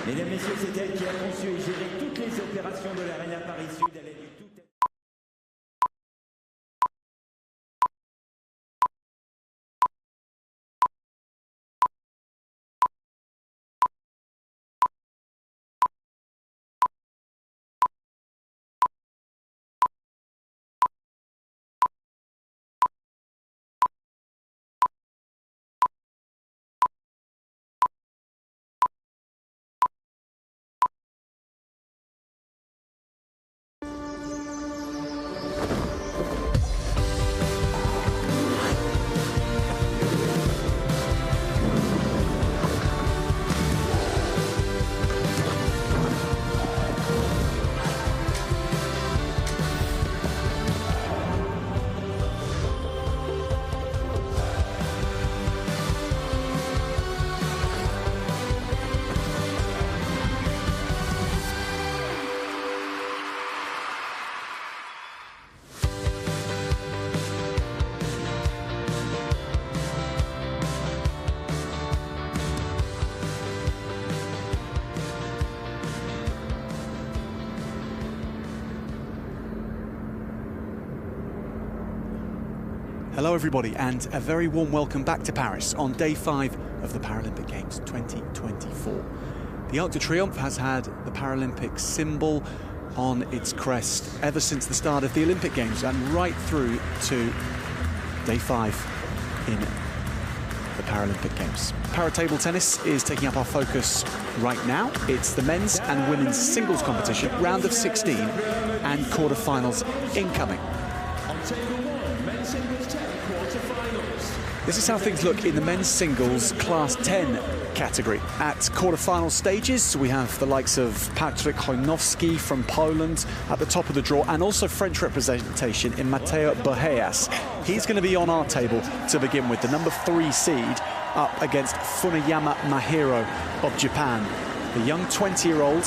Mesdames, Messieurs, c'est elle qui a conçu et géré toutes les opérations de l'Arena Paris Sud. Elle est du tout... Hello everybody, and a very warm welcome back to Paris on day 5 of the Paralympic Games 2024. The Arc de Triomphe has had the Paralympic symbol on its crest ever since the start of the Olympic Games and right through to day 5 in the Paralympic Games. Para-table tennis is taking up our focus right now. It's the men's and women's singles competition, round of 16 and quarterfinals incoming. This is how things look in the men's singles Class 10 category. At quarterfinal stages, we have the likes of Patryk Hojnowski from Poland at the top of the draw, and also French representation in Mateo Boheas. He's going to be on our table to begin with, the number 3 seed up against Funayama Mahiro of Japan, the young 20-year-old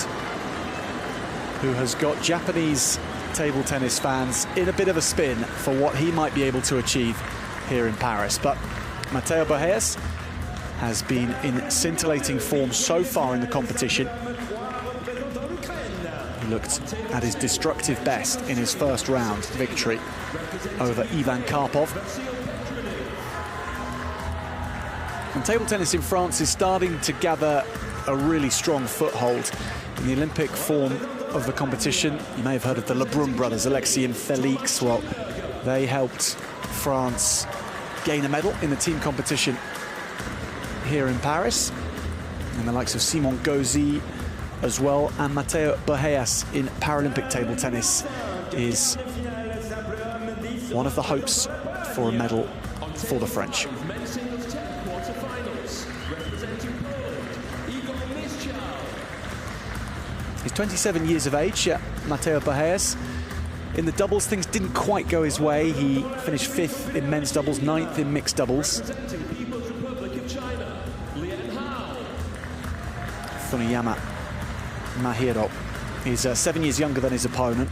who has got Japanese table tennis fans in a bit of a spin for what he might be able to achieve here in Paris. But Mateo Boheas has been in scintillating form so far in the competition. He looked at his destructive best in his first round victory over Ivan Karpov. And table tennis in France is starting to gather a really strong foothold in the Olympic form of the competition. You may have heard of the Lebrun brothers, Alexis and Félix. Well, they helped France gain a medal in the team competition here in Paris, and the likes of Simon Gauzy as well, and Mateo Boheas in Paralympic table tennis is one of the hopes for a medal for the French. He's 27 years of age, Mateo Boheas. In the doubles, things didn't quite go his way. He finished 5th in men's doubles, 9th in mixed doubles. Funayama Mahiro is 7 years younger than his opponent,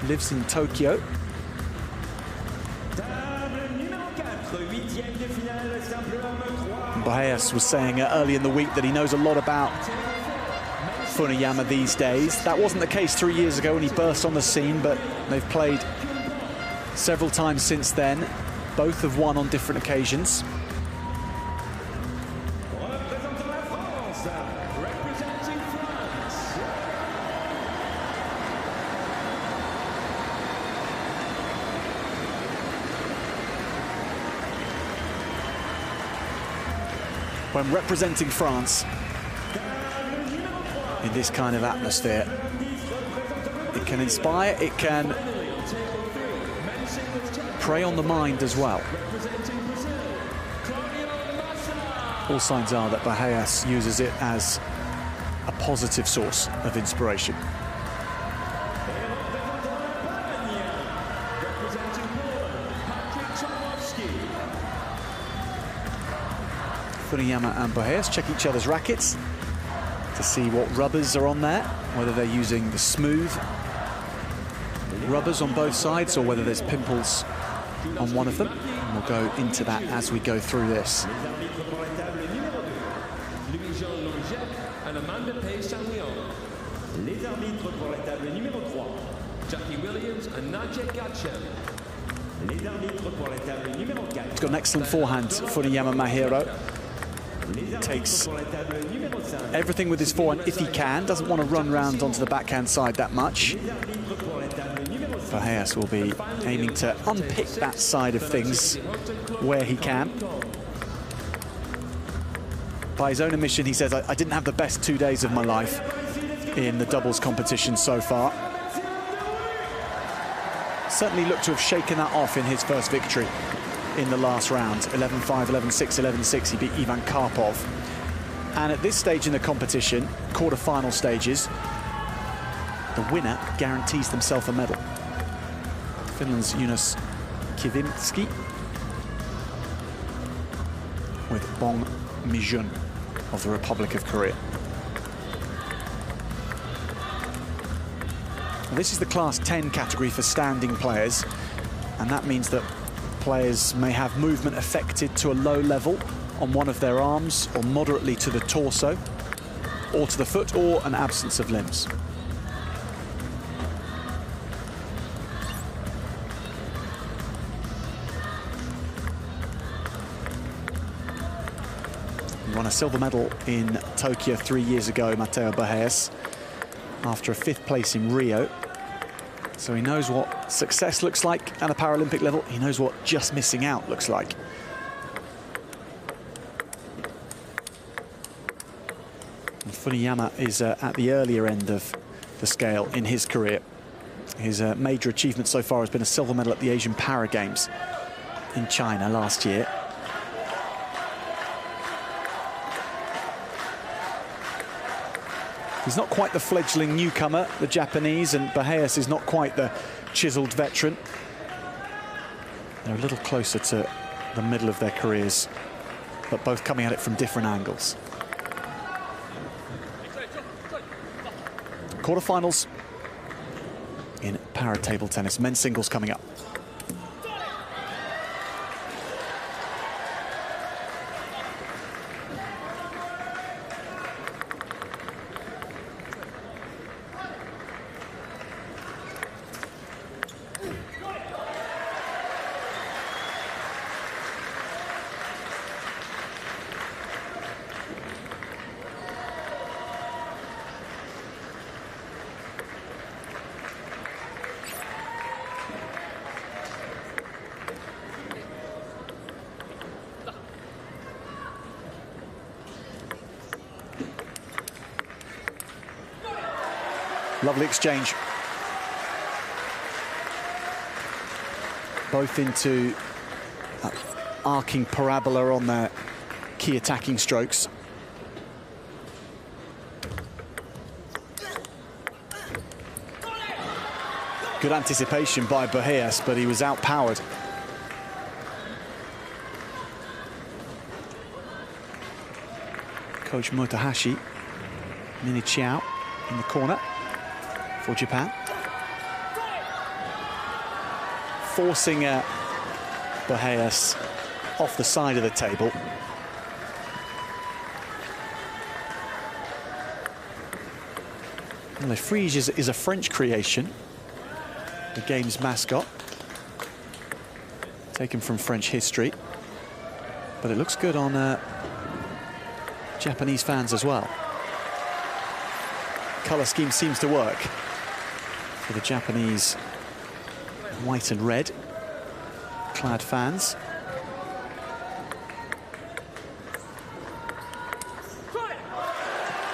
lives in Tokyo. Boheas was saying early in the week that he knows a lot about Funayama these days. That wasn't the case 3 years ago when he burst on the scene, but they've played several times since then. Both have won on different occasions. When representing France in this kind of atmosphere, it can inspire, it can prey on the mind as well. All signs are that Boheas uses it as a positive source of inspiration. Funayama and Boheas check each other's rackets to see what rubbers are on there, whether they're using the smooth rubbers on both sides or whether there's pimples on one of them. And we'll go into that as we go through this. Les arbitres pour la table numéro 3. Jackie Williams and Nadja Gatcha. Les arbitres pour la table numéro 4. He's got an excellent forehand, Funayama Mahiro. Les Takes arbitres pour la table numéro 5. everything with his forehand if he can. Doesn't want to run round onto the backhand side that much. Les arbitres pour la table numéro 6. Boheas will be aiming to unpick that side of things where he can. By his own admission, he says, I didn't have the best 2 days of my life in the doubles competition so far. Certainly looked to have shaken that off in his first victory in the last round. 11-5, 11-6, 11-6, he beat Ivan Karpov. And at this stage in the competition, quarter-final stages, the winner guarantees themselves a medal. Finland's Jonas Kivimski with Bong Mijun of the Republic of Korea. Now, this is the Class 10 category for standing players, and that means that players may have movement affected to a low level on one of their arms, or moderately to the torso, or to the foot, or an absence of limbs. He won a silver medal in Tokyo 3 years ago, Matteo Boheas, after a 5th place in Rio. So he knows what success looks like at a Paralympic level. He knows what just missing out looks like. And Funayama is at the earlier end of the scale in his career. His major achievement so far has been a silver medal at the Asian Para Games in China last year. He's not quite the fledgling newcomer, the Japanese, and Boheas is not quite the chiseled veteran. They're a little closer to the middle of their careers, but both coming at it from different angles. Quarterfinals in para table tennis, men's singles coming up. Lovely exchange. Both into arcing parabola on their key attacking strokes. Good anticipation by Boheas, but he was outpowered. Coach Motohashi, Mini Chiao in the corner for Japan. Forcing Boheas off the side of the table. Well, the frieze is a French creation, the game's mascot, taken from French history, but it looks good on Japanese fans as well. Colour scheme seems to work for the Japanese white and red clad fans.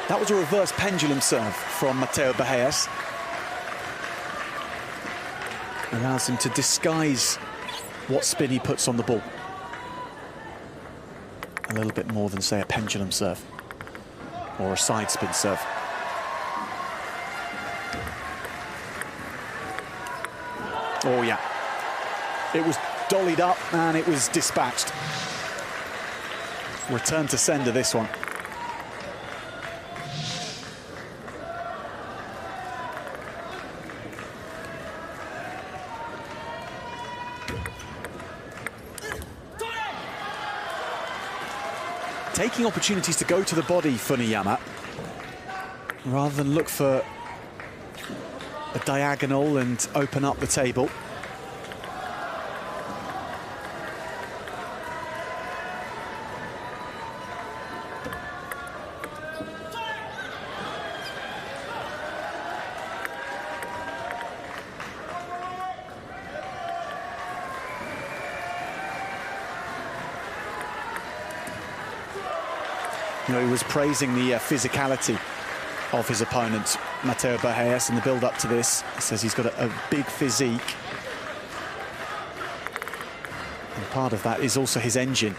That was a reverse pendulum serve from Matteo Boheas. Allows him to disguise what spin he puts on the ball a little bit more than, say, a pendulum serve or a side spin serve. Oh, yeah. It was dollied up and it was dispatched. Return to sender, this one. Taking opportunities to go to the body, Funayama. rather than look for a diagonal and open up the table. You know, he was praising the physicality of his opponent, Matteo Boheas, in the build-up to this. He says he's got a big physique. And part of that is also his engine,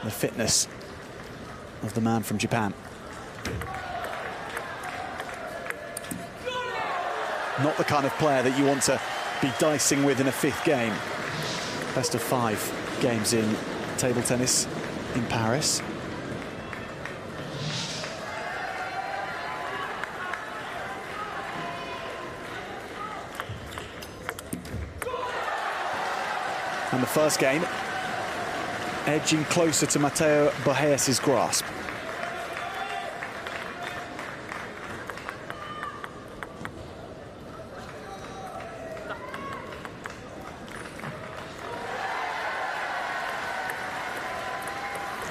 the fitness of the man from Japan. Not the kind of player that you want to be dicing with in a fifth game. Best of 5 games in table tennis in Paris. And the first game, edging closer to Matteo Boheas' grasp.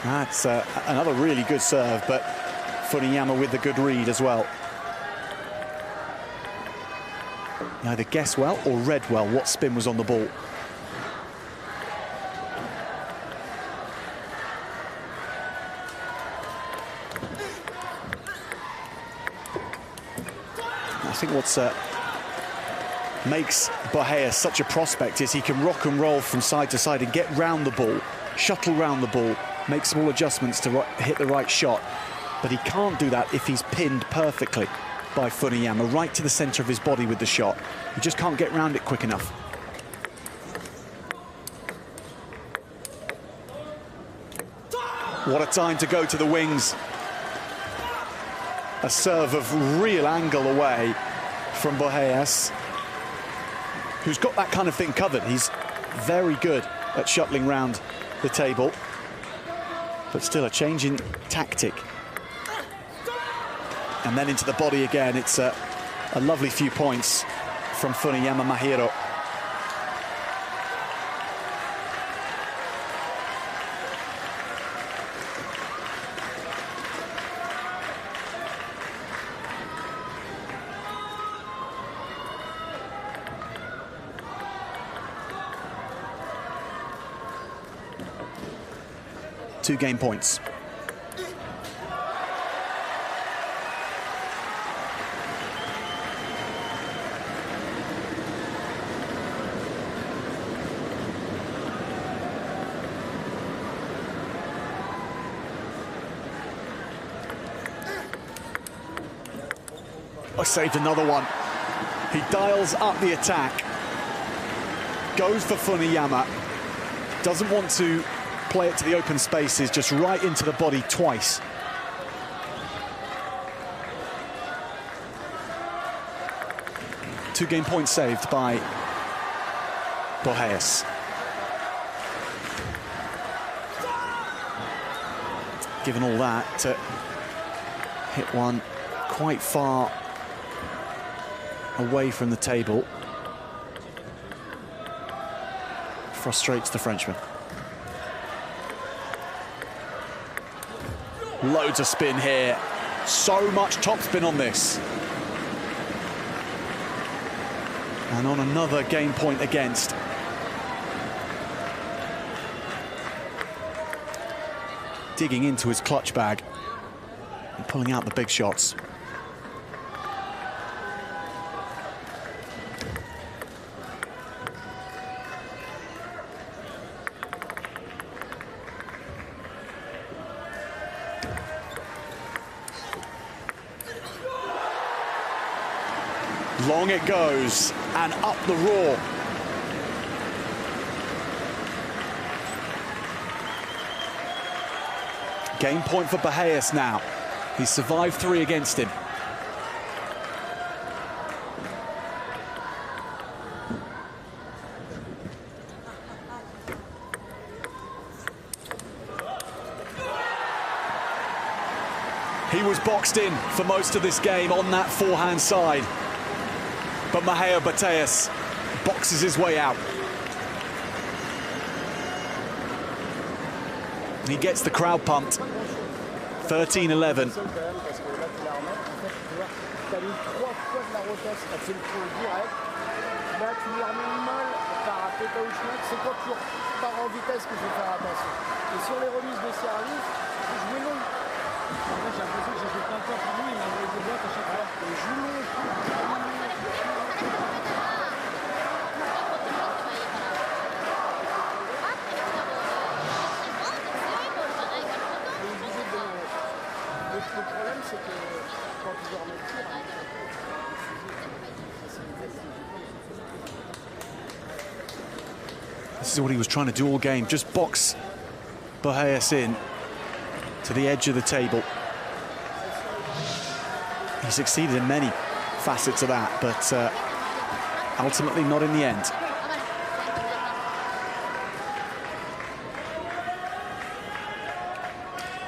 That's another really good serve, but Funayama with the good read as well. He either guessed well or read well what spin was on the ball. I think what makes Boheas such a prospect is he can rock and roll from side to side and get round the ball, shuttle round the ball, make small adjustments to hit the right shot. But he can't do that if he's pinned perfectly by Funayama, right to the centre of his body with the shot. He just can't get round it quick enough. What a time to go to the wings. A serve of real angle away from Boheas, who's got that kind of thing covered. He's very good at shuttling round the table, but still a change in tactic. And then into the body again. It's a lovely few points from Funayama Mahiro. Two game points. I saved another one. He dials up the attack, goes for Funayama, doesn't want to play it to the open spaces, just right into the body twice. Two game points saved by Boheas. Given all that, to hit one quite far away from the table frustrates the Frenchman. Loads of spin here. So much topspin on this. And on another game point against. Digging into his clutch bag and pulling out the big shots. Long it goes, and up the raw. Game point for Boheas now. He's survived 3 against him. He was boxed in for most of this game on that forehand side. But Boheas boxes his way out. He gets the crowd pumped. 13-11. This is what he was trying to do all game, just box Boheas in to the edge of the table. He succeeded in many facets of that, but ultimately not in the end.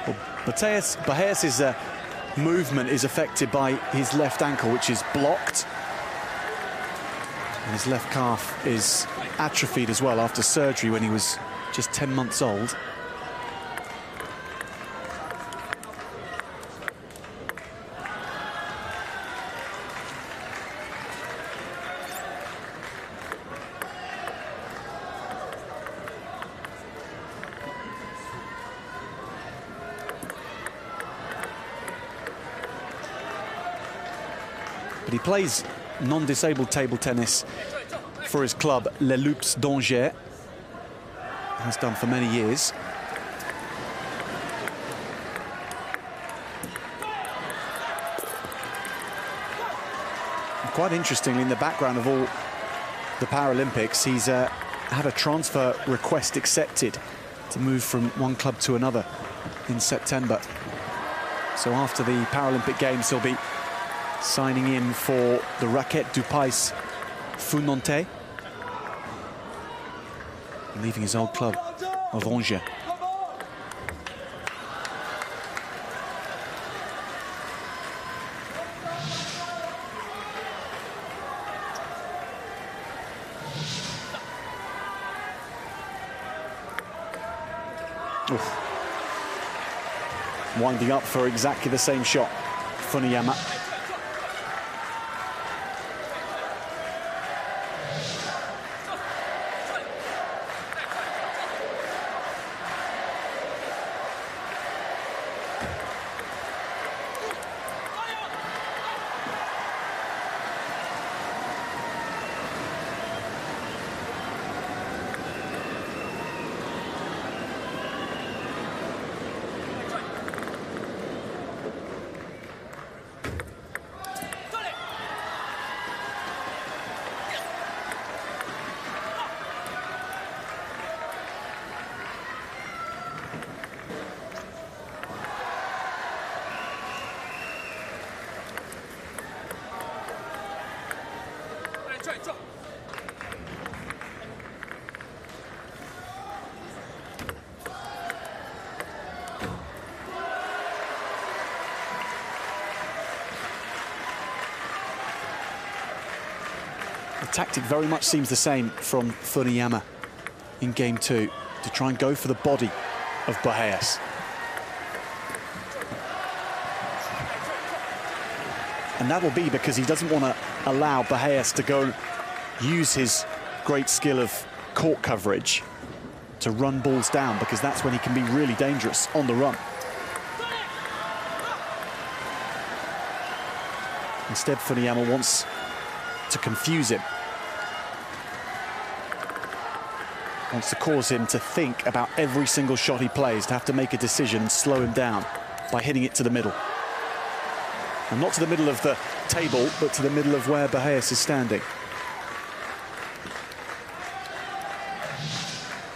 Well, Boheas' movement is affected by his left ankle, which is blocked. And his left calf is atrophied as well after surgery when he was just 10 months old. But he plays non-disabled table tennis for his club, Les Loups d'Angers. Has done for many years. And quite interestingly, in the background of all the Paralympics, he's had a transfer request accepted to move from one club to another in September. So after the Paralympic Games, he'll be signing in for the Raquette du Pays Funayama, leaving his old club of Angers. Oof. Winding up for exactly the same shot, Funayama. The tactic very much seems the same from Funayama in game two, to try and go for the body of Boheas. And that will be because he doesn't want to allow Boheas to go use his great skill of court coverage to run balls down, because that's when he can be really dangerous on the run. Instead, Funayama wants to confuse him. Wants to cause him to think about every single shot he plays, to have to make a decision and slow him down by hitting it to the middle. And not to the middle of the table, but to the middle of where Boheas is standing.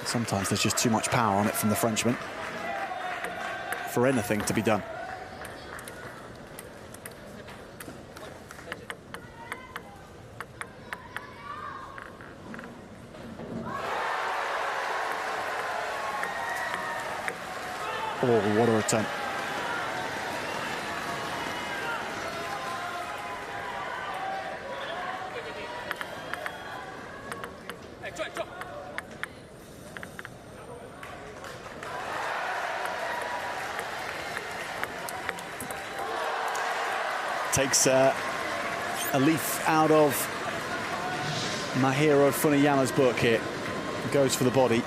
Sometimes there's just too much power on it from the Frenchman for anything to be done. Oh, what a return. Takes a leaf out of Mahiro Funayama's book here. Goes for the body.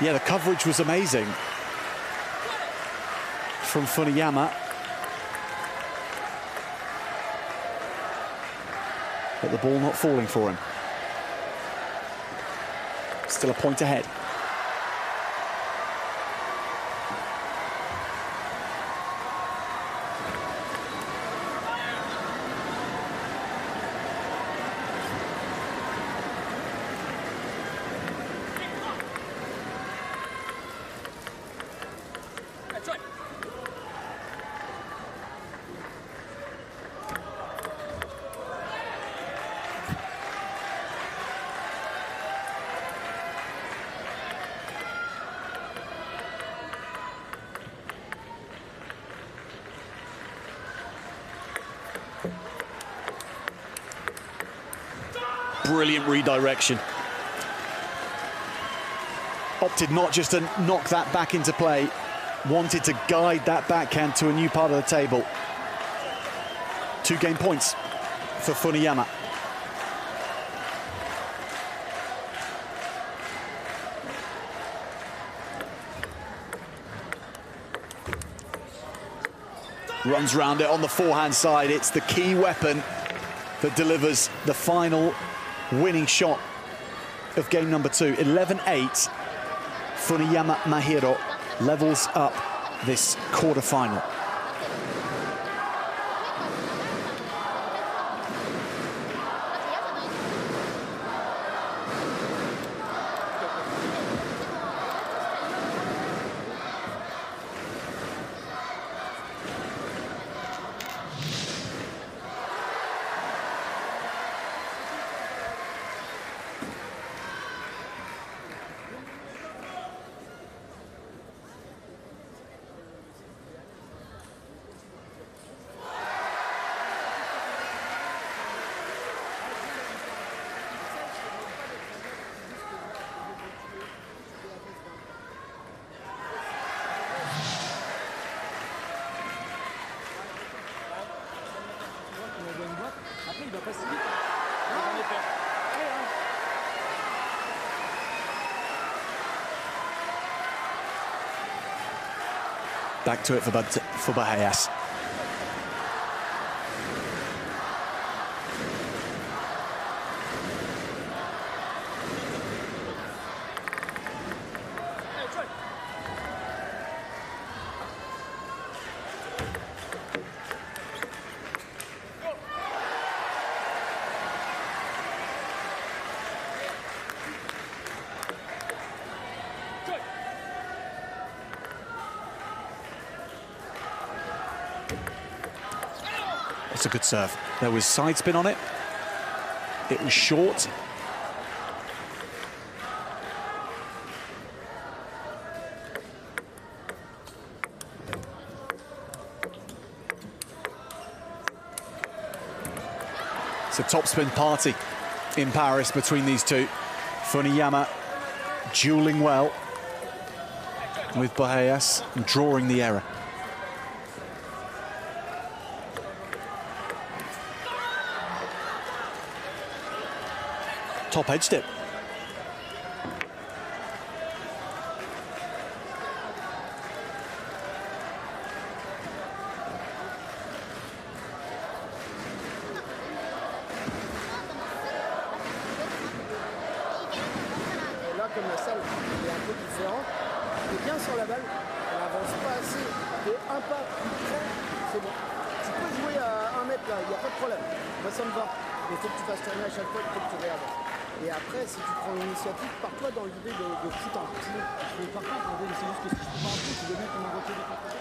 Yeah, the coverage was amazing from Funayama. But the ball not falling for him. Still a point ahead. Brilliant redirection. Opted not just to knock that back into play, wanted to guide that backhand to a new part of the table. 2 game points for Funayama. Runs round it on the forehand side. It's the key weapon that delivers the final winning shot of game number 2. 11-8. Funayama Mahiro levels up this quarterfinal. Back to it for Boheas. That's a good serve. There was side spin on it. It was short. It's a topspin party in Paris between these two. Funayama dueling well with Boheas and drawing the error. Top edge dip. Là, comme la salle est un peu différente, tu es bien sur la balle, elle n'avance pas assez, tu es un pas plus près, c'est bon. Tu peux jouer à 1 mètre là, il n'y a pas de problème. Moi ça me va. Mais il faut que tu fasses tourner à chaque fois, il faut que tu réavances. Et après, si tu prends l'initiative, pars-toi dans l'idée de foot en continu. Je ne pars pas pour dire, c'est juste que si tu prends un coup, tu veux bien qu'on a retiré ton projet.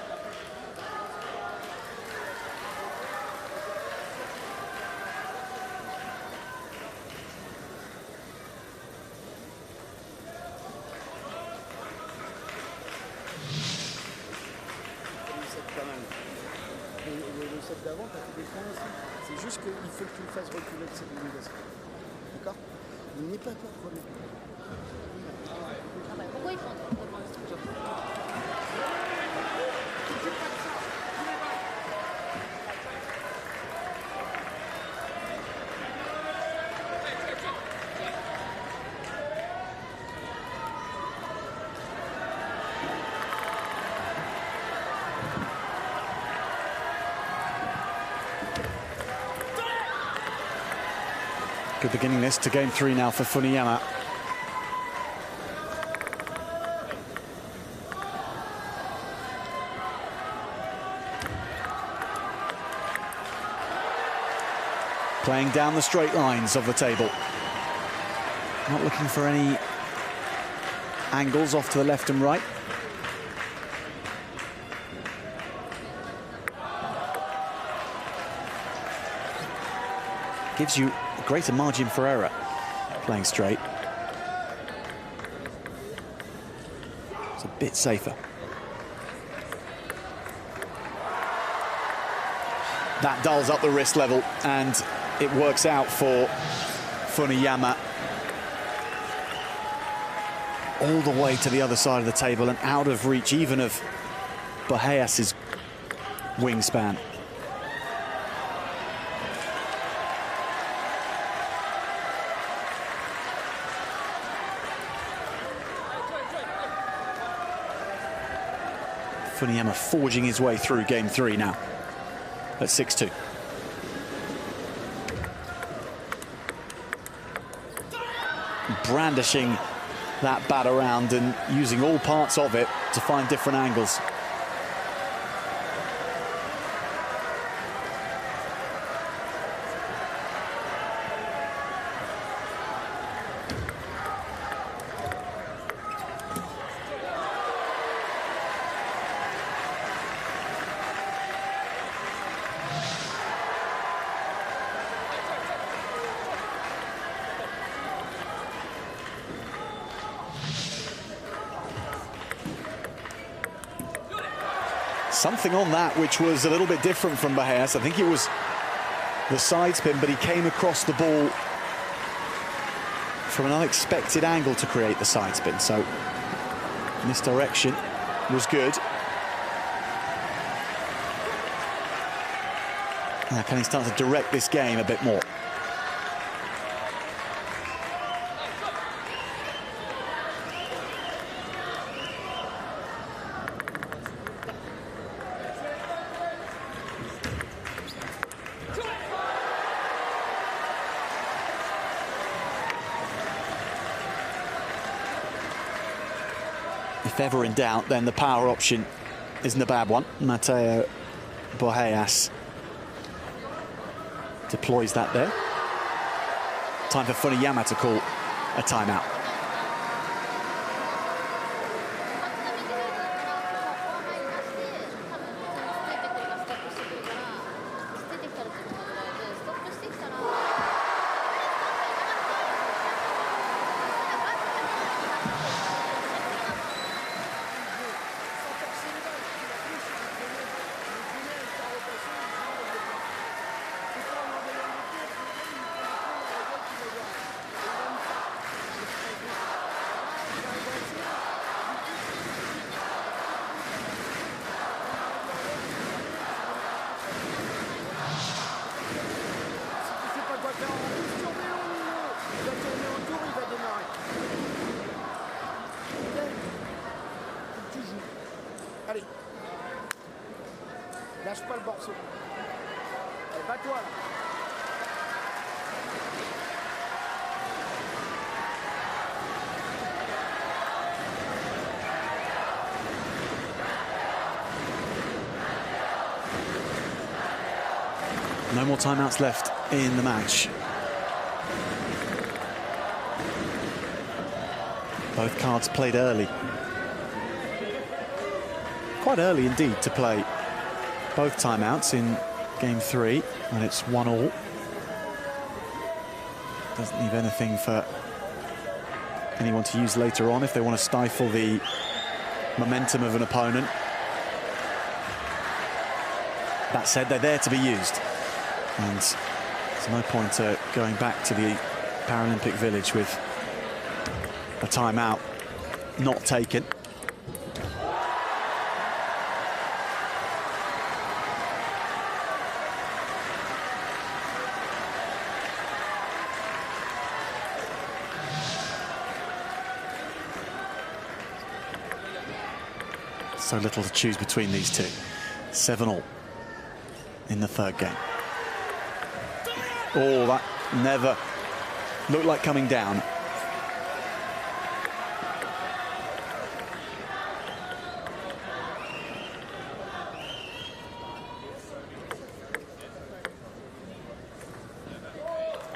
set d'avant, tu as fait des points aussi. C'est juste qu'il faut que tu le fasses reculer de cette élimination. D'accord? Il n'est pas peur premier. Pourquoi ils font Good beginning this to game 3 now for Funayama. Playing down the straight lines of the table. Not looking for any angles off to the left and right. Gives you a greater margin for error playing straight. It's a bit safer. That dulls up the wrist level and it works out for Funayama. All the way to the other side of the table and out of reach even of Boheas' wingspan. Funayama forging his way through game 3 now at 6-2. Brandishing that bat around and using all parts of it to find different angles. Something on that which was a little bit different from Boheas. I think it was the side spin, but he came across the ball from an unexpected angle to create the side spin. So misdirection was good. Now can he start to direct this game a bit more? If ever in doubt, then the power option isn't a bad one. Mateo Boheas deploys that there. Time for Funayama to call a timeout. Allez. Lâche pas le morceau. Allez, bats-toi là. No more timeouts left in the match. Both cards played early. Quite early indeed to play both timeouts in game 3, and it's 1-1. Doesn't leave anything for anyone to use later on if they want to stifle the momentum of an opponent. That said, they're there to be used. And there's no point going back to the Paralympic Village with a timeout not taken. So little to choose between these two. 7-all in the third game. Oh, that never looked like coming down.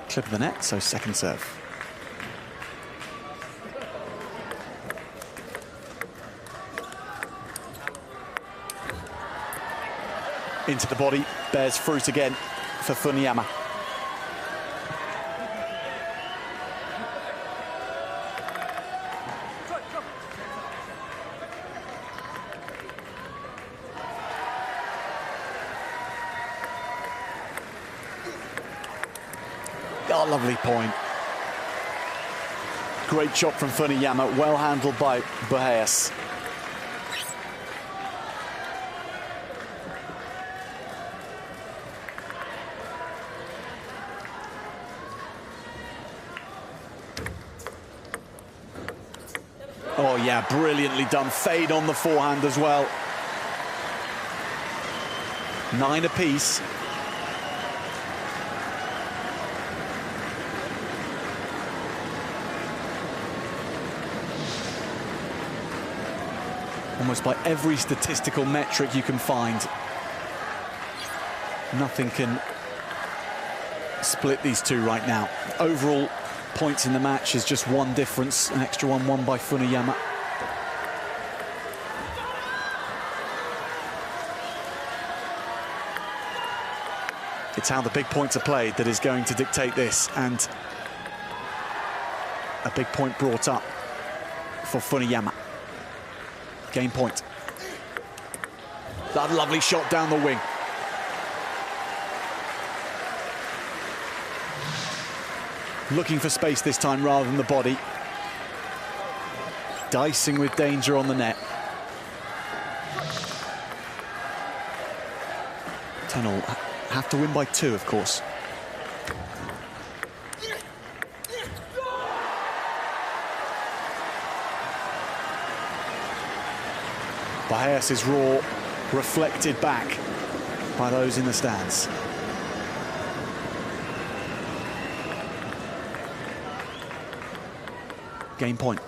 Clip of the net, so second serve. Into the body, bears fruit again for Funayama. Oh, lovely point. Great shot from Funayama, well handled by Boheas. Oh yeah, brilliantly done. Fade on the forehand as well. 9 apiece. Almost by every statistical metric you can find, nothing can split these two right now. Overall points in the match is just one difference, an extra one won by Funayama. It's how the big points are played that is going to dictate this, and a big point brought up for Funayama. Game point. That lovely shot down the wing. Looking for space this time rather than the body. Dicing with danger on the net. 10-all. Have to win by 2, of course. Boheas' roar reflected back by those in the stands. Game point.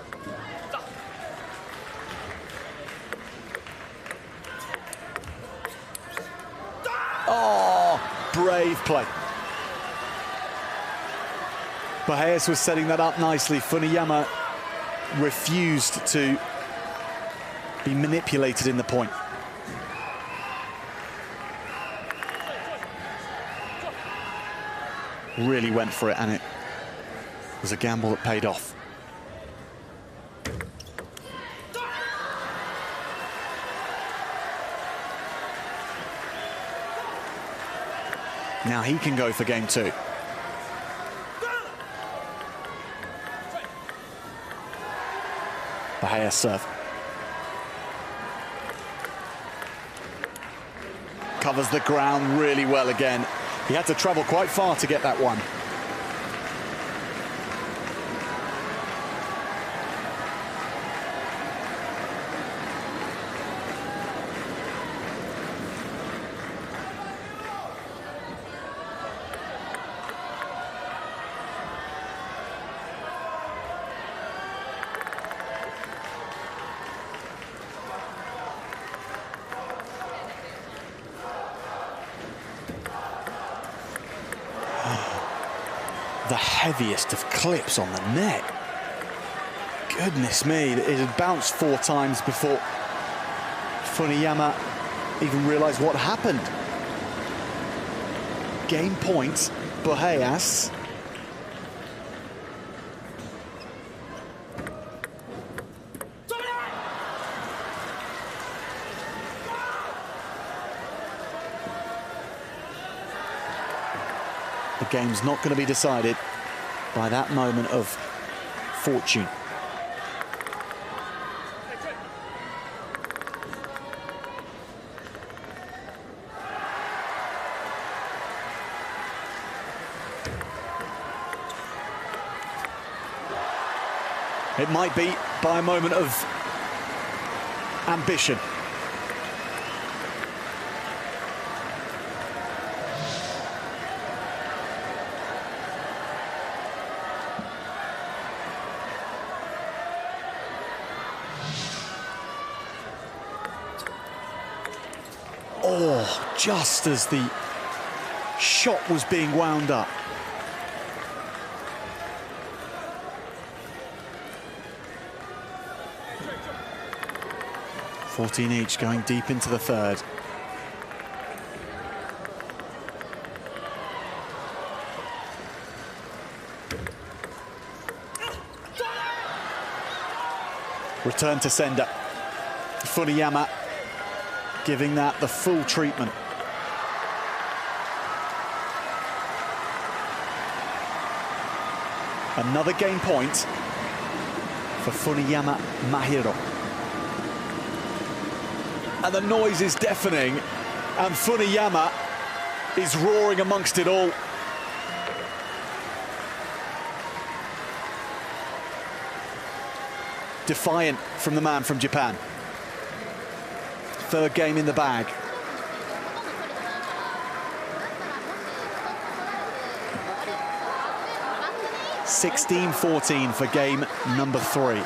Oh, brave play. Boheas was setting that up nicely. Funayama refused to be manipulated in the point. Really went for it, and it was a gamble that paid off. Now he can go for game 2. Boheas serve. Covers the ground really well again. He had to travel quite far to get that one. The heaviest of clips on the net. Goodness me, it had bounced 4 times before Funayama even realized what happened. Game point, Boheas. The game's not going to be decided by that moment of fortune. It might be by a moment of ambition. Oh, just as the shot was being wound up. $14 each, going deep into the third. Return to sender. Funayama giving that the full treatment. Another game point for Funayama Mahiro. And the noise is deafening, and Funayama is roaring amongst it all. Defiant from the man from Japan. Third game in the bag. (16-14) for game number 3.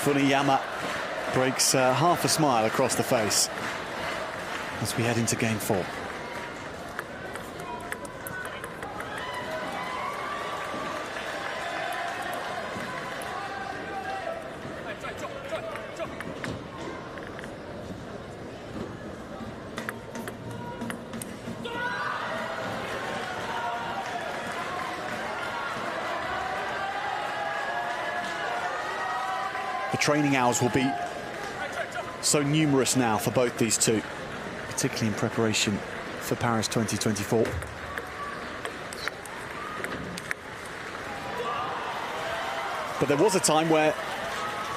Funayama breaks half a smile across the face as we head into game 4. Training hours will be so numerous now for both these two, particularly in preparation for Paris 2024. But there was a time where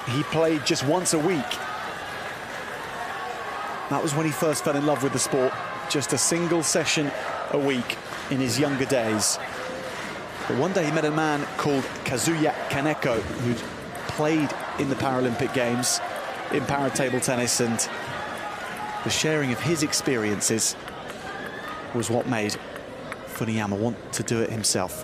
he played just once a week. That was when he first fell in love with the sport, just a single session a week in his younger days. But one day he met a man called Kazuya Kaneko, who'd played in the Paralympic Games in para-table tennis, and the sharing of his experiences was what made Funayama want to do it himself.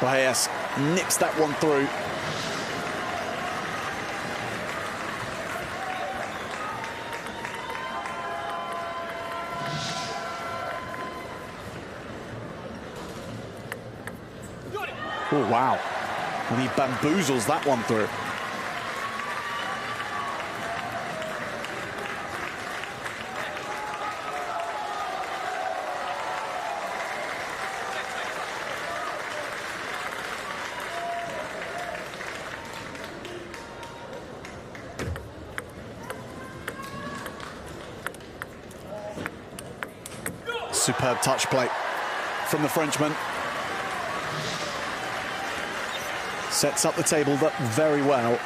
Boheas nips that one through. Oh, wow. And he bamboozles that one through. Superb touch play from the Frenchman. Sets up the table very well.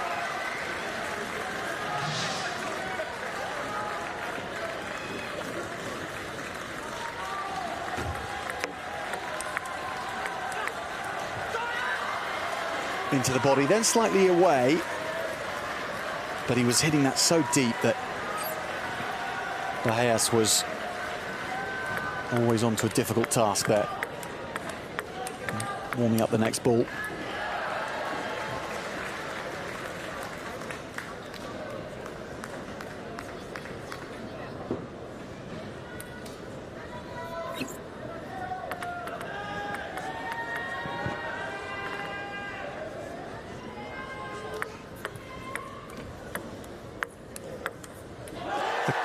into the body, then slightly away. But he was hitting that so deep that Boheas was always onto a difficult task there. Warming up the next ball.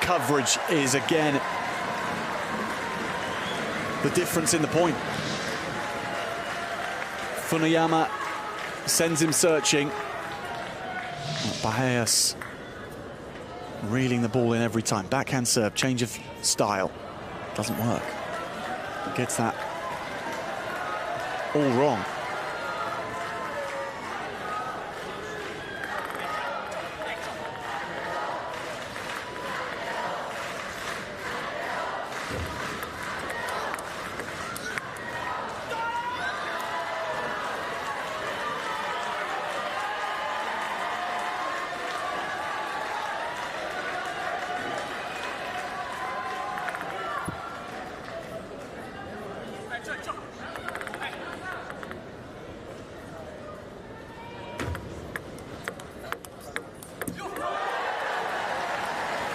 Coverage is again the difference in the point. Funayama sends him searching. Boheas reeling the ball in every time. Backhand serve, change of style. Doesn't work. Gets that all wrong.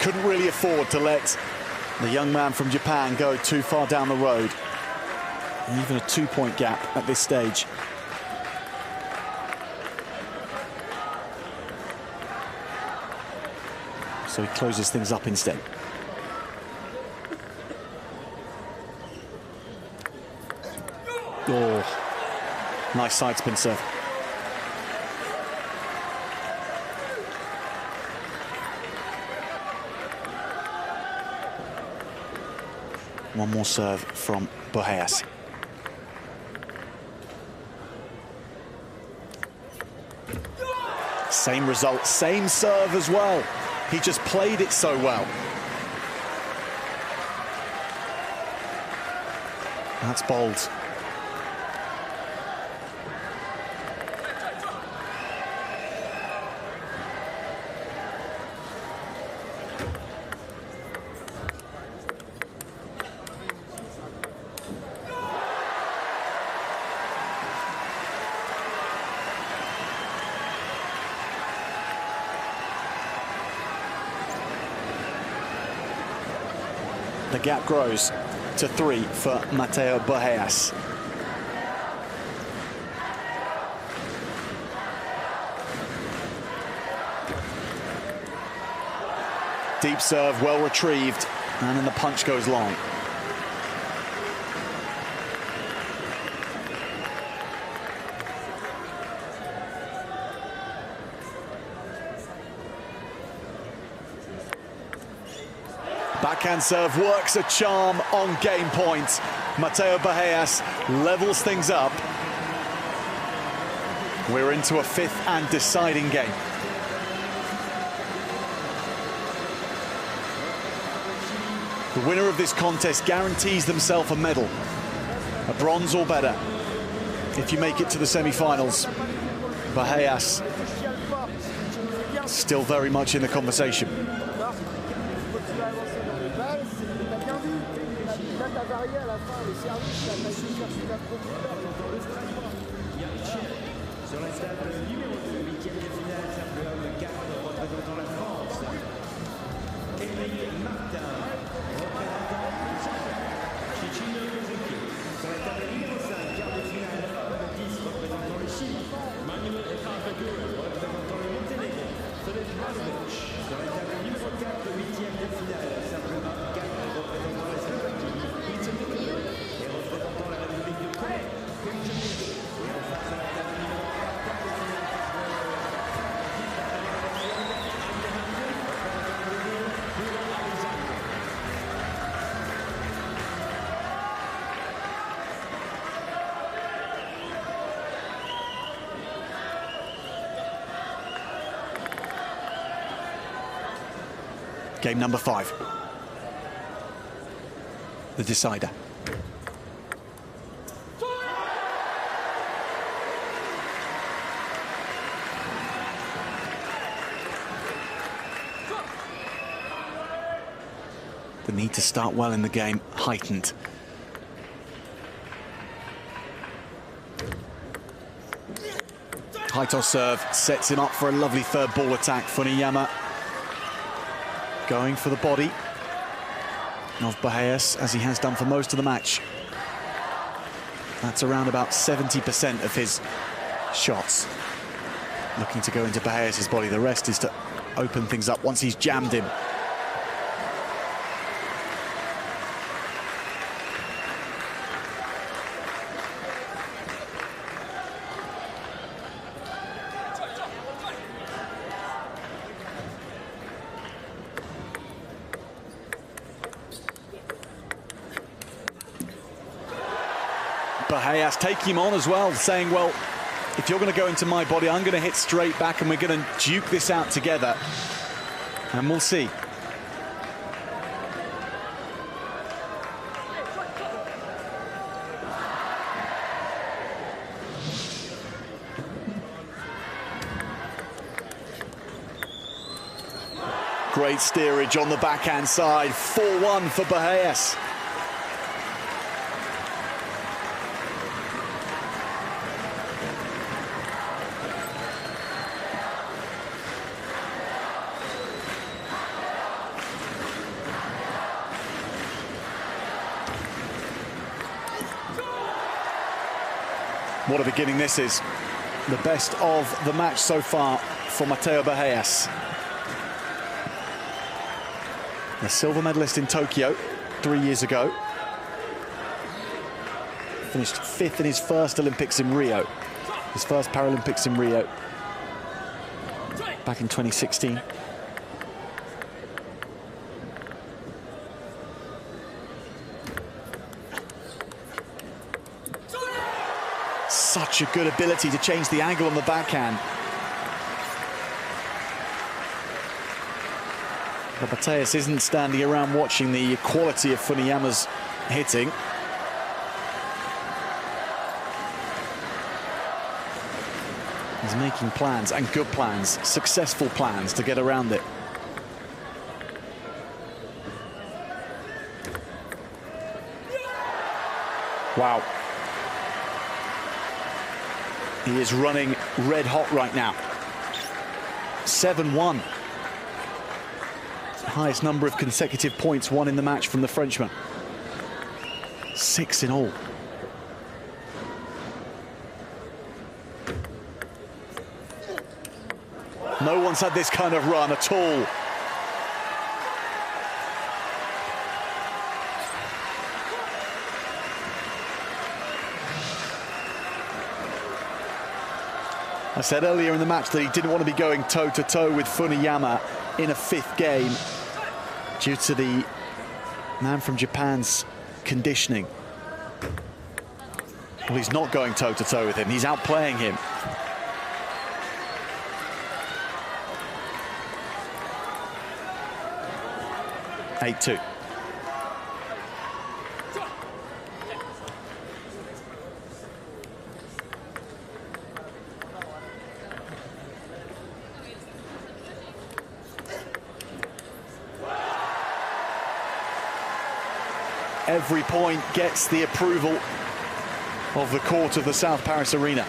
Couldn't really afford to let the young man from Japan go too far down the road. And even a 2-point gap at this stage. So he closes things up instead. Oh, nice side spin serve. One more serve from Boheas. Same result, same serve as well. He just played it so well. That's bold. The gap grows to 3 for Matteo Boheas. Deep serve, well retrieved, and then the punch goes long. Backhand serve works a charm on game point. Matteo Boheas levels things up. We're into a 5th and deciding game. The winner of this contest guarantees themselves a medal, a bronze or better. If you make it to the semi-finals, Boheas still very much in the conversation. Sur la table numéro 2, 8e de finale, simple homme 4 représentant la France. Émeric Martin, représentant le Japon. Trzinski. Sur la table numéro 5, quart de finale, homme 10 représentant le Chili. Manuel représentant le Monténégro. Sur la table numéro 4, 8e de finale, simple homme 4 représentant la Slovaquie. Et représentant la République de Corée. Et en face à la table numéro 4, Game number 5. The decider. The need to start well in the game heightened. High toss serve sets him up for a lovely third ball attack. Funayama going for the body of Boheas, as he has done for most of the match. That's around about 70% of his shots. Looking to go into Boheas' body. The rest is to open things up once he's jammed him. Boheas taking him on as well, saying, well, if you're going to go into my body, I'm going to hit straight back and we're going to duke this out together. And we'll see. Great steerage on the backhand side. 4-1 for Boheas. What a beginning this is. The best of the match so far for Mateo Boheas. The silver medalist in Tokyo 3 years ago. Finished 5th in his first Olympics in Rio. His first Paralympics in Rio. Back in 2016. Such a good ability to change the angle on the backhand. But Boheas isn't standing around watching the quality of Funayama's hitting. He's making plans, and good plans, successful plans to get around it. Wow. He is running red hot right now. 7-1. Highest number of consecutive points won in the match from the Frenchman. 6 in all. No one's had this kind of run at all. I said earlier in the match that he didn't want to be going toe-to-toe with Funayama in a 5th game due to the man from Japan's conditioning. Well, he's not going toe-to-toe with him. He's outplaying him. (8-2). Every point gets the approval of the court of the South Paris Arena.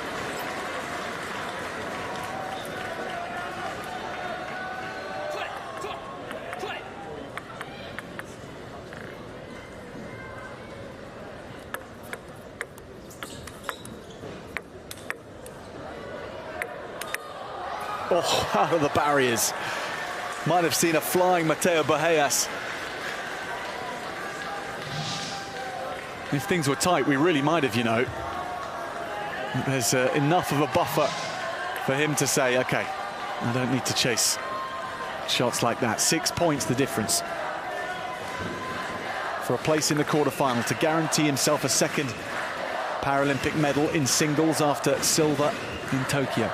Oh, out of the barriers. Might have seen a flying Mateo Boheas. If things were tight, we really might have, you know. There's enough of a buffer for him to say, okay, I don't need to chase shots like that. 6 points the difference for a place in the quarterfinal to guarantee himself a 2nd Paralympic medal in singles after silver in Tokyo.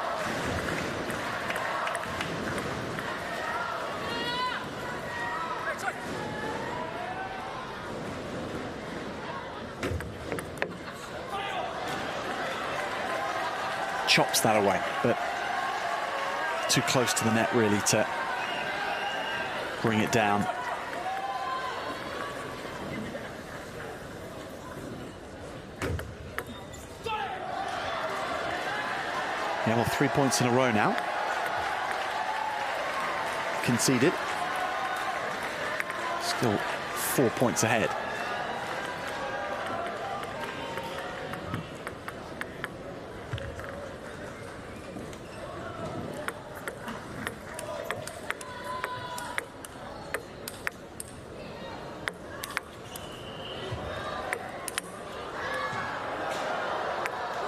Chops that away, but too close to the net really to bring it down. Yeah, well, 3 points in a row now. Conceded. Still 4 points ahead.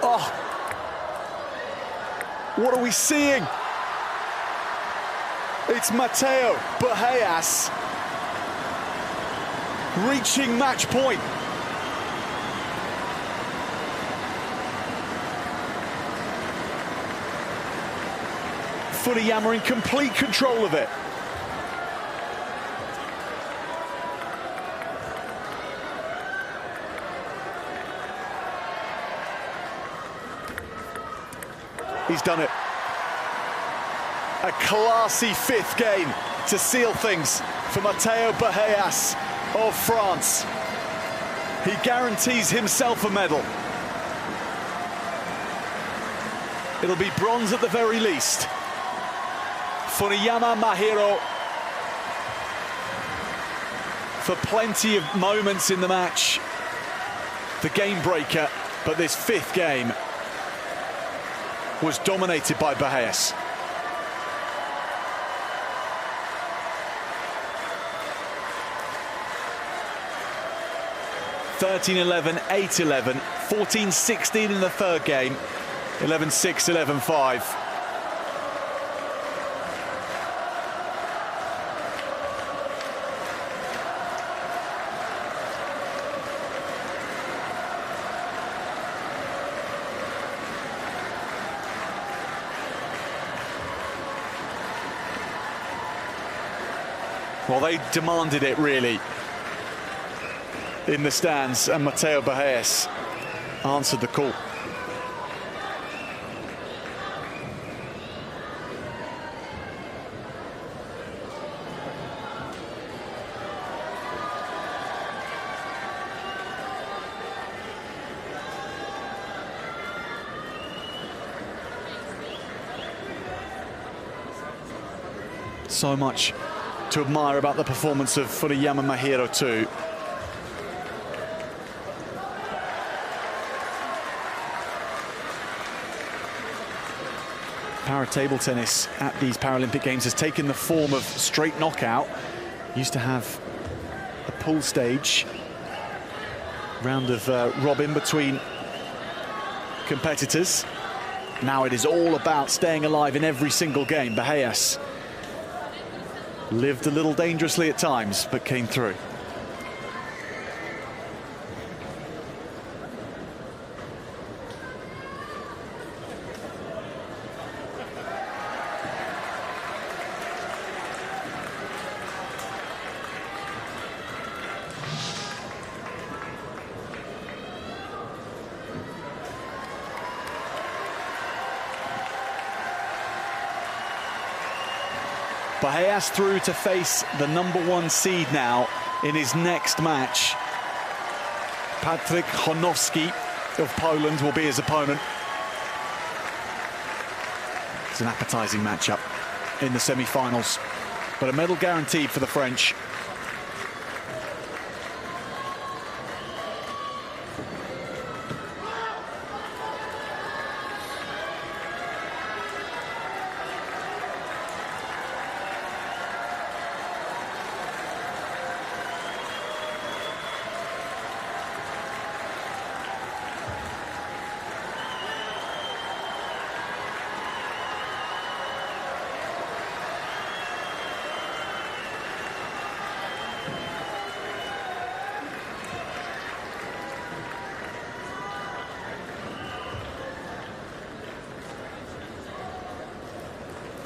Oh, what are we seeing? It's Matteo Boheas reaching match point. Funayama in complete control of it. He's done it. A classy fifth game to seal things for Matteo Boheas of France. He guarantees himself a medal. It'll be bronze at the very least. Funayama Mahiro, for plenty of moments in the match, the game breaker, but this fifth game was dominated by Boheas. (13-11, 8-11, 14-16 in the third game, 11-6, 11-5. Well, they demanded it, really, in the stands, and Matteo Boheas answered the call. So much to admire about the performance of Funayama Mahiro too. Para-table tennis at these Paralympic Games has taken the form of straight knockout. Used to have a pool stage, round of robin between competitors. Now it is all about staying alive in every single game. Boheas lived a little dangerously at times, but came through. Boheas through to face the #1 seed now in his next match. Patryk Honowski of Poland will be his opponent. It's an appetizing matchup in the semi-finals, but a medal guaranteed for the French.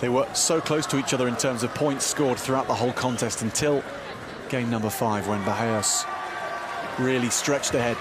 They were so close to each other in terms of points scored throughout the whole contest until game number 5, when Boheas really stretched ahead.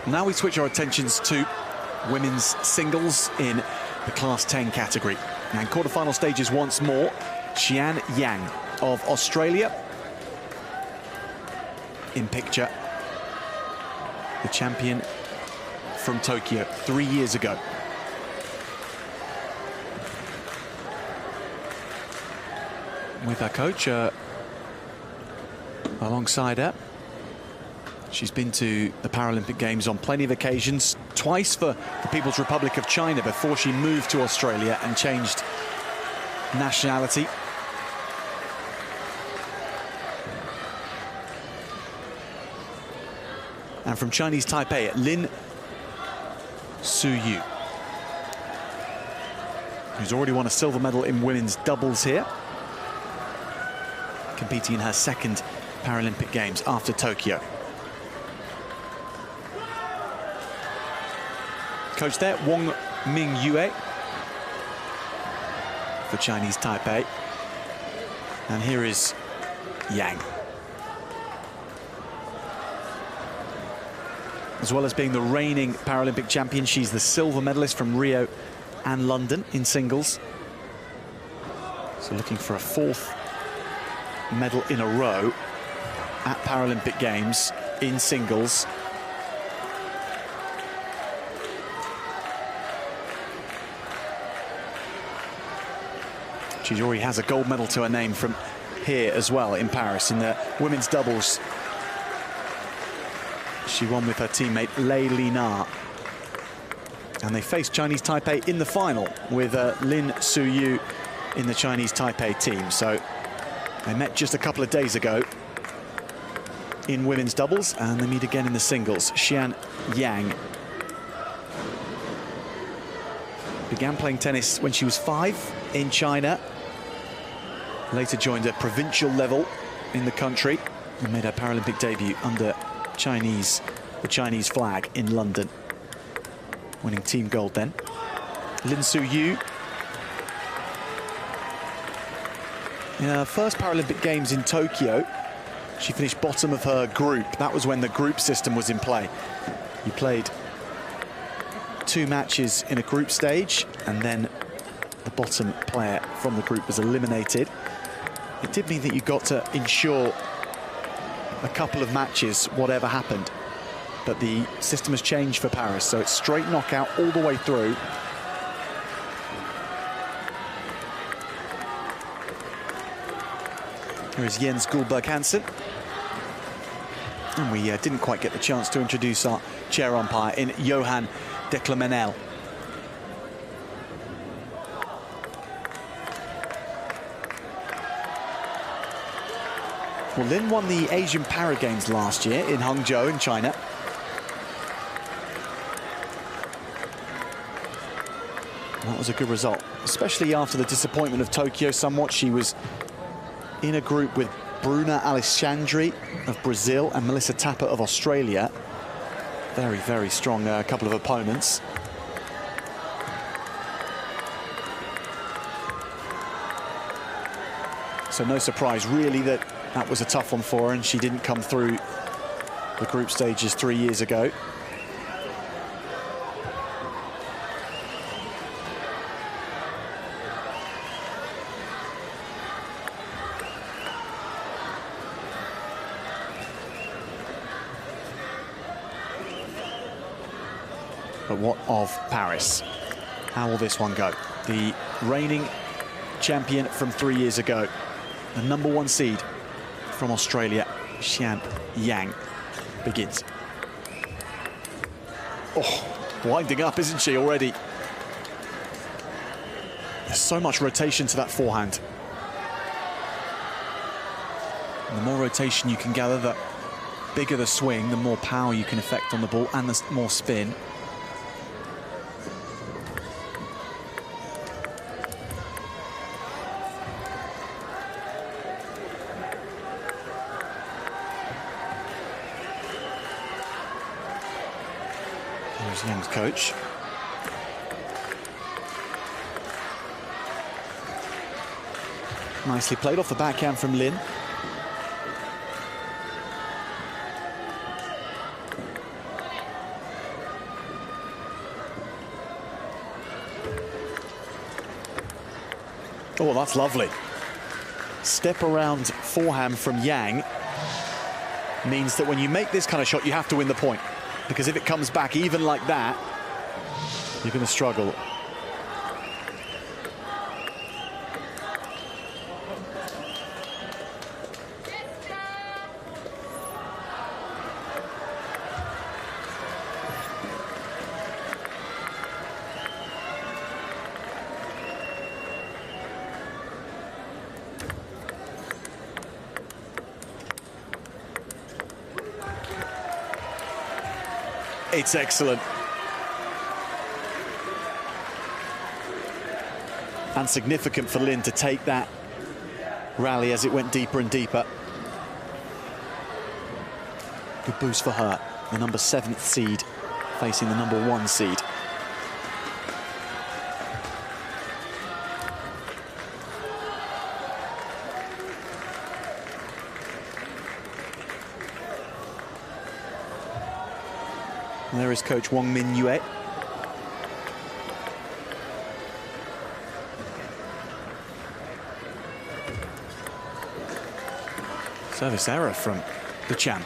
Now we switch our attentions to women's singles in the Class 10 category. And quarterfinal stages once more. Tian of Australia. In picture, the champion from Tokyo 3 years ago. With her coach alongside her. She's been to the Paralympic Games on plenty of occasions, twice for the People's Republic of China before she moved to Australia and changed nationality. And from Chinese Taipei, Lin Suyu, who's already won a silver medal in women's doubles here, competing in her second Paralympic Games after Tokyo. Coach there, Wong Mingyue for Chinese Taipei. And here is Yang. As well as being the reigning Paralympic champion, she's the silver medalist from Rio and London in singles. So looking for a fourth medal in a row at Paralympic Games in singles. She already has a gold medal to her name from here as well in Paris in the women's doubles. She won with her teammate Lei Lina. And they faced Chinese Taipei in the final with Lin Suyu in the Chinese Taipei team. So they met just a couple of days ago in women's doubles, and they meet again in the singles. Tian began playing tennis when she was 5 in China. Later joined a provincial level in the country and made her Paralympic debut under the Chinese flag in London, winning team gold then. Lin Suyu, in her first Paralympic Games in Tokyo, she finished bottom of her group. That was when the group system was in play. You played 2 matches in a group stage, and then the bottom player from the group was eliminated. It did mean that you got to ensure a couple of matches, whatever happened. But the system has changed for Paris, so it's straight knockout all the way through. Here is Jens Guldberg Hansen. And we didn't quite get the chance to introduce our chair umpire in Johan de Clemenel. Well, Lin won the Asian Para Games last year in Hangzhou in China. That was a good result, especially after the disappointment of Tokyo somewhat. She was in a group with Bruna Alexandri of Brazil and Melissa Tapper of Australia. Very, very strong couple of opponents. So no surprise, really, that was a tough one for her, and she didn't come through the group stages 3 years ago. But what of Paris? How will this one go? The reigning champion from 3 years ago, the #1 seed from Australia, Tian begins. Oh, winding up, isn't she, already? There's so much rotation to that forehand. And the more rotation you can gather, the bigger the swing, the more power you can effect on the ball, and the more spin. There's Yang's coach. Nicely played off the backhand from Lin. Oh, that's lovely. Step around forehand from Yang means that when you make this kind of shot, you have to win the point. Because if it comes back even like that, you're going to struggle. It's excellent. And significant for Lin to take that rally as it went deeper and deeper. Good boost for her, the number 7th seed facing the number 1 seed. And there is coach Wong Min Yue. Service error from the champ.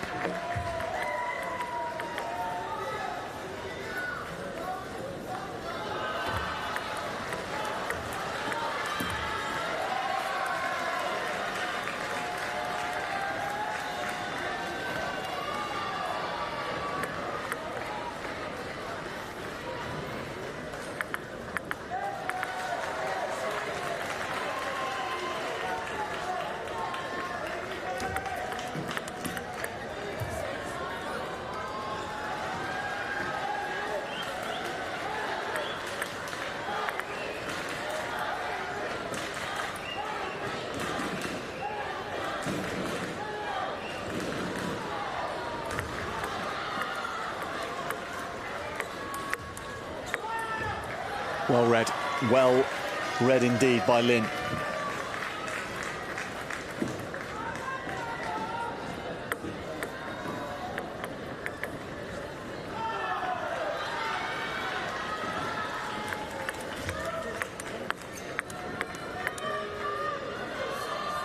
Well read indeed by Lin.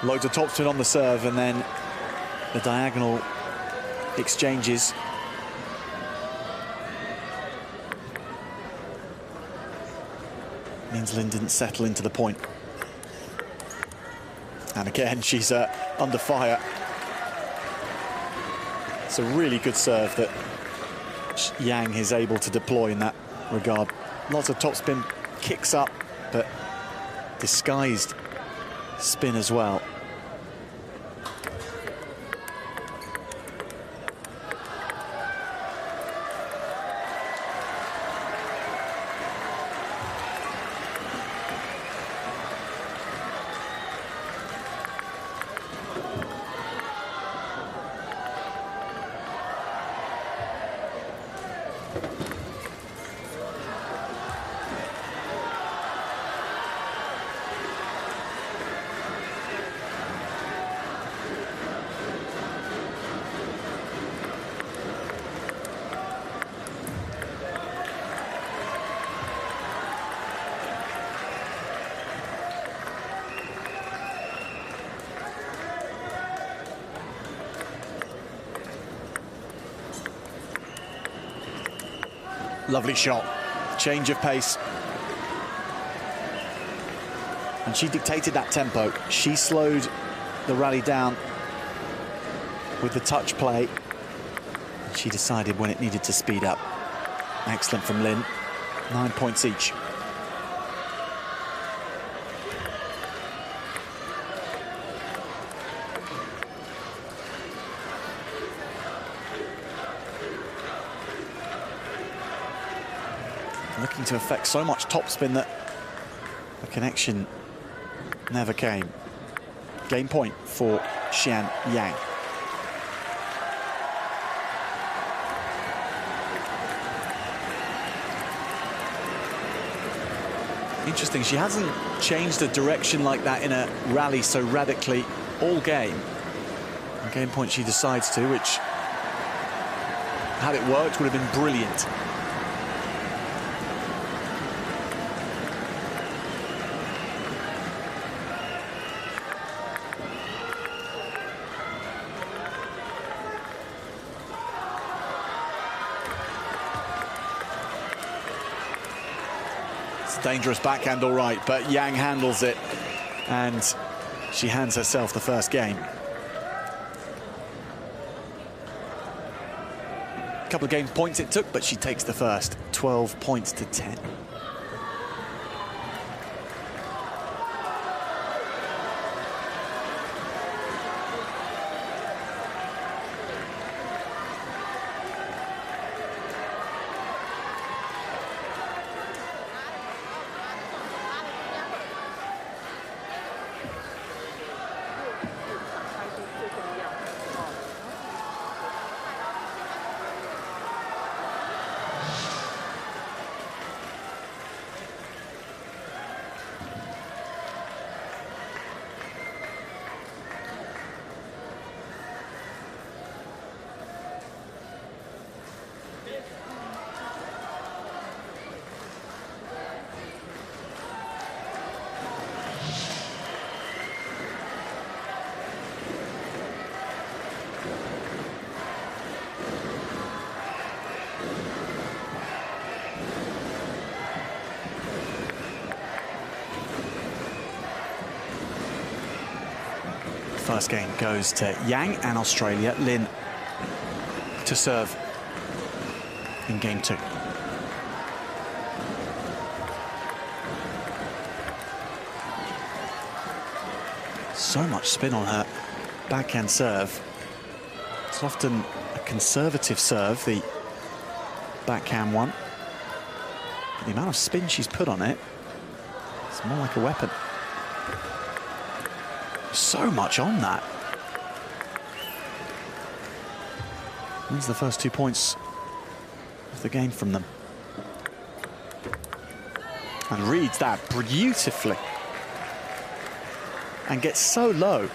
Loads of topspin on the serve and then the diagonal exchanges. Means Lin didn't settle into the point. And again, she's under fire. It's a really good serve that Yang is able to deploy in that regard. Lots of topspin, kicks up, but disguised spin as well. Lovely shot, change of pace. And she dictated that tempo. She slowed the rally down with the touch play. And she decided when it needed to speed up. Excellent from Lin, 9 points each. Looking to affect so much topspin that the connection never came. Game point for Xian Yang. Interesting, she hasn't changed the direction like that in a rally so radically all game. And game point she decides to, which, had it worked, would have been brilliant. Dangerous backhand, all right, but Yang handles it, and she hands herself the first game. A couple of game points it took, but she takes the first. 12 points to 10. First game goes to Yang and Australia. Lin to serve in game 2. So much spin on her backhand serve. It's often a conservative serve, the backhand one. The amount of spin she's put on it, it's more like a weapon. So much on that. Wins the first 2 points of the game from them. And reads that beautifully. And gets so low.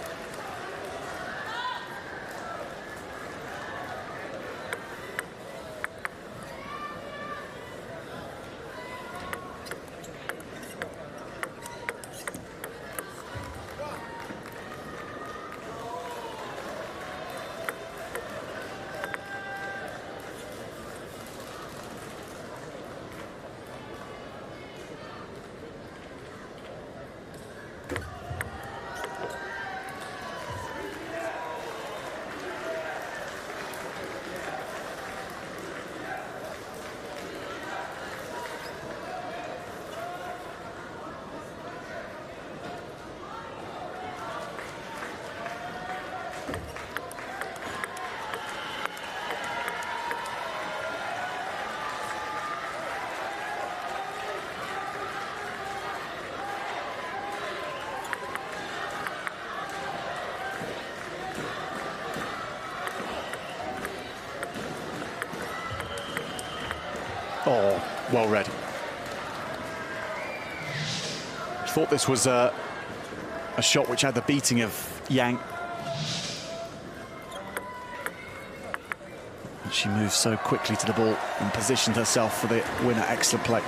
Oh, well read. Thought this was a shot which had the beating of Yang. And she moved so quickly to the ball and positioned herself for the winner. Excellent play.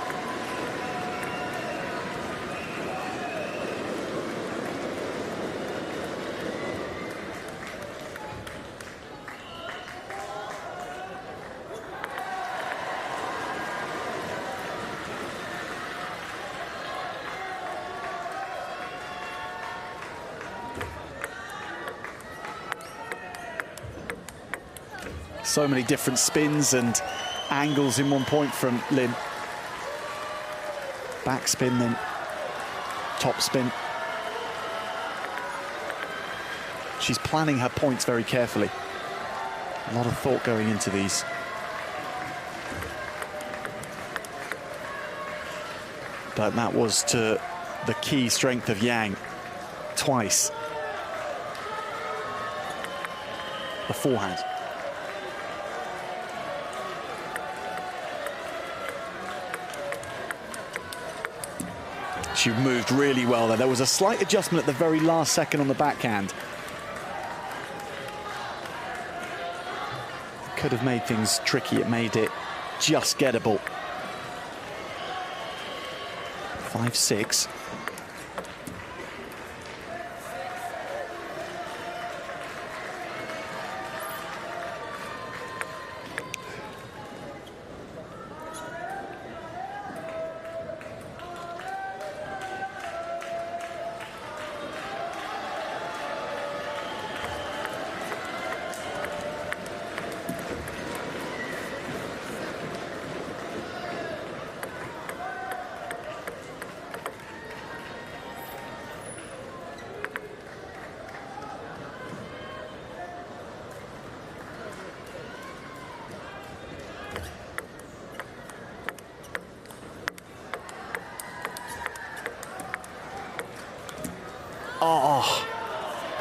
So many different spins and angles in 1 point from Lin. Back spin, then top spin. She's planning her points very carefully. A lot of thought going into these. But that was to the key strength of Yang. Twice. The forehand. She moved really well there. There was a slight adjustment at the very last second on the backhand. Could have made things tricky. It made it just gettable. 5-6.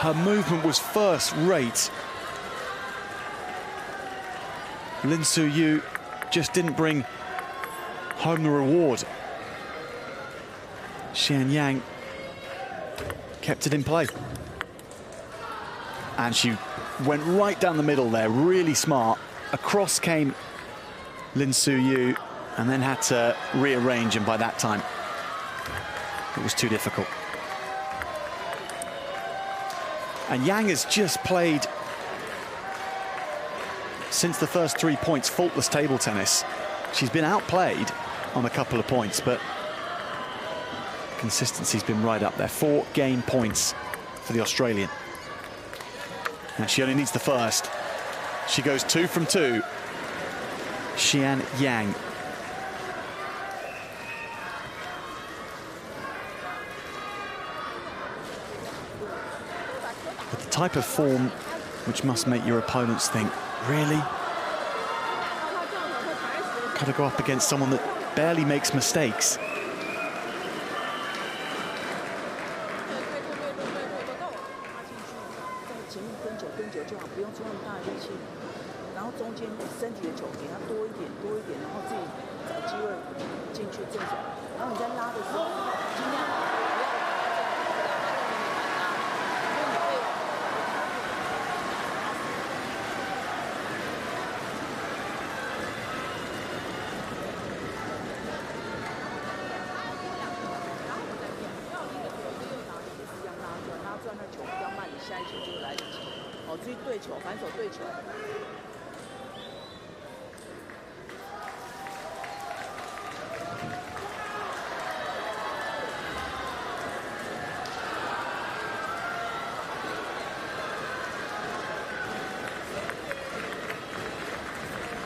Her movement was first rate. Lin Su-yu just didn't bring home the reward. Xian Yang kept it in play. And she went right down the middle there, really smart. Across came Lin Su-yu and then had to rearrange, and by that time it was too difficult. And Yang has just played, since the first 3 points, faultless table tennis. She's been outplayed on a couple of points, but consistency's been right up there. 4 game points for the Australian. Now she only needs the first. She goes 2 from 2. Xian Yang. But the type of form which must make your opponents think, really? Got to go up against someone that barely makes mistakes.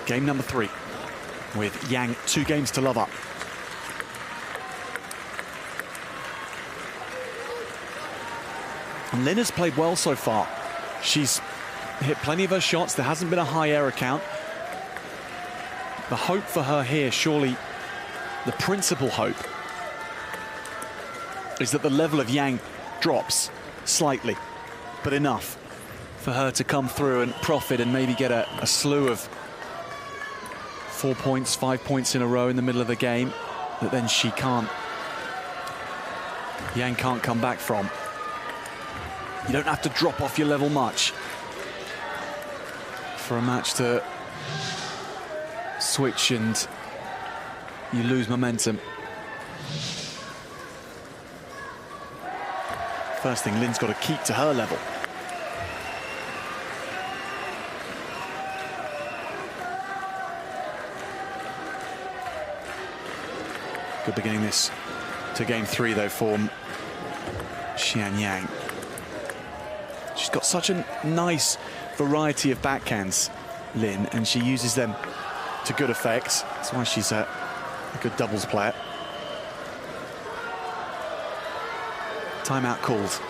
Game number 3, with Yang 2 games to love up. And Lin has played well so far. She's hit plenty of her shots. There hasn't been a high error count. The hope for her here, surely the principal hope, is that the level of Yang drops slightly, but enough for her to come through and profit and maybe get a slew of 4 points, 5 points in a row in the middle of the game that then Yang can't come back from. You don't have to drop off your level much for a match to switch and you lose momentum. First thing, Lin's got to keep to her level. Good beginning this to game 3 though for Xian Yang. She's got such a nice variety of backhands, Lin, and she uses them to good effect. That's why she's a good doubles player. Timeout called.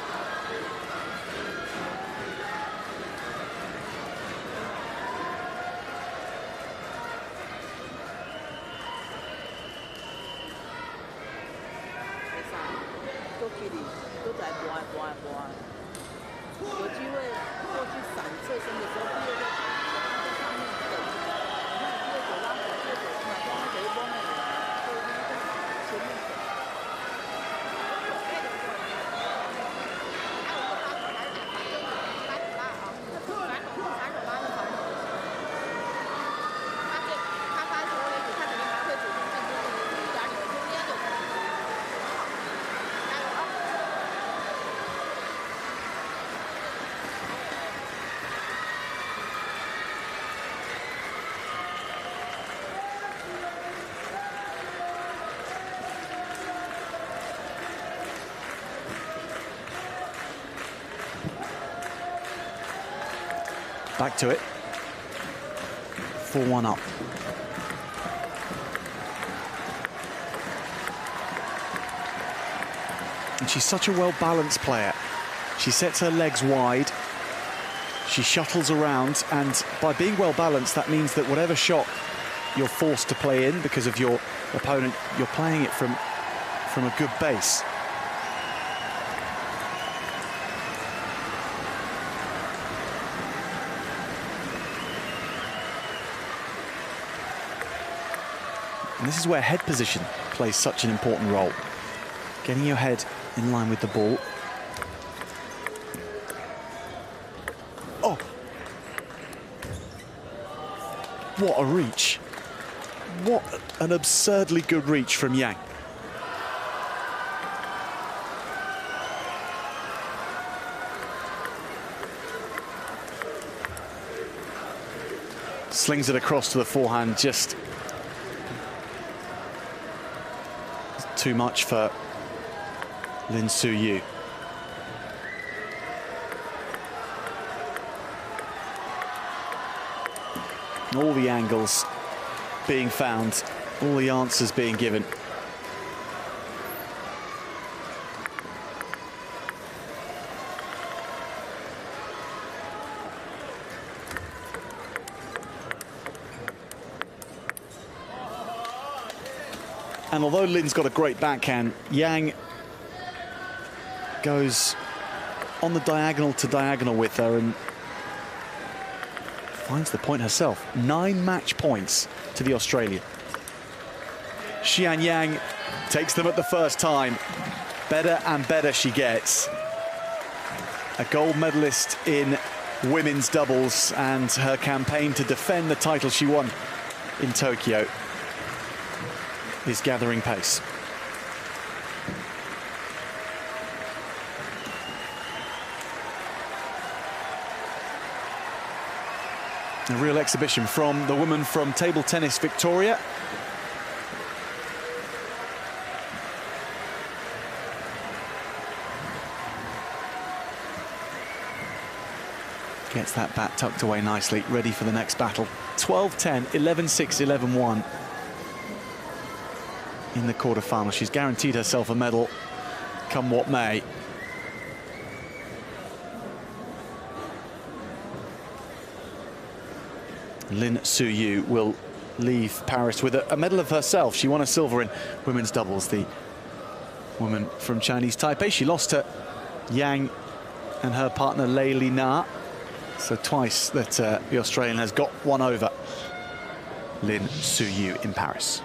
Back to it. 4-1 up. And she's such a well-balanced player. She sets her legs wide. She shuttles around, and by being well-balanced, that means that whatever shot you're forced to play in because of your opponent, you're playing it from a good base. And this is where head position plays such an important role. Getting your head in line with the ball. Oh! What a reach. What an absurdly good reach from Yang. Slings it across to the forehand, just too much for Lin Suyu. All the angles being found, all the answers being given. And although Lin's got a great backhand, Yang goes on the diagonal to diagonal with her and finds the point herself. 9 match points to the Australian. Xian Yang takes them at the first time. Better and better she gets. A gold medalist in women's doubles, and her campaign to defend the title she won in Tokyo is gathering pace. A real exhibition from the woman from table tennis Victoria. Gets that bat tucked away nicely, ready for the next battle. 12-10, 11-6, 11-1 in the quarterfinal. She's guaranteed herself a medal, come what may. Lin Suyu will leave Paris with a medal of herself. She won a silver in women's doubles, the woman from Chinese Taipei. She lost to Yang and her partner Lei Li Na. So twice that the Australian has got one over Lin Suyu in Paris.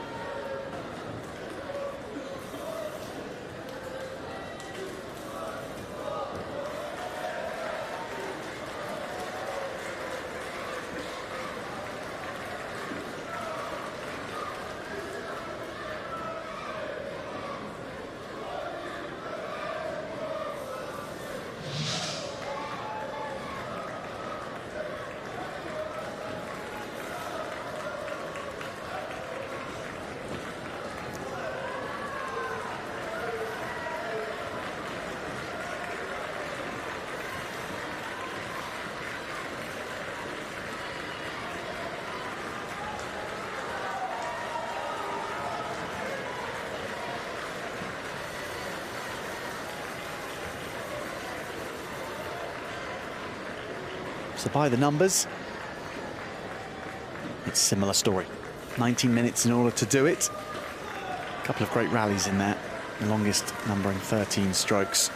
So by the numbers, it's a similar story. 19 minutes in order to do it. A couple of great rallies in there, the longest numbering 13 strokes.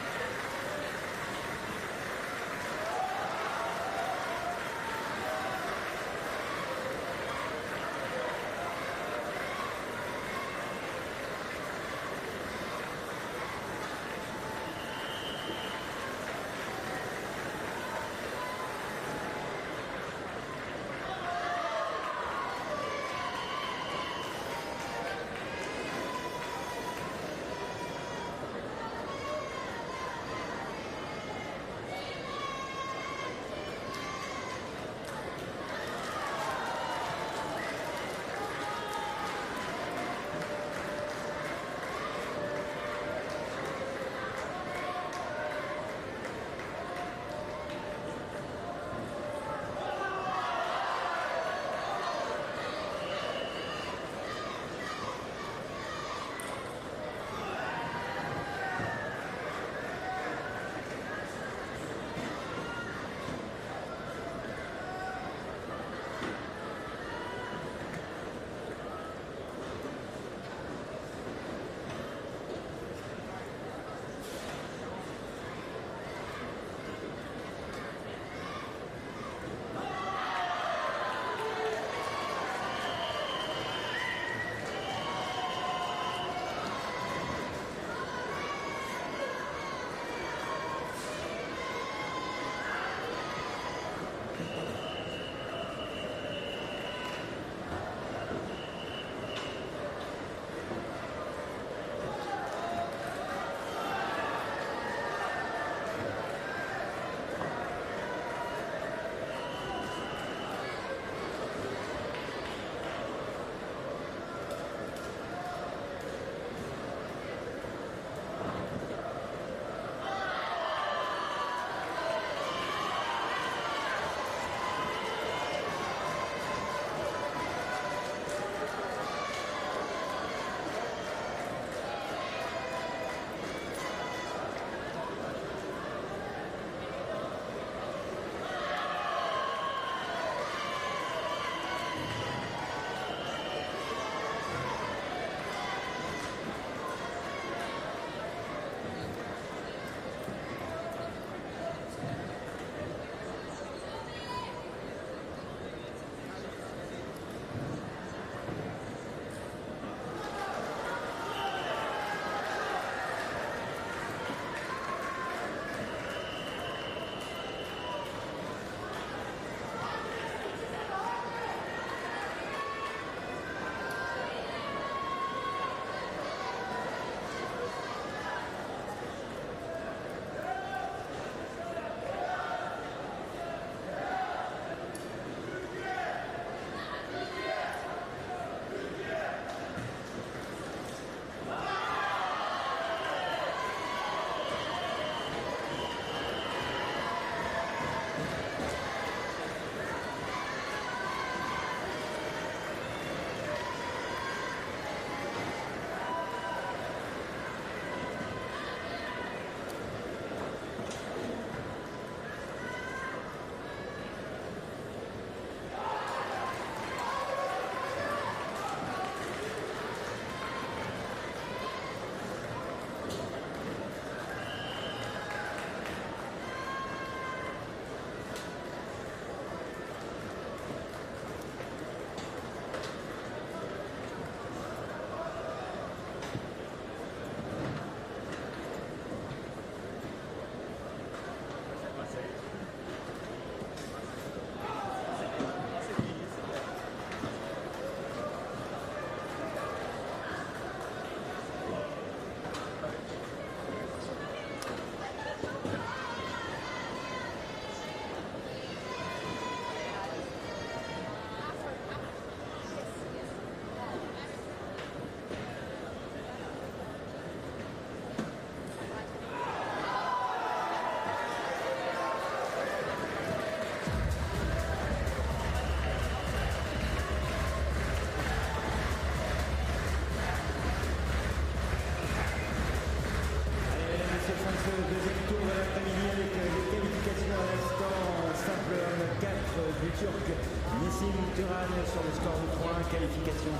Turc Nessim Turan sur le score de 3, qualification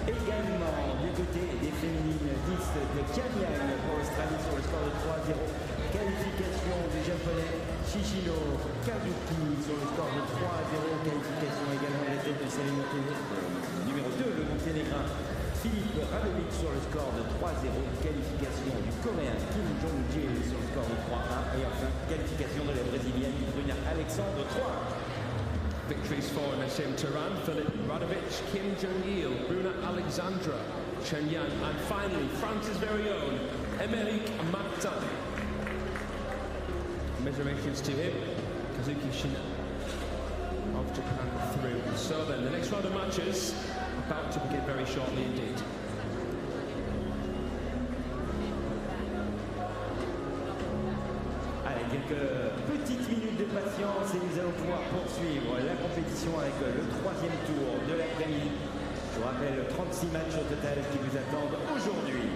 également du côté des féminines 10 de Tian pour l'Australie sur le score de 3-0, qualification du japonais Shishino Kazuki sur le score de 3-0, qualification également de la tête de Céline numéro 2, le monténégrin Philippe Radovic sur le score de 3-0, qualification du coréen Kim Jong-jae sur le score de 3-1 et enfin qualification de la brésilienne Bruna Alexandre 3. Victories for Nessim Turan, Philip Radovic, Kim Jong-il, Bruna Alexandra, Chen Yan, and finally France's very own Émeric Martin. Commiserations to him, Kazuki Shina of Japan through. So then, the next round of matches about to begin very shortly indeed. Allez, quelques petites minutes de patience et nous allons pouvoir poursuivre la compétition avec le troisième tour de l'après-midi. Je vous rappelle 36 matchs au total qui vous attendent aujourd'hui.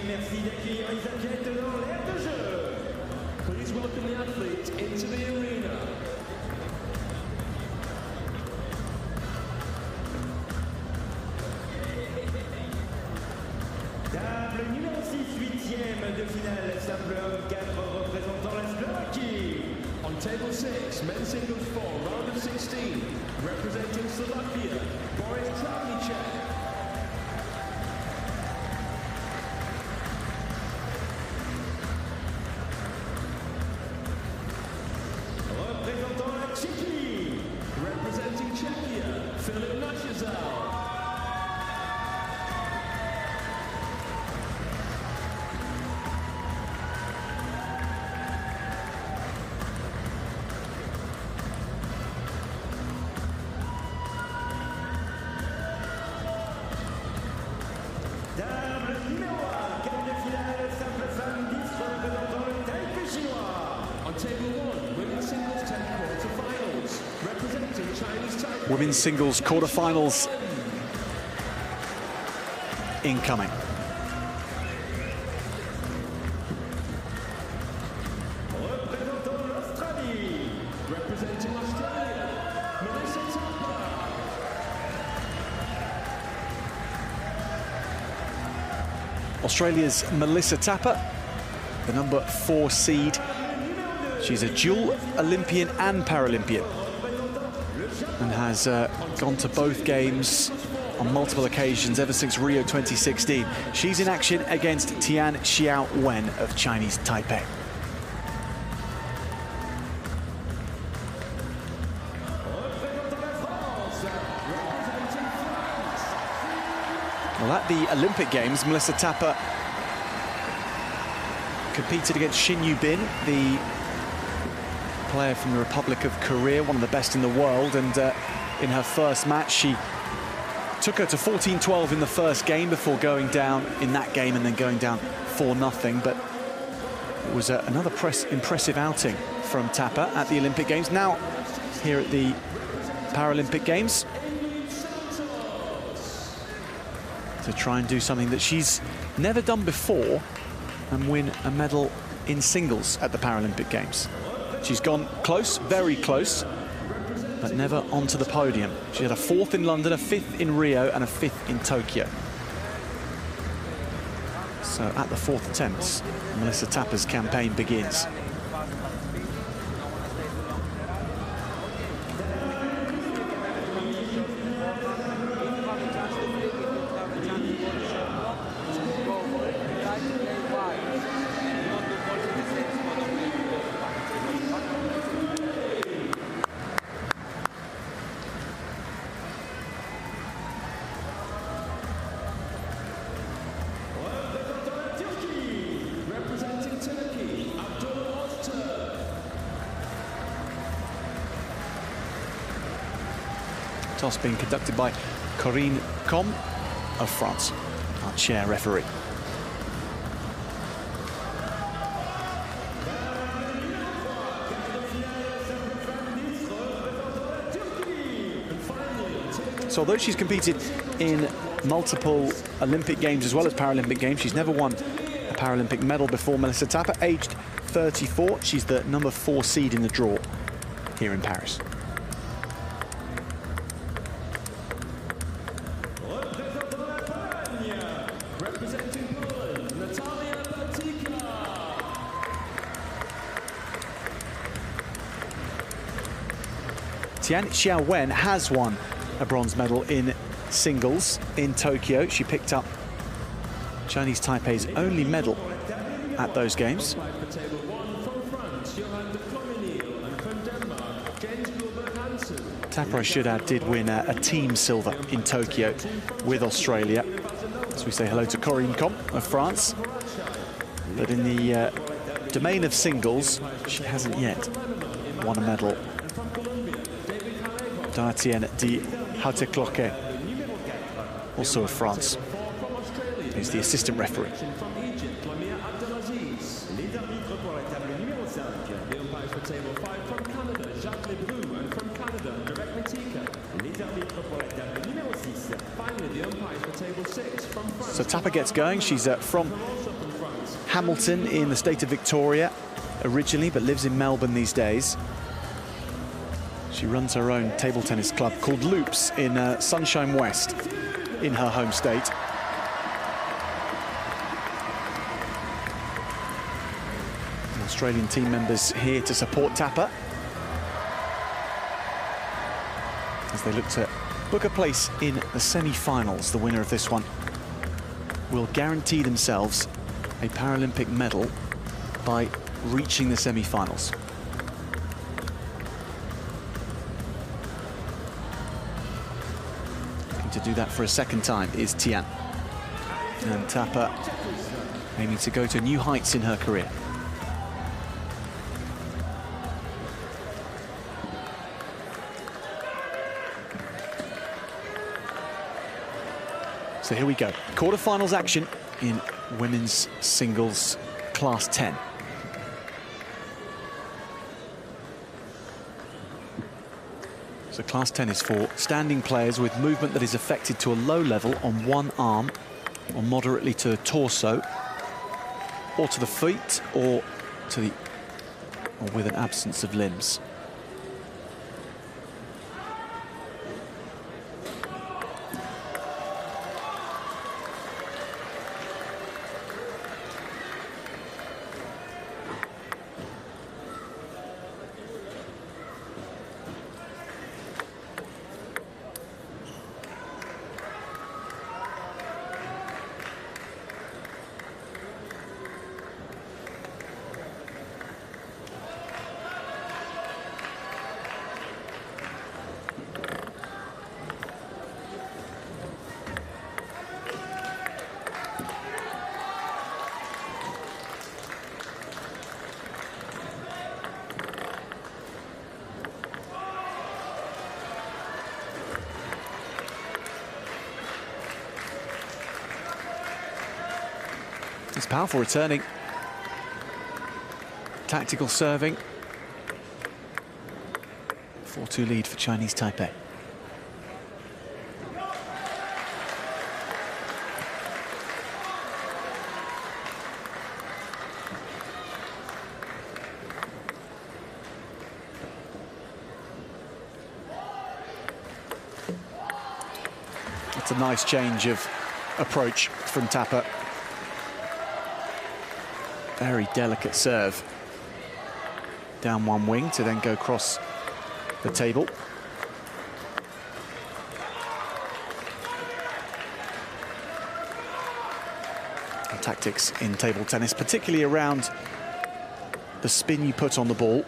merci d'accueillir les athlètes dans l'aire de jeu. Please welcome the athletes into the arena. Table numéro 6, 8e de finale, simple homme 4 représentant la Slovaquie. On table 6, men's singles 4, round of 16, representing Slovakia, Boheas. Women's singles quarterfinals incoming. Australia's Melissa Tapper, the number 4 seed. She's a dual Olympian and Paralympian, and has gone to both games on multiple occasions ever since Rio 2016. She's in action against Tian Xiaowen of Chinese Taipei. Well, at the Olympic Games, Melissa Tapper competed against Shin Yu-bin, the player from the Republic of Korea, one of the best in the world, and in her first match she took her to 14-12 in the first game before going down in that game and then going down 4-0. But it was another impressive outing from Tapper at the Olympic Games. Now here at the Paralympic Games, to try and do something that she's never done before and win a medal in singles at the Paralympic Games. She's gone close, very close, but never onto the podium. She had a 4th in London, a 5th in Rio, and a 5th in Tokyo. So at the 4th attempt, Melissa Tapper's campaign begins. Toss being conducted by Corinne Combe of France, our chair referee. So although she's competed in multiple Olympic Games as well as Paralympic Games, she's never won a Paralympic medal before. Melissa Tapper, aged 34, she's the number 4 seed in the draw here in Paris. Tian Xiaowen has won a bronze medal in singles in Tokyo. She picked up Chinese Taipei's only medal at those games. Tapper, I should add, did win a team silver in Tokyo with Australia. So we say hello to Corinne Combe of France. But in the domain of singles, she hasn't yet won a medal. Dartien di Hautecloque, also of France, is the assistant referee. So Tapper gets going. She's from Hamilton in the state of Victoria originally, but lives in Melbourne these days. She runs her own table tennis club called Loops in Sunshine West in her home state. Australian team members here to support Tapper as they look to book a place in the semi-finals. The winner of this one will guarantee themselves a Paralympic medal by reaching the semi-finals. to do that for a second time is Tian. And Tapper aiming to go to new heights in her career. So here we go. Quarterfinals action in women's singles class 10. So class 10 is for standing players with movement that is affected to a low level on one arm, or moderately to the torso, or to the feet, or with an absence of limbs. It's powerful returning. Tactical serving. 4-2 lead for Chinese Taipei. That's a nice change of approach from Tapper. Very delicate serve. Down one wing to then go across the table. The tactics in table tennis, particularly around the spin you put on the ball.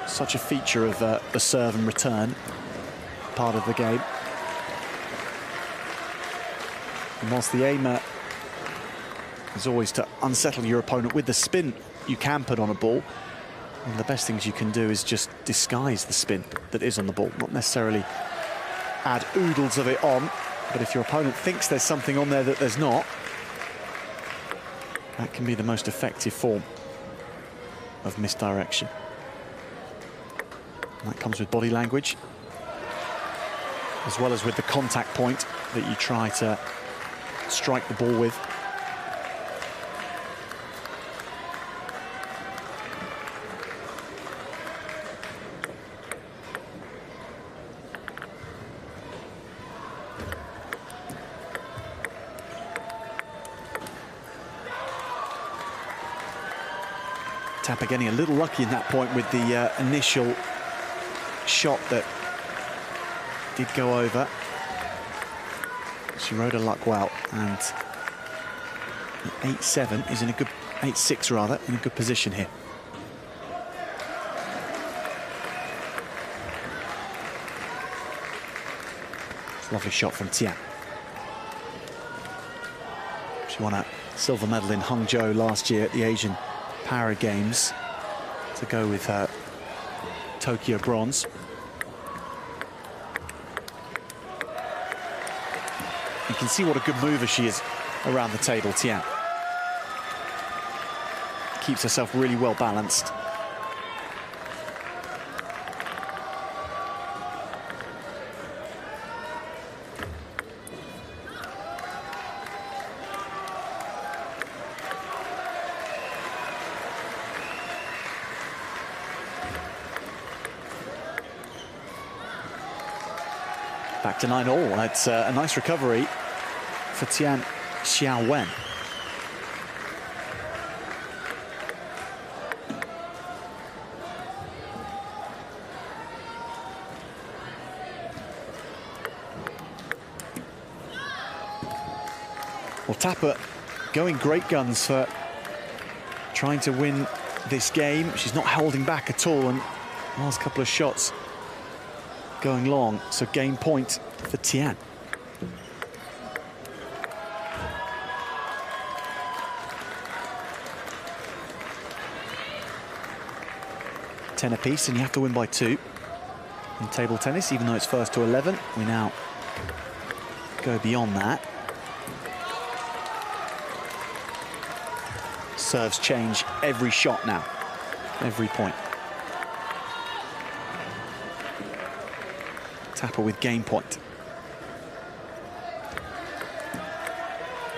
Such a feature of the serve and return part of the game. And whilst the aim is always to unsettle your opponent with the spin you can put on a ball, one of the best things you can do is just disguise the spin that is on the ball, not necessarily add oodles of it on, but if your opponent thinks there's something on there that there's not, that can be the most effective form of misdirection. And that comes with body language, as well as with the contact point that you try to strike the ball with. Tapper getting a little lucky in that point with the initial shot that did go over. She rode her luck well, and 8-7 is in a good, 8-6 rather, in a good position here. It's a lovely shot from Tian. She won a silver medal in Hangzhou last year at the Asian Paralympic Games to go with her Tokyo bronze. You can see what a good mover she is around the table, Tian. Keeps herself really well balanced. Back to 9-all. That's a nice recovery for Tian Xiaowen. Well, Tapper going great guns for trying to win this game. She's not holding back at all, and last couple of shots going long, so game point for Tian. Ten apiece, and you have to win by 2 in table tennis, even though it's first to 11. We now go beyond that. Serves change every shot now, every point. Tapper with game point.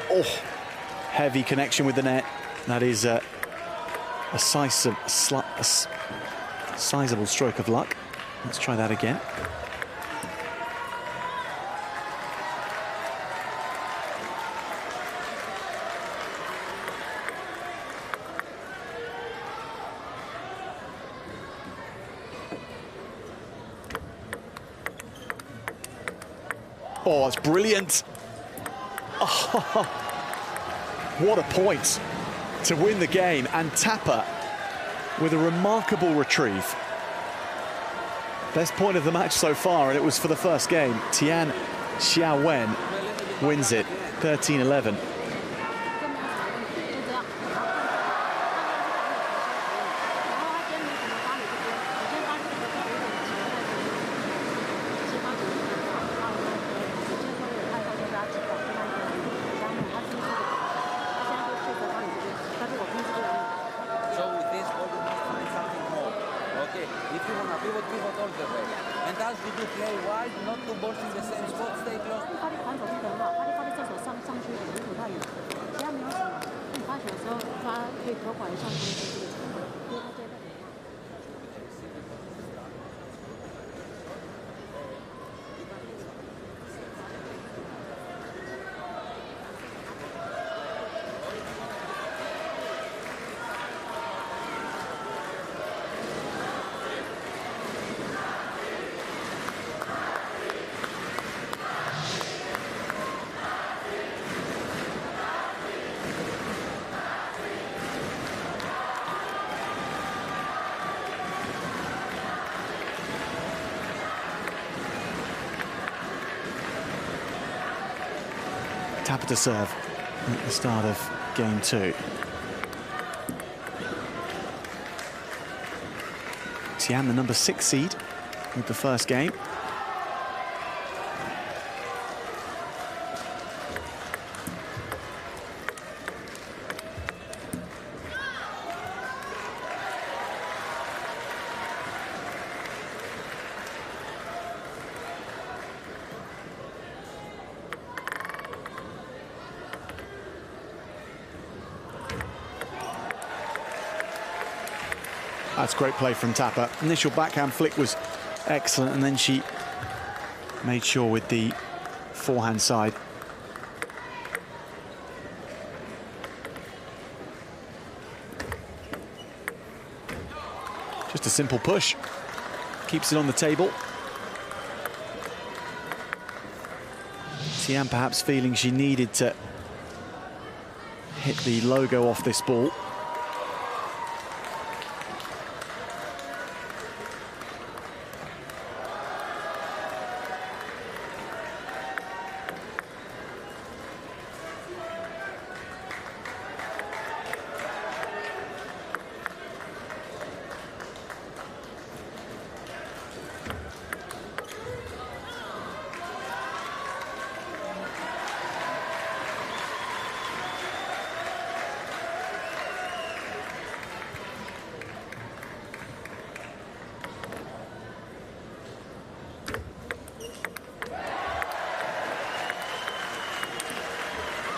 Oh, heavy connection with the net. That is a sizable stroke of luck. Let's try that again. Oh, it's brilliant. Oh, what a point to win the game. And Tapper with a remarkable retrieve. Best point of the match so far, and it was for the first game. Tian Xiaowen wins it, 13-11. Tapper to serve at the start of game 2. Tian, the number 6 seed, with the first game. That's great play from Tapper. Initial backhand flick was excellent, and then she made sure with the forehand side. Just a simple push. Keeps it on the table. Tian perhaps feeling she needed to hit the logo off this ball.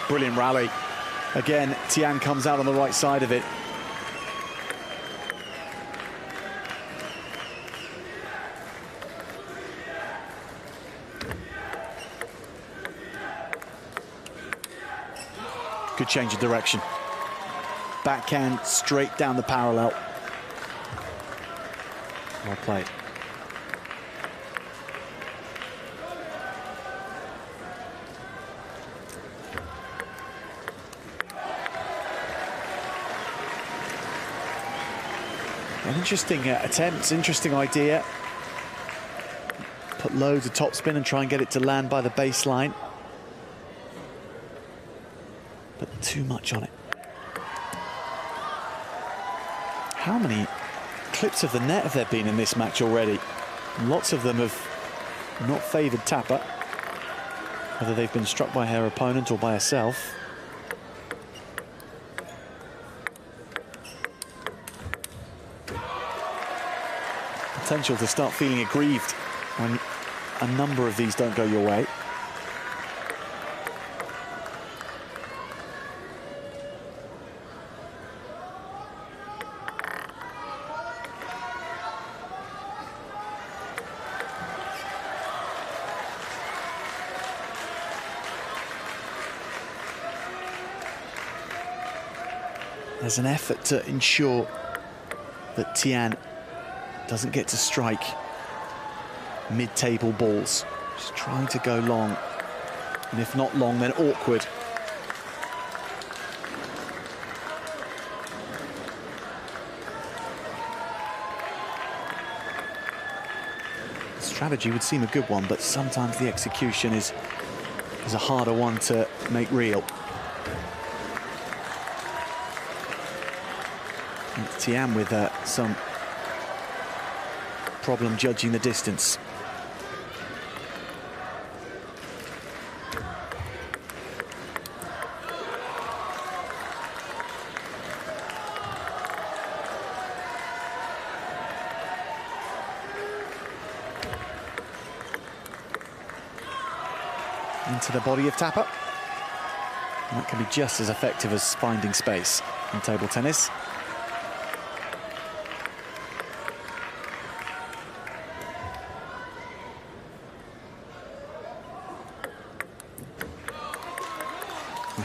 Brilliant rally. Again, Tian comes out on the right side of it. Good change of direction. Backhand straight down the parallel. Well played. An interesting attempt, interesting idea. put loads of topspin and try and get it to land by the baseline. But too much on it. How many clips of the net have there been in this match already? Lots of them have not favoured Tapper, whether they've been struck by her opponent or by herself. Potential to start feeling aggrieved when a number of these don't go your way. There's an effort to ensure that Tian doesn't get to strike mid-table balls. Just trying to go long, and if not long, then awkward. The strategy would seem a good one, but sometimes the execution is a harder one to make real. Tian with some problem judging the distance. Into the body of Tapper. And that can be just as effective as finding space in table tennis.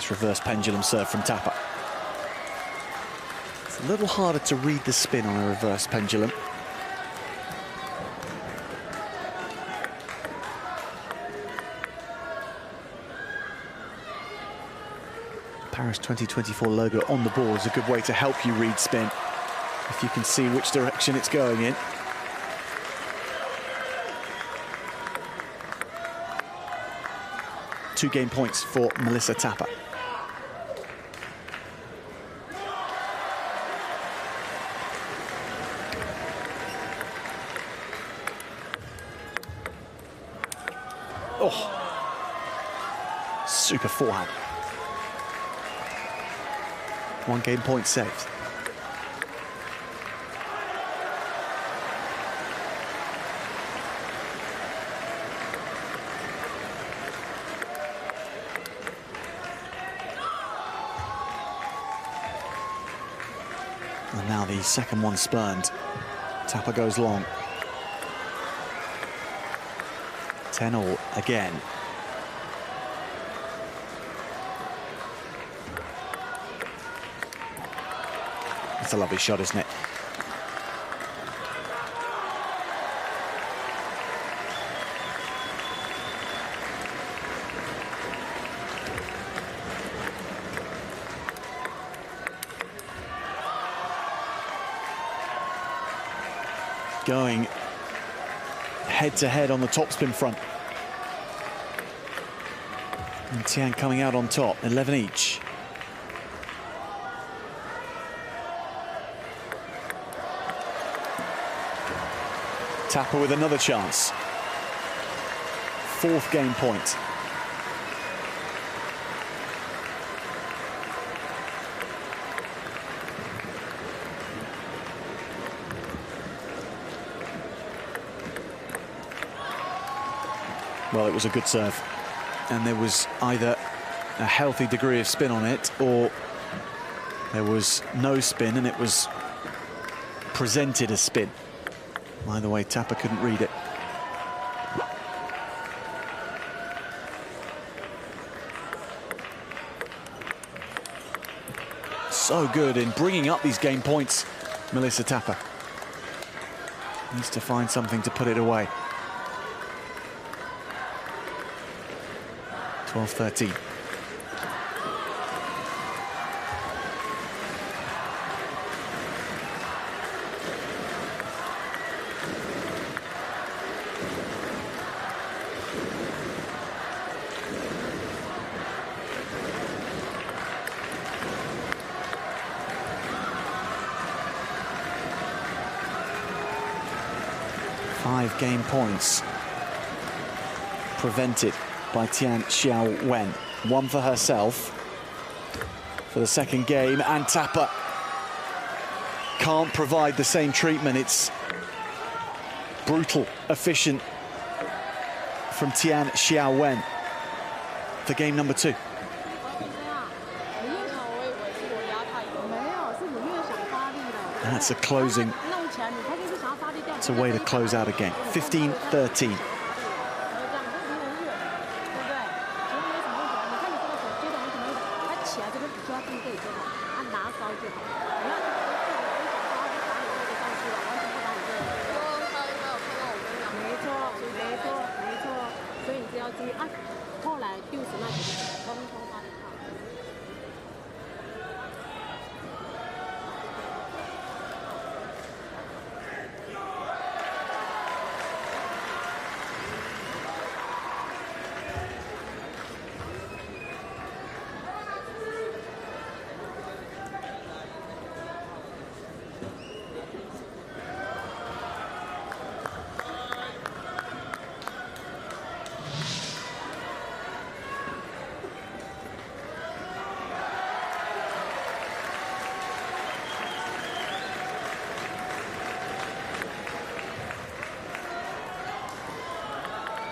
Reverse pendulum serve from Tapper. It's a little harder to read the spin on a reverse pendulum. Paris 2024 logo on the ball is a good way to help you read spin, if you can see which direction it's going in. Two game points for Melissa Tapper. Oh, super forehand. 1 game point saved. And now the second one spurned. Tapper goes long. 10-all again. It's a lovely shot, isn't it? Going head-to-head on the topspin front. And Tian coming out on top, 11 each. Tapper with another chance. 4th game point. Well, it was a good serve. And there was either a healthy degree of spin on it, or there was no spin and it was presented as spin. Either way, Tapper couldn't read it. So good in bringing up these game points, Melissa Tapper. Needs to find something to put it away. 12-13. 5 game points prevented by Tian Xiaowen. 1 for herself for the second game, and Tapper can't provide the same treatment. It's brutal, efficient from Tian Xiaowen for game number 2. And that's a closing. It's a way to close out a game. 15-13.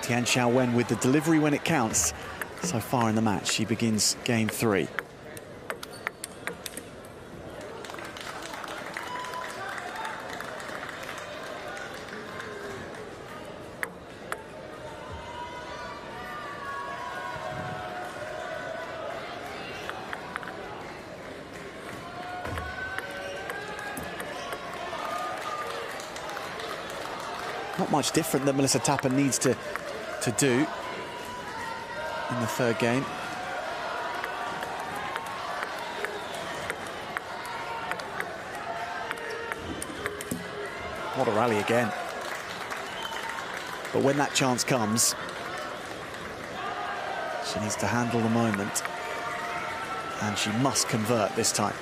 Tian Xiaowen with the delivery when it counts. So far in the match, she begins game 3. Not much different that Melissa Tapper needs to do in the third game. What a rally again. But when that chance comes, she needs to handle the moment, and she must convert this time.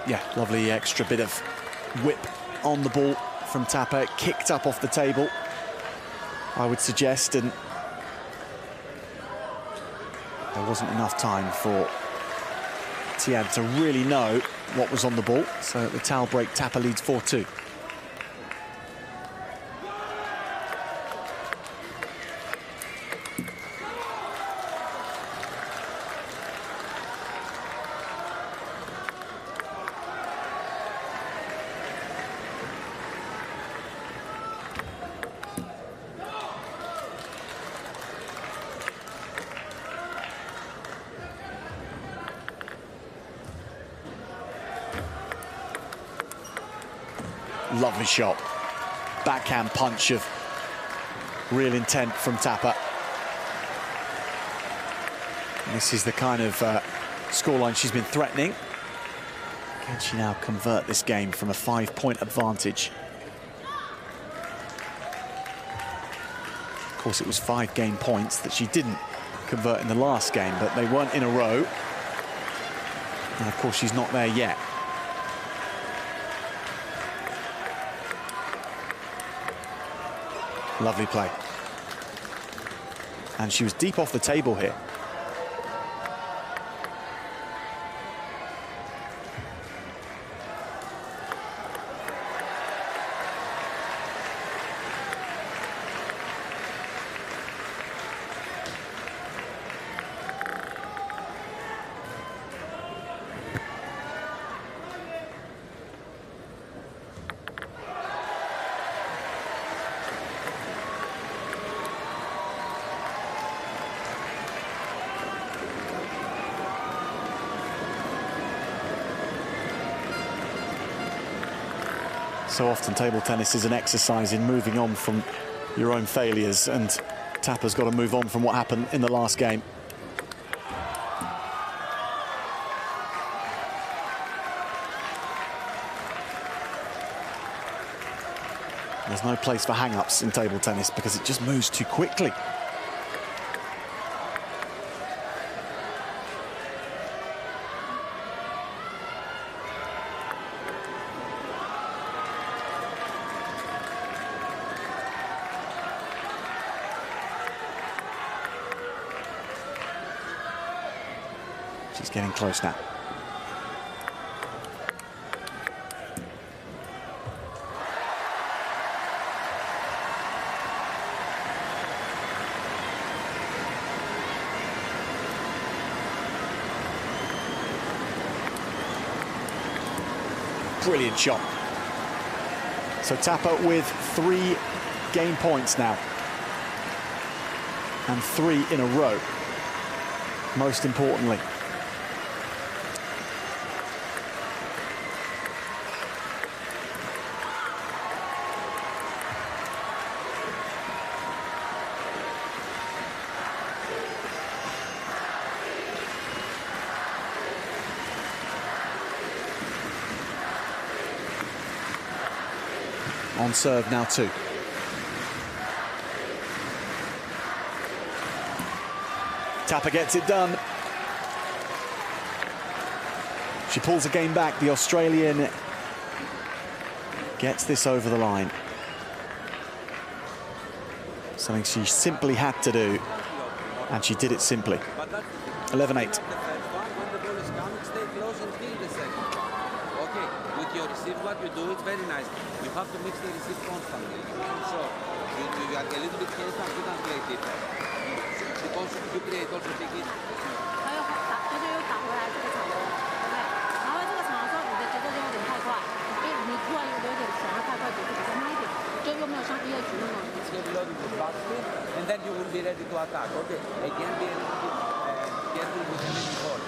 Yeah, lovely extra bit of whip on the ball from Tapper. Kicked up off the table, I would suggest, and there wasn't enough time for Tian to really know what was on the ball. So at the towel break, Tapper leads 4-2. Lovely shot. Backhand punch of real intent from Tapper. And this is the kind of scoreline she's been threatening. Can she now convert this game from a 5-point advantage? Of course, it was 5 game points that she didn't convert in the last game, but they weren't in a row. And of course, she's not there yet. Lovely play. And she was deep off the table here. So often table tennis is an exercise in moving on from your own failures, and Tapper's got to move on from what happened in the last game. There's no place for hang-ups in table tennis because it just moves too quickly. She's getting close now. Brilliant shot. So Tapper with 3 game points now. And 3 in a row, most importantly. On serve now too. Tapper gets it done. She pulls the game back. The Australian gets this over the line. Something she simply had to do, and she did it simply. 11-8. What you do, it's very nice. You have to mix the receive constantly. So you are a little bit careful and you can play different. Because you create also big hits. 他又打回来这个场，对不对？然后这个场的时候，你的节奏就有点太快，你突然有点想要太快结束，比较慢一点，就又没有像第二局那么。Get a little bit faster, and then you will be ready to attack. Okay, again be a little bit careful with the little ball.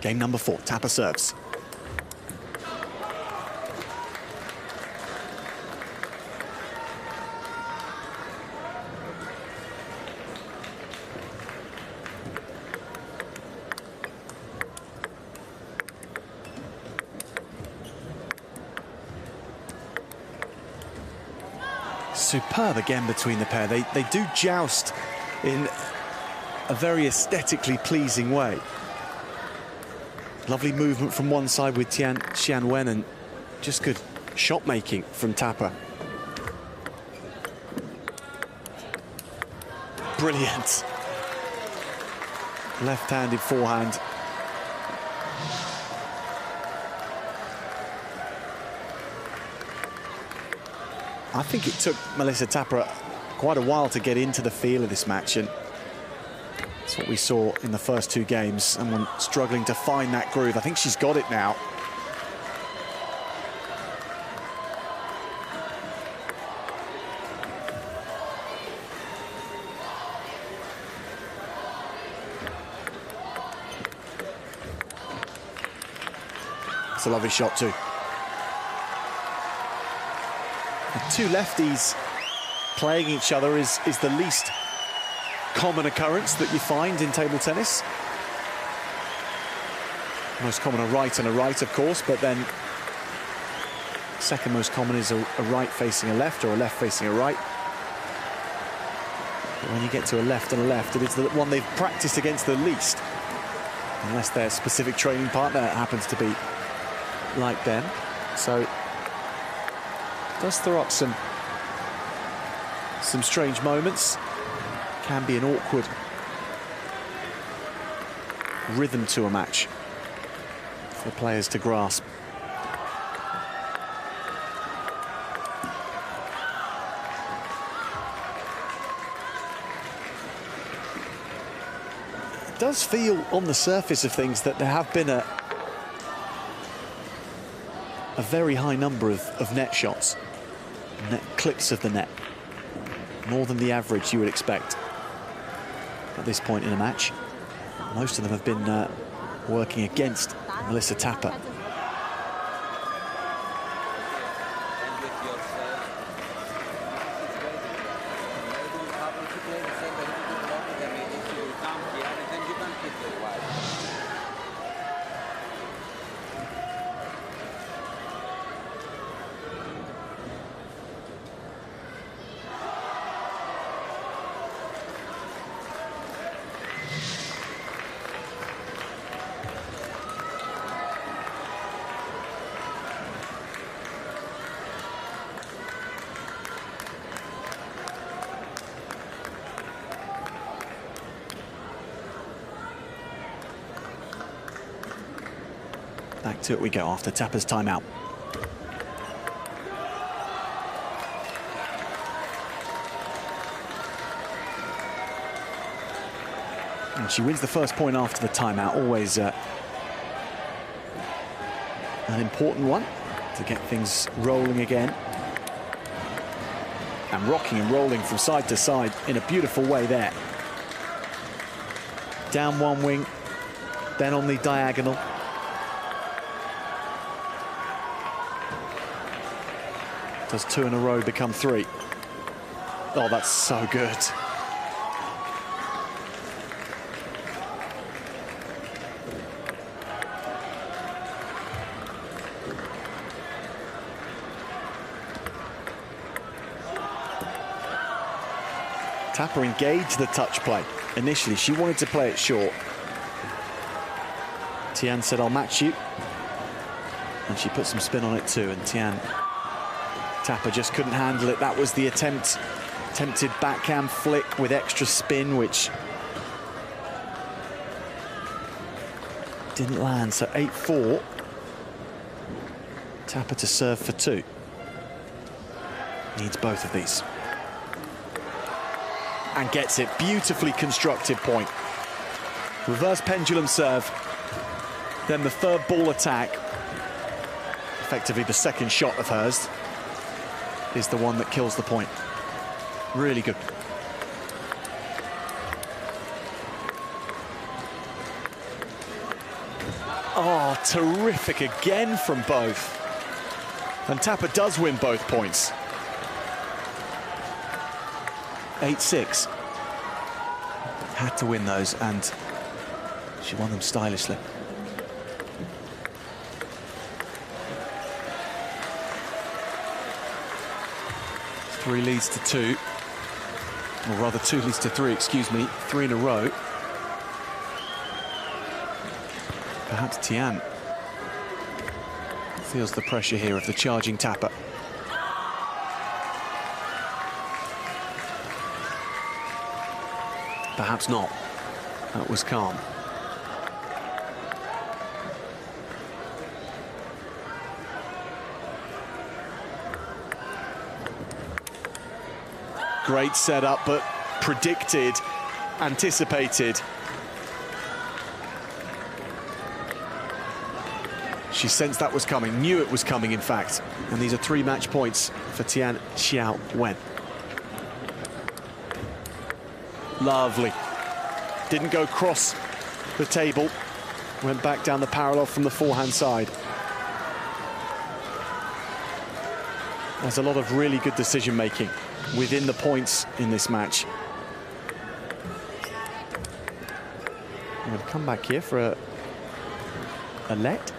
Game number 4, Tapper serves. Superb again between the pair. They do joust in a very aesthetically pleasing way. Lovely movement from one side with Tian Xianwen, and just good shot making from Tapper. Brilliant. Left-handed forehand. I think it took Melissa Tapper quite a while to get into the feel of this match, and that's what we saw in the first 2 games. Someone struggling to find that groove. I think she's got it now. It's a lovely shot too. The 2 lefties playing each other is the least common occurrence that you find in table tennis. Most common a right and a right, of course, but then second most common is a right facing a left, or a left facing a right. But when you get to a left and a left, it is the one they've practiced against the least, unless their specific training partner happens to be like them. So it does throw up some strange moments. Can be an awkward rhythm to a match for players to grasp. It does feel on the surface of things that there have been a very high number of net shots, net clips of the net, more than the average you would expect at this point in a match. Most of them have been working against Melissa Tapper. Back to it we go after Tapper's timeout. And she wins the first point after the timeout, always an important one to get things rolling again. And rocking and rolling from side to side in a beautiful way there. Down one wing, then on the diagonal. Does two in a row become three? Oh, that's so good. Tapper engaged the touch play. Initially, she wanted to play it short. Tian said, I'll match you. And she put some spin on it too, and Tapper just couldn't handle it. That was the attempted backhand flick with extra spin, which didn't land. So 8-4. Tapper to serve for two. Needs both of these. And gets it. Beautifully constructed point. Reverse pendulum serve. Then the third ball attack. Effectively the second shot of hers is the one that kills the point. Really good. Oh, terrific again from both. And Tapper does win both points. 8-6. Had to win those, and she won them stylishly. Three leads to two, or rather two leads to three, excuse me, three in a row. Perhaps Tian feels the pressure here of the charging Tapper. Perhaps not. That was calm. Great setup, but predicted, anticipated. She sensed that was coming, knew it was coming, in fact. And these are three match points for Tian Xiao Wen. Lovely. Didn't go cross the table. Went back down the parallel from the forehand side. There's a lot of really good decision-making within the points in this match. I'm going to come back here for a let.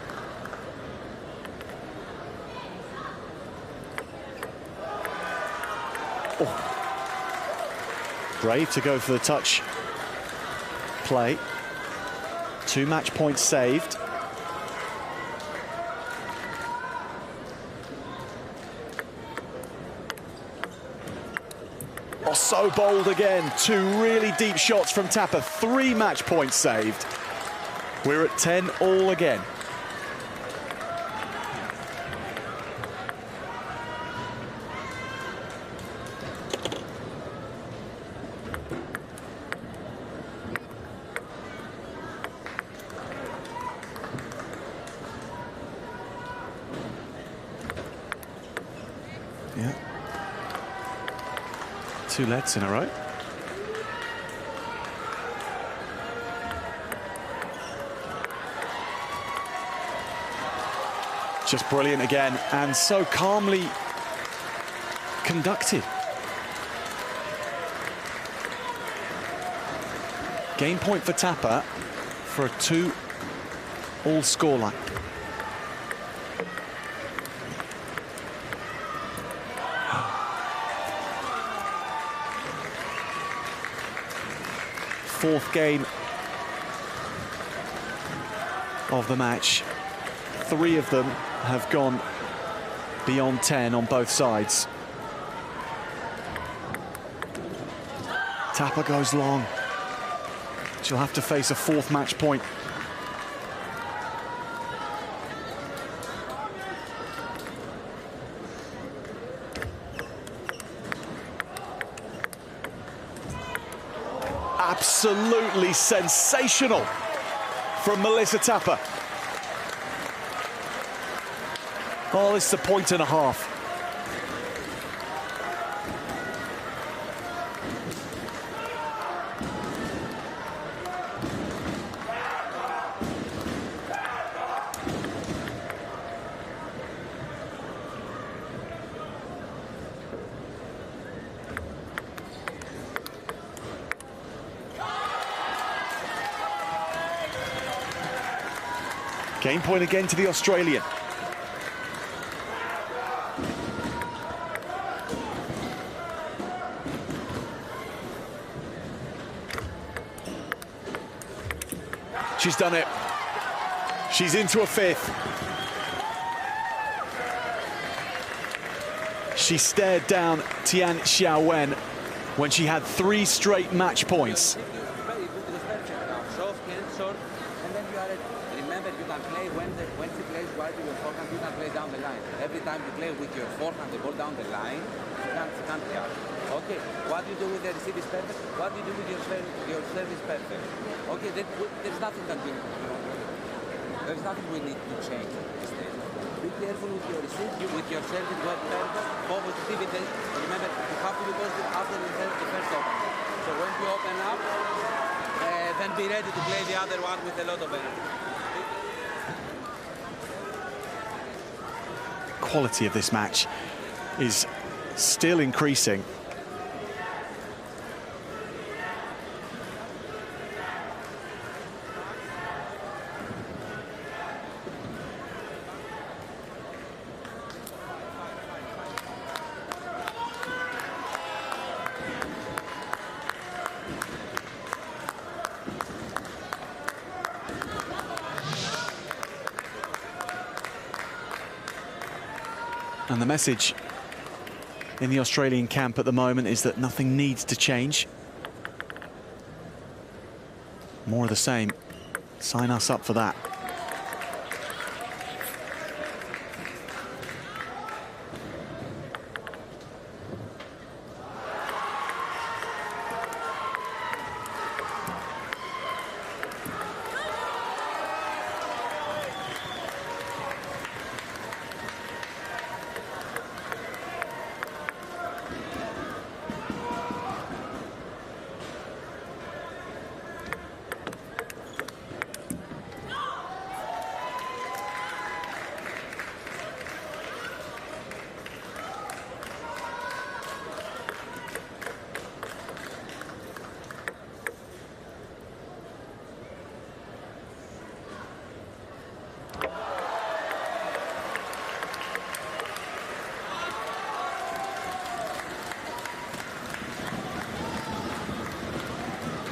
Oh. Brave to go for the touch play. 2 match points saved. Oh, so bold again. 2 really deep shots from Tapper. 3 match points saved. We're at 10 all again. Yeah. 2 lets in a row. Just brilliant again, and so calmly conducted. Game point for Tapper for a 2-all scoreline. Fourth game of the match. 3 of them have gone beyond 10 on both sides. Tapper goes long. She'll have to face a 4th match point. Absolutely sensational from Melissa Tapper. Oh, this is a 1.5 points. Game point again to the Australian. She's done it. She's into a 5th. She stared down Tian Xiaowen when she had 3 straight match points. Remember, you can play when she plays wide with your forehand, you can play down the line. Every time you play with your forehand, the ball down the line, you can't play out. Okay, what you do with the receive is perfect. What you do with your serve is perfect. Okay, there's nothing that there's nothing we need to change at this stage. Be careful with your receive, with your serve is perfect. Positivity. Remember, you have to be positive after the first open. So when you open up, then be ready to play the other one with a lot of energy. Quality of this match is still increasing. And the message in the Australian camp at the moment is that nothing needs to change. More of the same. Sign us up for that.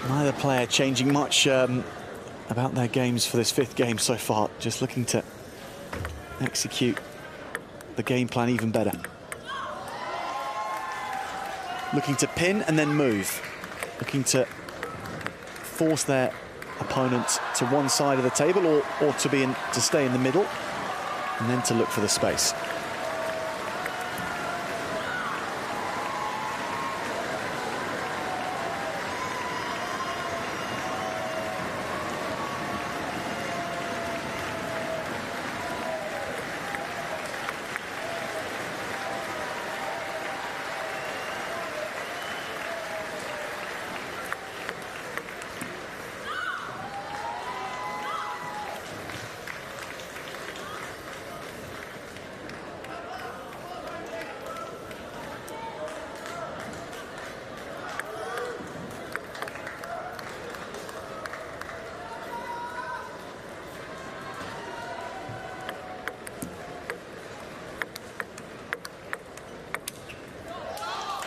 Neither player changing much about their games for this 5th game so far, just looking to execute the game plan even better. Looking to pin and then move. Looking to force their opponent to one side of the table or to stay in the middle, and then to look for the space.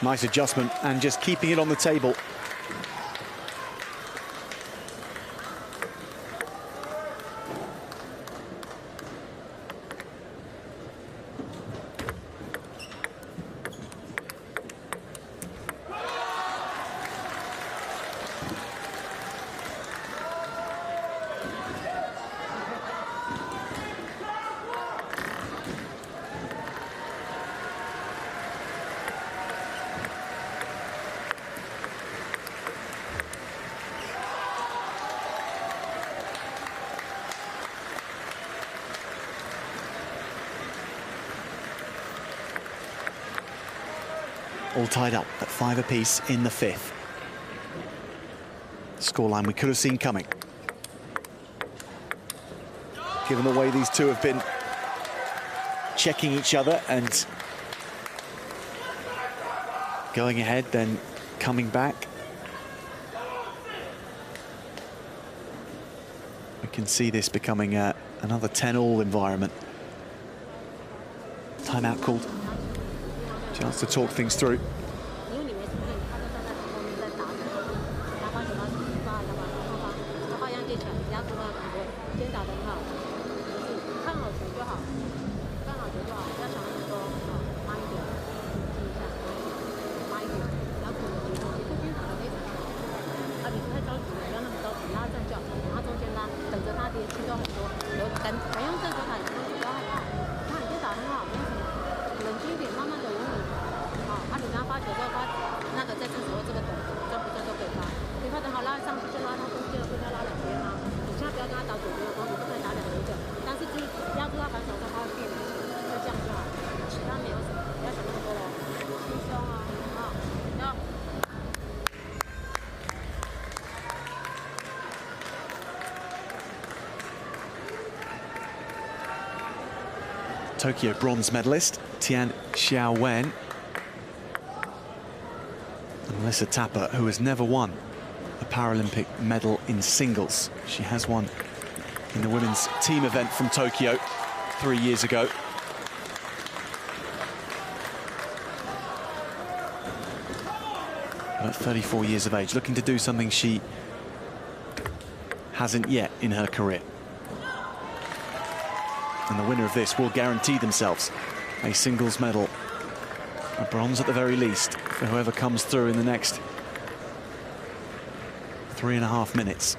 Nice adjustment and just keeping it on the table. All tied up at 5 apiece in the 5th. Scoreline we could have seen coming. Given the way these two have been checking each other and going ahead, then coming back. We can see this becoming another 10-all environment. Timeout called. Chance to talk things through. Tokyo bronze medalist Tian Xiaowen. And Melissa Tapper, who has never won a Paralympic medal in singles. She has won in the women's team event from Tokyo 3 years ago. But at 34 years of age, looking to do something she hasn't yet in her career. And the winner of this will guarantee themselves a singles medal, a bronze at the very least, for whoever comes through in the next 3.5 minutes.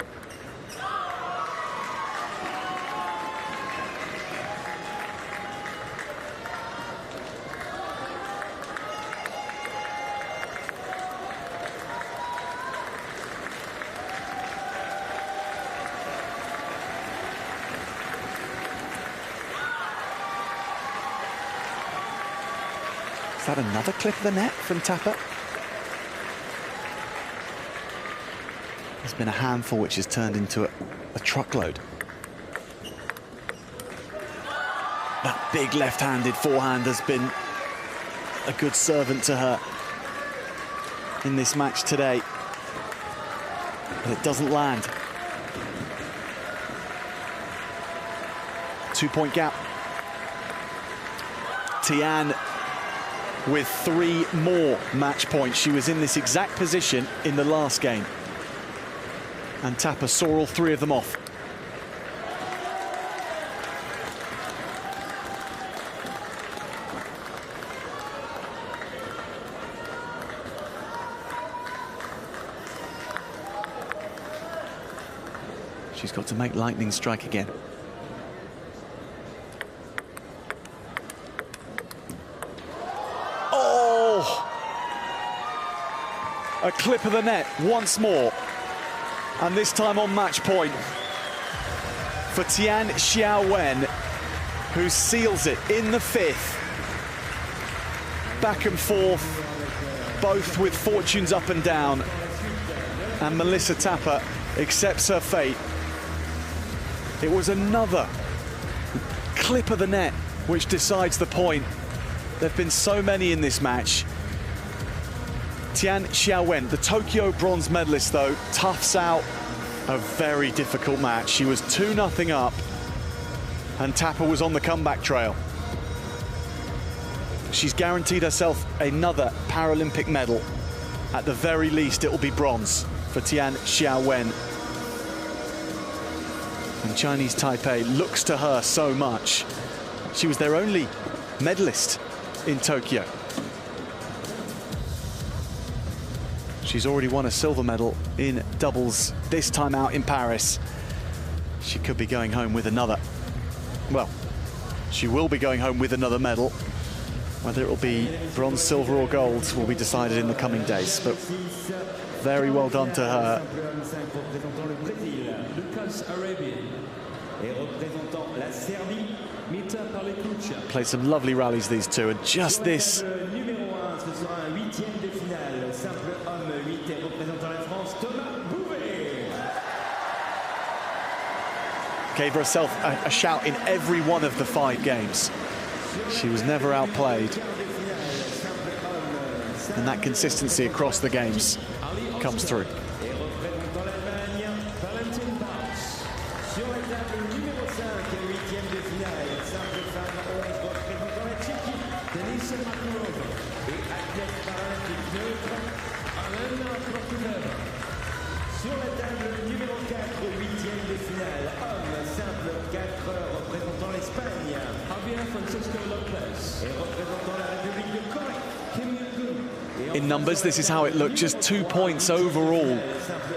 Is that another clip of the net from Tapper? There's been a handful which has turned into a truckload. That big left-handed forehand has been a good servant to her in this match today. But it doesn't land. 2-point gap. Tian with 3 more match points. She was in this exact position in the last game. And Tapper saw all 3 of them off. She's got to make lightning strike again. Oh! A clip of the net once more. And this time on match point for Tian Xiaowen, who seals it in the fifth. Back and forth, both with fortunes up and down. And Melissa Tapper accepts her fate. It was another clip of the net which decides the point. There have been so many in this match. Tian Xiaowen, the Tokyo bronze medalist, though, toughs out a very difficult match. She was 2-0 up, and Tapper was on the comeback trail. She's guaranteed herself another Paralympic medal. At the very least, it will be bronze for Tian Xiaowen. And Chinese Taipei looks to her so much. She was their only medalist in Tokyo. She's already won a silver medal in doubles, this time out in Paris. She could be going home with another. Well, she will be going home with another medal. Whether it will be bronze, silver or gold will be decided in the coming days. But very well done to her. Played some lovely rallies, these two, and just this. Gave herself a shout in every one of the 5 games. She was never outplayed. And that consistency across the games comes through. Sur la table numéro 4, 8e de finale, homme, simple 4 heures, représentant l'Espagne. Javier Francisco Lopez. Et représentant la République de Corée, Kim Young-gun. In numbers, this is how it looked. Just 2 points overall,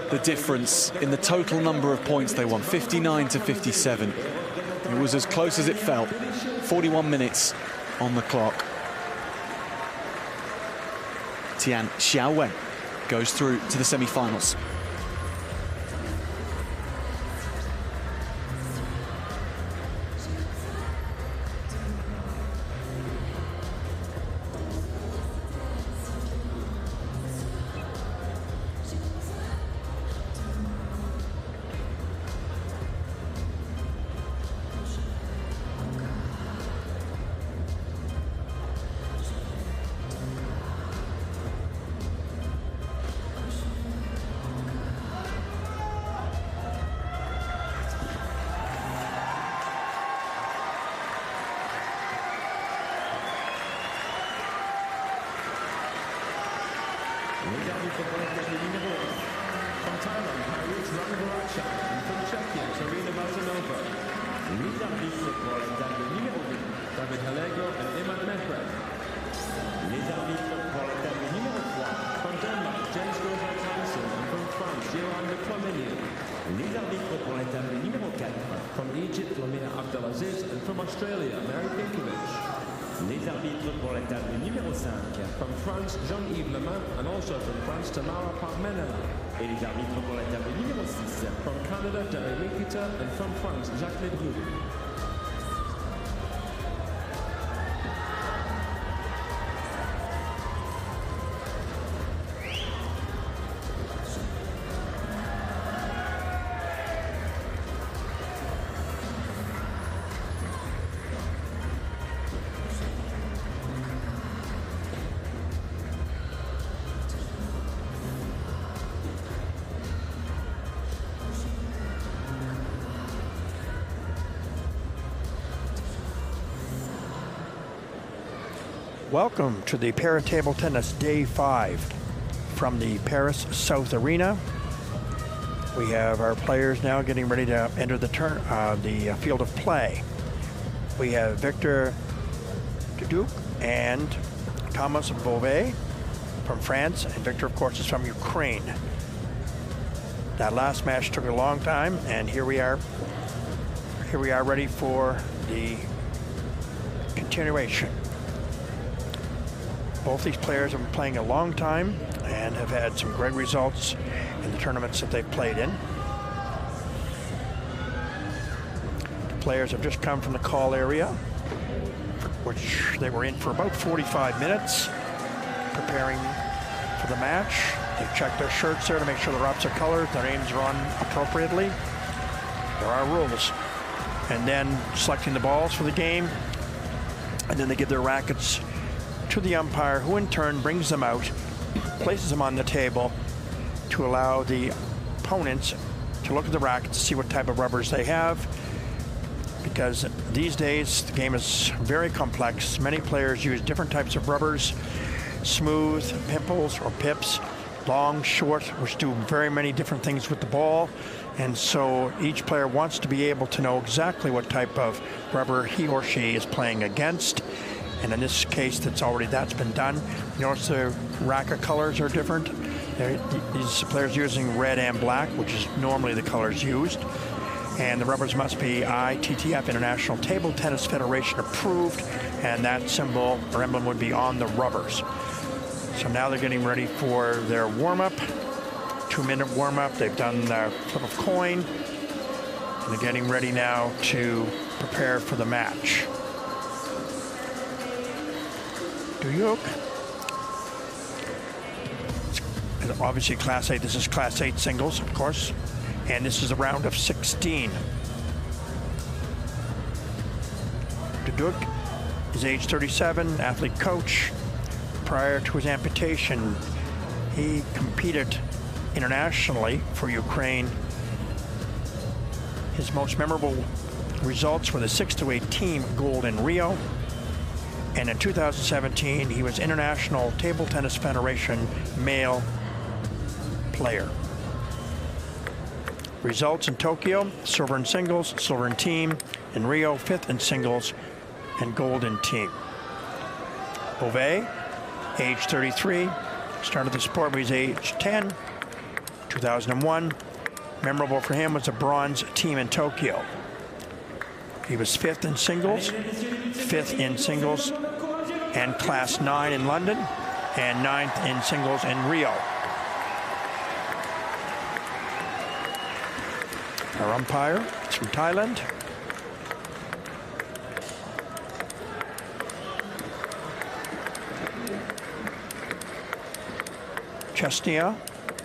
the difference in the total number of points they won, 59 to 57. It was as close as it felt. 41 minutes on the clock. Tian Xiaowen goes through to the semi-finals. Welcome to the Para Table Tennis Day 5 from the Paris South Arena. We have our players now getting ready to enter the field of play. We have Victor Didukh and Thomas Bouvais from France, and Victor, of course, is from Ukraine. That last match took a long time, and here we are. Here we are ready for the continuation. Both these players have been playing a long time and have had some great results in the tournaments that they've played in. The players have just come from the call area, which they were in for about 45 minutes, preparing for the match. They checked their shirts there to make sure the opposite colors, their names are on appropriately. There are rules. And then selecting the balls for the game. And then they give their rackets to the umpire, who in turn brings them out, places them on the table to allow the opponents to look at the rackets, see what type of rubbers they have. Because these days, the game is very complex. Many players use different types of rubbers, smooth, pimples, or pips, long, short, which do very many different things with the ball. And so each player wants to be able to know exactly what type of rubber he or she is playing against. And in this case, that's been done. You notice the racket colors are different. These players are using red and black, which is normally the colors used. And the rubbers must be ITTF, International Table Tennis Federation approved, and that symbol or emblem would be on the rubbers. So now they're getting ready for their warm-up, 2-minute warm-up. They've done their flip of coin, and they're getting ready now to prepare for the match. Didukh. Obviously Class 8, this is Class 8 singles, of course, and this is a round of 16. Didukh is age 37, athlete coach. Prior to his amputation, he competed internationally for Ukraine. His most memorable results were the 6-8 team gold in Rio. And in 2017, he was International Table Tennis Federation male player. Results in Tokyo: silver in singles, silver in team. In Rio, 5th in singles and gold in team. Bouvais, age 33, started the sport when he was age 10, 2001. Memorable for him was a bronze team in Tokyo. He was 5th in singles, 5th in singles, and Class 9 in London, and 9th in singles in Rio. Our umpire is from Thailand. Chesnia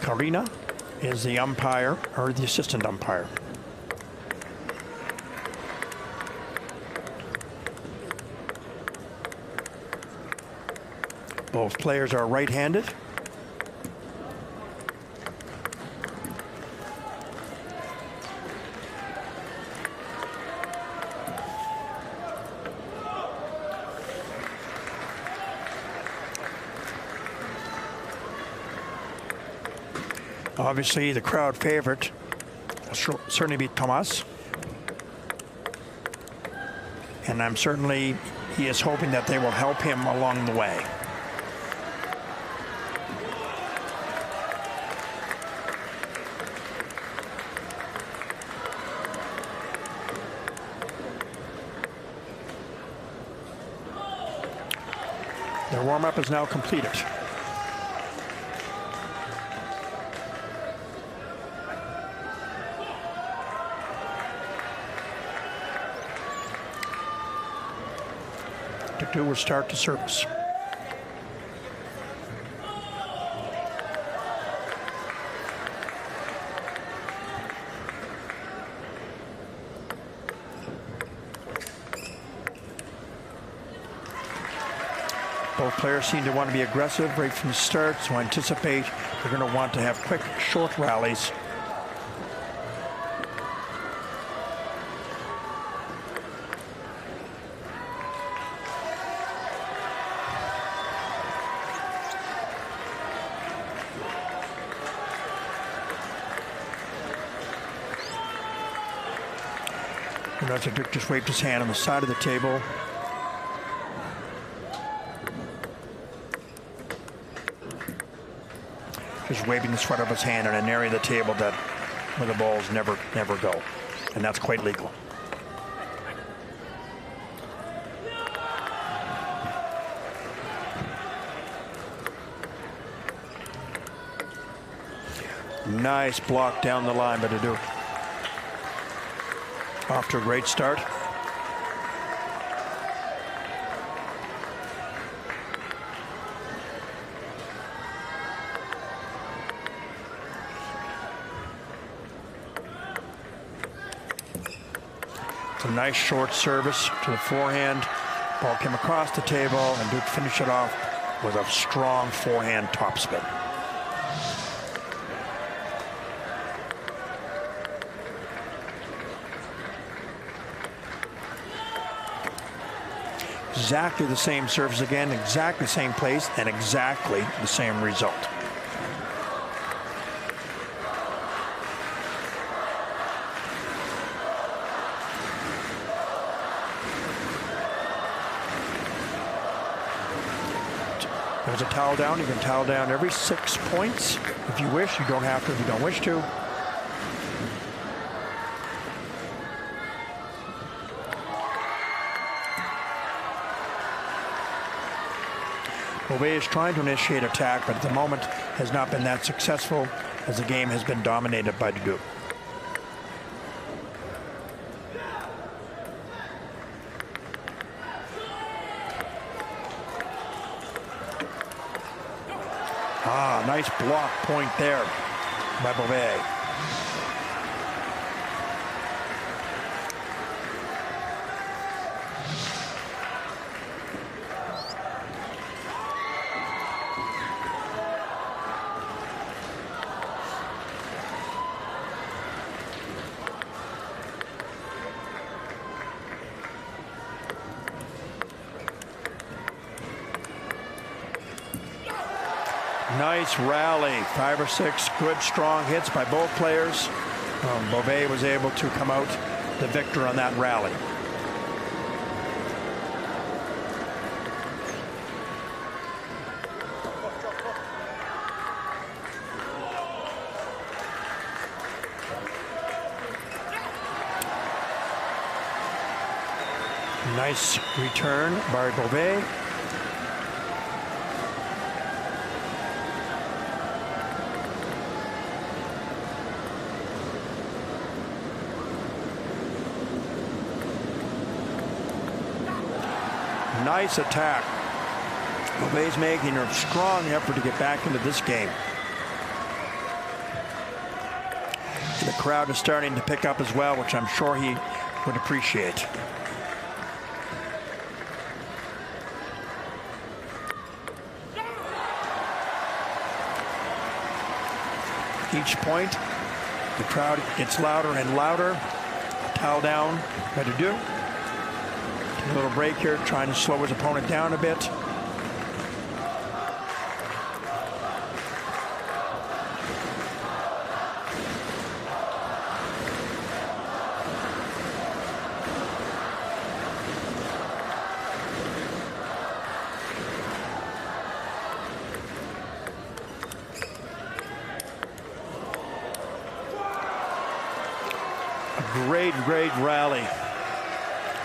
Karina is the umpire, or the assistant umpire. Both players are right-handed. Obviously, the crowd favorite will certainly be Thomas. And he is hoping that they will help him along the way. Their warm-up is now completed. Didukh will start the service. Both players seem to want to be aggressive right from the start, so I anticipate they're going to want to have quick, short rallies. You notice Didukh just waved his hand on the side of the table. Just waving the front of his hand on an area of the table that where the balls never go, and that's quite legal. Nice block down the line by Didukh. Off to a great start. It's a nice short service to the forehand. Ball came across the table, and Didukh finished it off with a strong forehand topspin. Exactly the same service again, exactly the same place, and exactly the same result. There's a towel down. You can towel down every 6 points if you wish. You don't have to if you don't wish to. Bouvais is trying to initiate attack, but at the moment has not been that successful as the game has been dominated by Didukh. Nice block point there by Bouvais. Nice rally, 5 or 6 good strong hits by both players. Bouvais was able to come out the victor on that rally. Nice return by Bouvais. Nice attack. Bouvais making a strong effort to get back into this game. The crowd is starting to pick up as well, which I'm sure he would appreciate. Each point, the crowd gets louder and louder. Towel down by Didukh. A little break here, trying to slow his opponent down a bit. A great rally.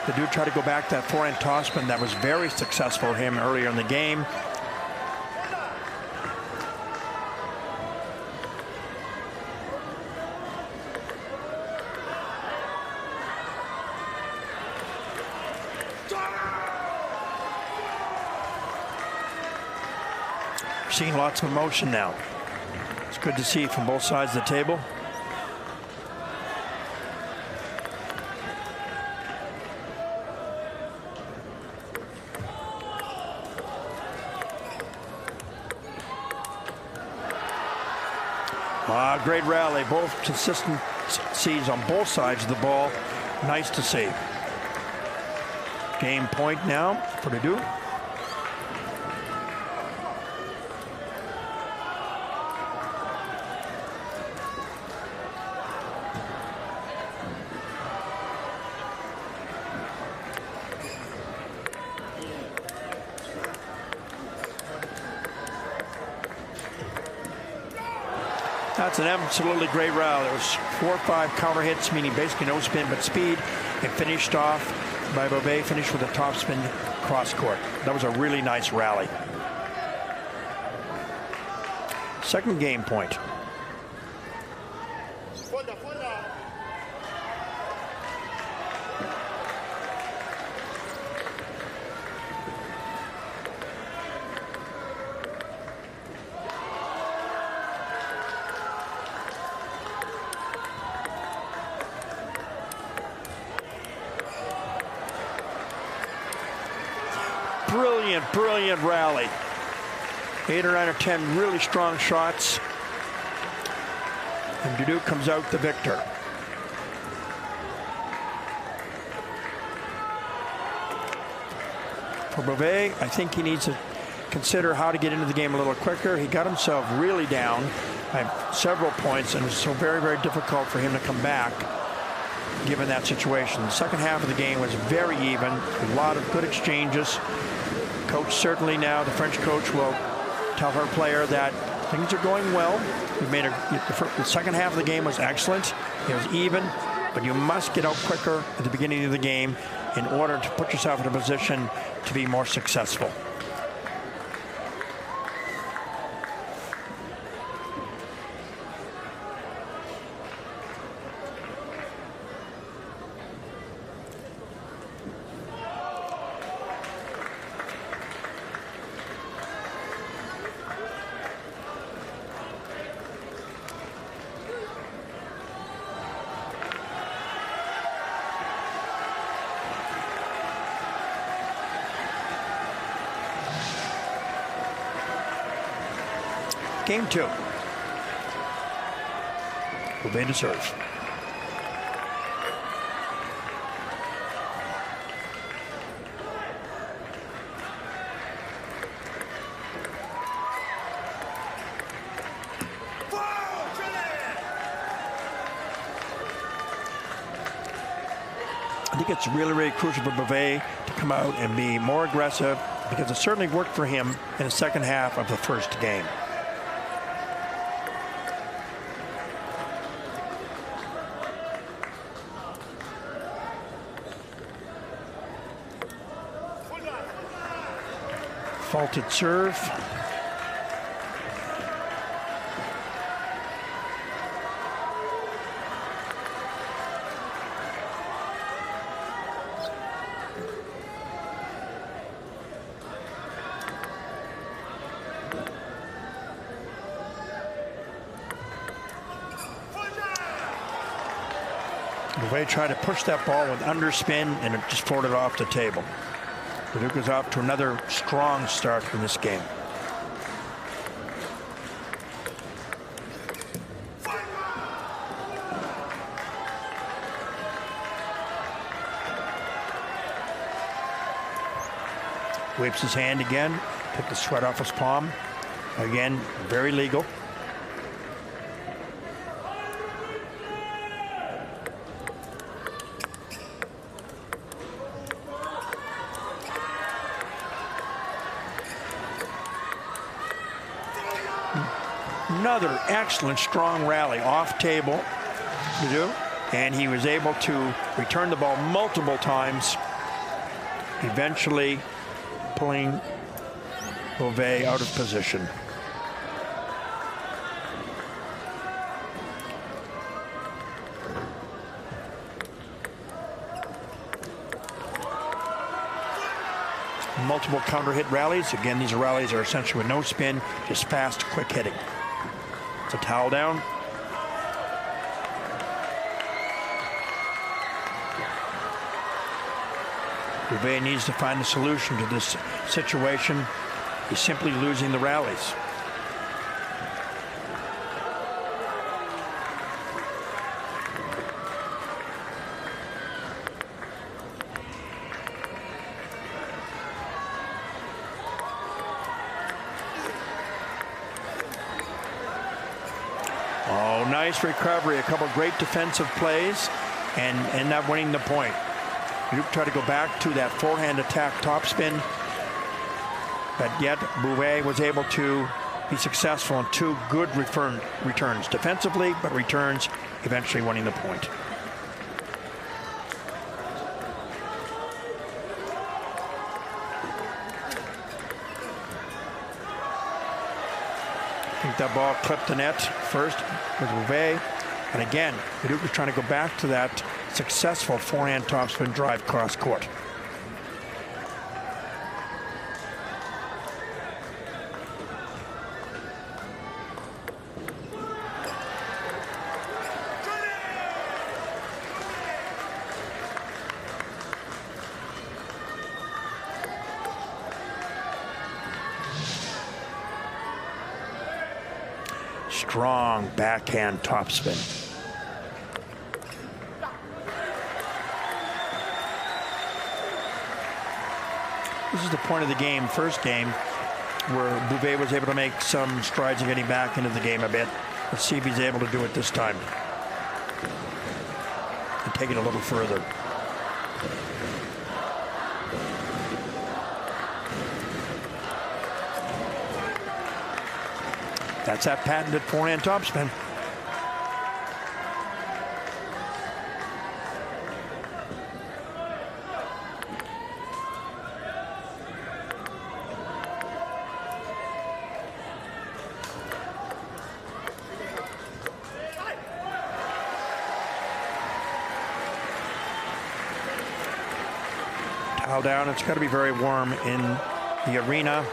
Didukh tried to go back to that forehand topspin that was very successful for him earlier in the game. We're seeing lots of emotion now. It's good to see from both sides of the table. Great rally, both consistencies on both sides of the ball. Nice to see. Game point now for Didukh. That's an absolutely great rally. There was 4 or 5 counter hits, meaning basically no spin but speed. It finished off by Bouvais, finished with a topspin cross court. That was a really nice rally. Second game point. Brilliant rally. 8 or 9 or 10 really strong shots. And Didukh comes out the victor. For Bouvais, I think he needs to consider how to get into the game a little quicker. He got himself really down by several points, and it was so very difficult for him to come back given that situation. The second half of the game was very even. A lot of good exchanges. Coach certainly now, the French coach, will tell her player that things are going well. We've made the second half of the game was excellent. It was even, but you must get out quicker at the beginning of the game in order to put yourself in a position to be more successful. Game 2. Bouvais to serve. I think it's really crucial for Bouvais to come out and be more aggressive, because it certainly worked for him in the second half of the first game. Faulted serve. Bouvais tried to push that ball with underspin, and it just floated off the table. Didukh is off to another strong start in this game. Wipes his hand again, took the sweat off his palm. Again, very legal. Another excellent strong rally off table, and he was able to return the ball multiple times, eventually pulling Bouvais out of position. Multiple counter hit rallies. Again, these rallies are essentially with no spin, just fast, quick hitting. It's a towel down. Bouvais needs to find a solution to this situation. He's simply losing the rallies. Oh, nice recovery. A couple of great defensive plays and end up winning the point. Didukh tried to go back to that forehand attack topspin, but yet Bouvais was able to be successful in 2 good returns defensively, but returns eventually winning the point. I think that ball clipped the net first with Bouvais. And again, Didukh is trying to go back to that successful forehand topspin drive cross court. Strong backhand topspin. This is the point of the game, first game, where Bouvais was able to make some strides in getting back into the game a bit. Let's see if he's able to do it this time. And take it a little further. That's that patented forehand topspin. Towel down. It's got to be very warm in the arena.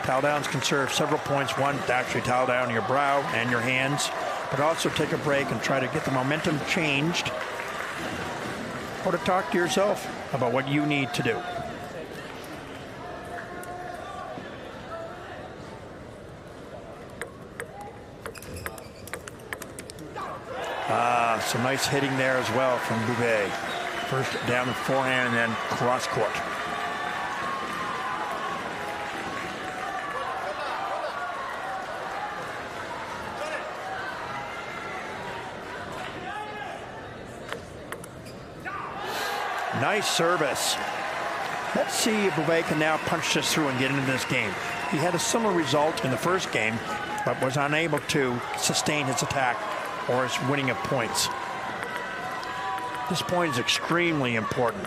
Towel downs can serve several points. One, actually towel down your brow and your hands, but also take a break and try to get the momentum changed, or to talk to yourself about what you need to do. Some nice hitting there as well from Bouvais. First down the forehand and then cross court. Nice service. Let's see if Bouvais can now punch this through and get into this game. He had a similar result in the first game, but was unable to sustain his attack or his winning of points. This point is extremely important.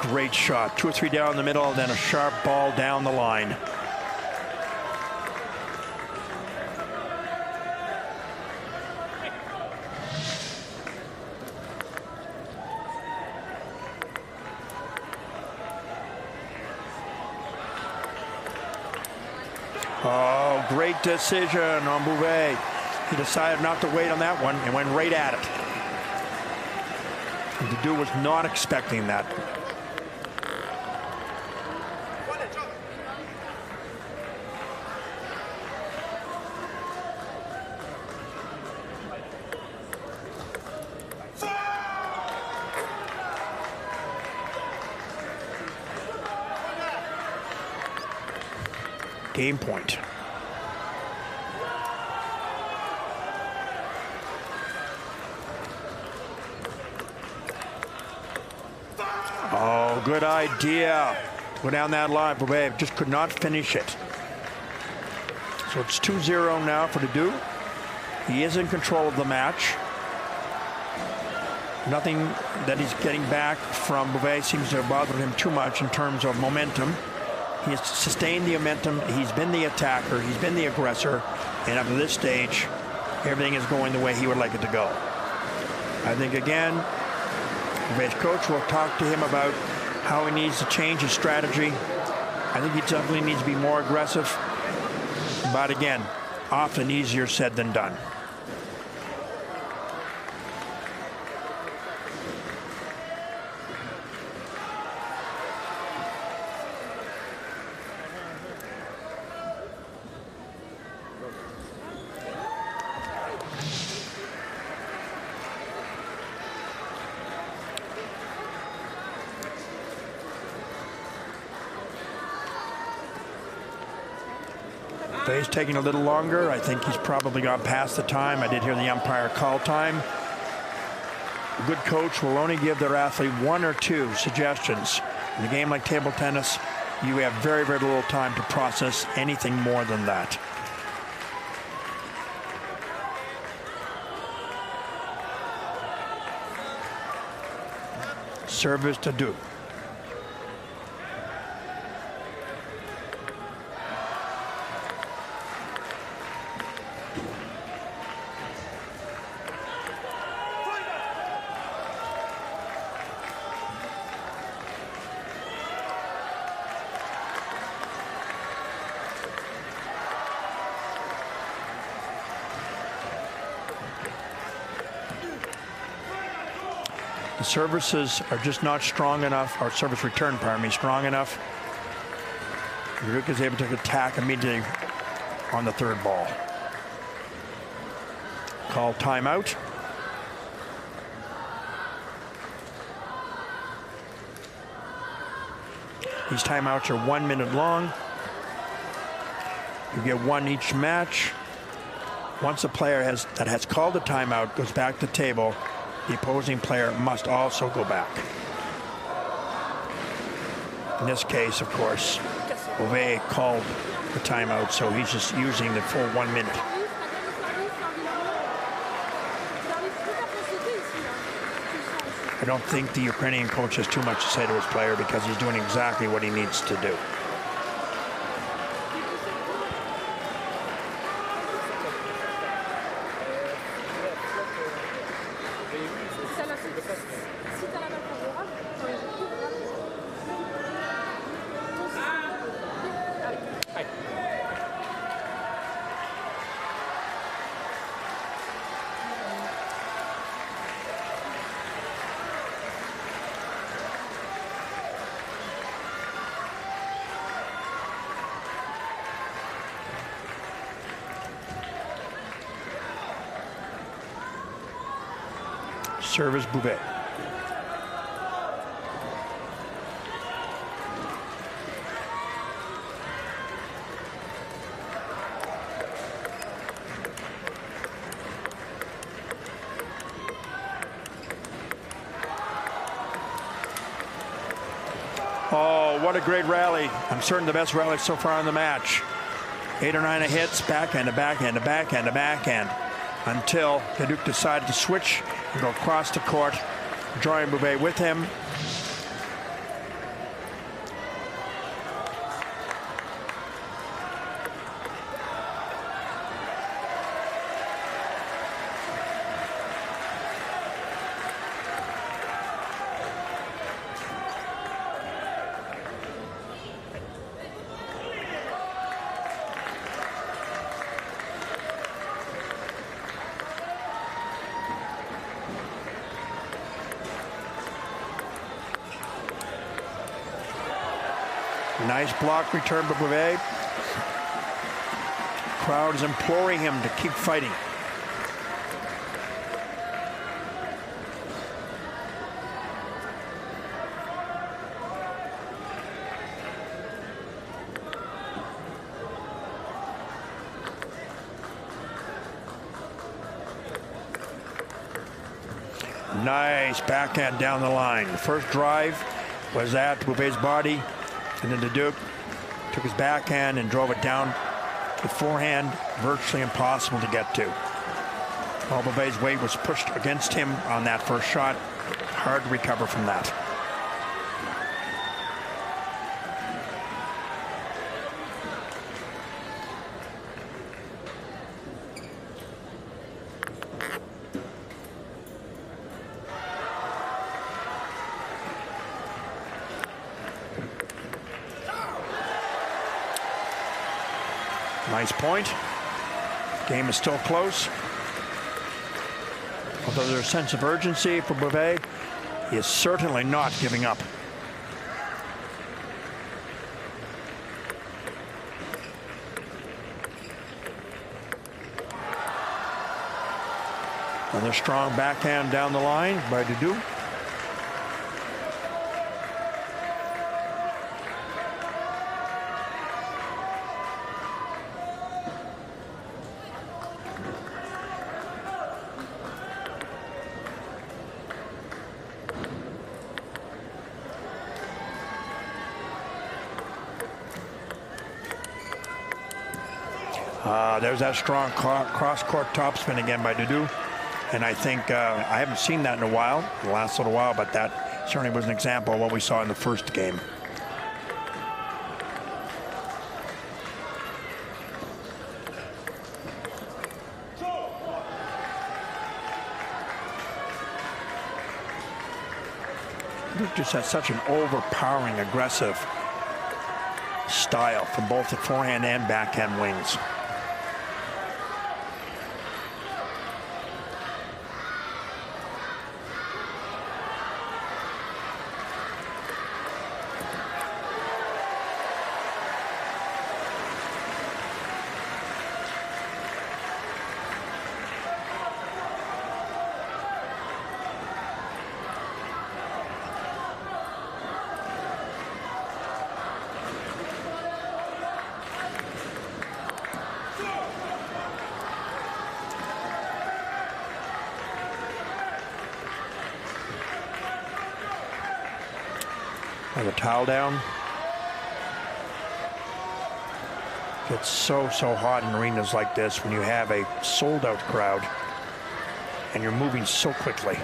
Great shot. 2 or 3 down the middle, then a sharp ball down the line. Oh, great decision on Bouvais. He decided not to wait on that one and went right at it. And Didukh was not expecting that. Game point. Oh, good idea. Go down that line. Bouvais just could not finish it. So it's 2-0 now for Didukh. He is in control of the match. Nothing that he's getting back from Bouvais seems to have bothered him too much in terms of momentum. He has sustained the momentum. He's been the attacker. He's been the aggressor. And up to this stage, everything is going the way he would like it to go. I think, again, Bouvais' coach will talk to him about how he needs to change his strategy. I think he definitely needs to be more aggressive. But again, often easier said than done. He's taking a little longer. I think he's probably gone past the time. I did hear the umpire call time. A good coach will only give their athlete 1 or 2 suggestions. In a game like table tennis, you have very, very little time to process anything more than that. Service to Didukh. The services are just not strong enough, or service return, pardon me, strong enough. Didukh is able to attack immediately on the third ball. Call timeout. These timeouts are 1 minute long. You get 1 each match. Once a player that has called a timeout goes back to the table, the opposing player must also go back. In this case, of course, Bouvais called the timeout, so he's just using the full 1 minute. I don't think the Ukrainian coach has too much to say to his player because he's doing exactly what he needs to do. Service Bouvais. Oh, what a great rally. I'm certain the best rally so far in the match. 8 or 9 hits, backhand to backhand to backhand to backhand, until Didukh decided to switch and go across the court, drawing Bouvais with him. Nice block return by Bouvais. Crowd is imploring him to keep fighting. Nice backhand down the line. The first drive was at Bouvais' body. And then Didukh took his backhand and drove it down with forehand, virtually impossible to get to. While Bouvais' weight was pushed against him on that first shot, hard to recover from that. Nice point. Game is still close. Although there's a sense of urgency for Bouvais, he is certainly not giving up. Another strong backhand down the line by Didukh. There's that strong cross-court topspin again by Didukh. And I think I haven't seen that in a while, the last little while, but that certainly was an example of what we saw in the first game. Didukh just has such an overpowering, aggressive style from both the forehand and backhand wings. The towel down. It's so hot in arenas like this when you have a sold-out crowd and you're moving so quickly.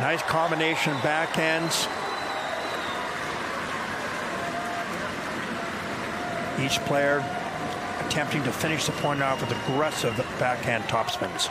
Nice combination of backhands. Each player attempting to finish the point off with aggressive backhand topspins.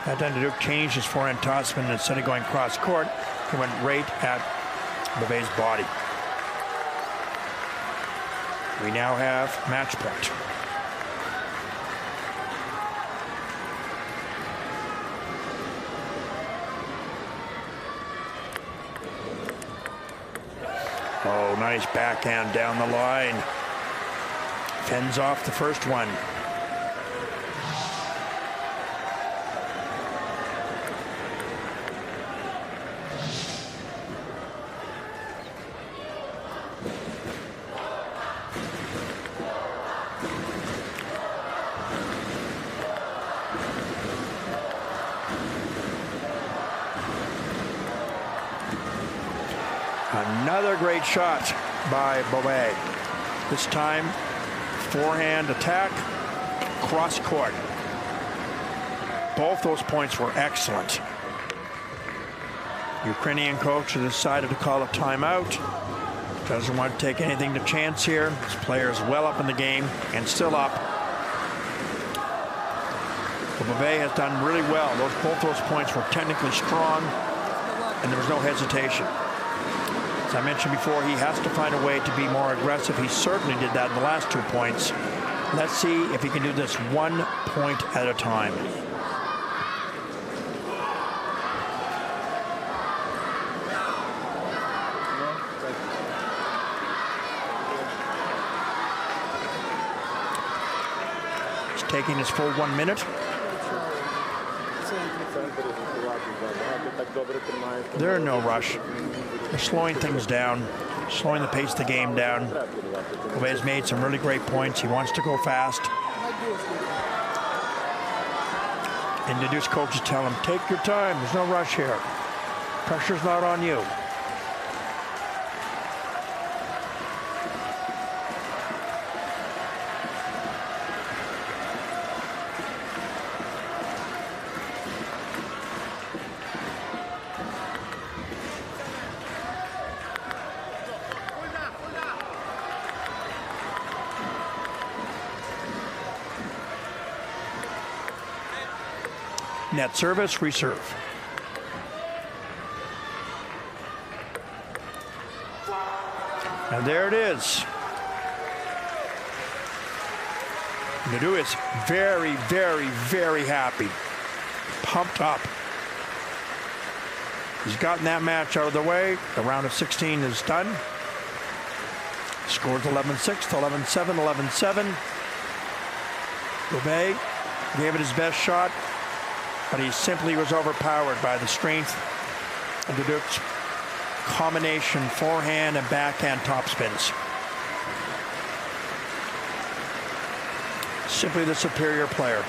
That time Didukh changed his forehand topspin, and instead of going cross court, he went right at Bouvais' body. We now have match point. Oh, nice backhand down the line. Fends off the first one. Another great shot by Bouvais. This time, forehand attack, cross court. Both those points were excellent. Ukrainian coach has decided to call a timeout. Doesn't want to take anything to chance here. His player is well up in the game and still up. But Bouvais has done really well. Both those points were technically strong, and there was no hesitation. As I mentioned before, he has to find a way to be more aggressive. He certainly did that in the last 2 points. Let's see if he can do this 1 point at a time. He's taking his full 1 minute. They're in no rush. They're slowing things down, slowing the pace of the game down. Bouvais has made some really great points. He wants to go fast. And Didukh's coaches tell him, take your time. There's no rush here. Pressure's not on you. net service, reserve. And there it is. Didukh is very, very, very happy. Pumped up. He's gotten that match out of the way. The round of 16 is done. Scores 11-6 to 11-7, 11-7. Bouvais gave it his best shot, but he simply was overpowered by the strength of Didukh's combination forehand and backhand topspins. Simply the superior player.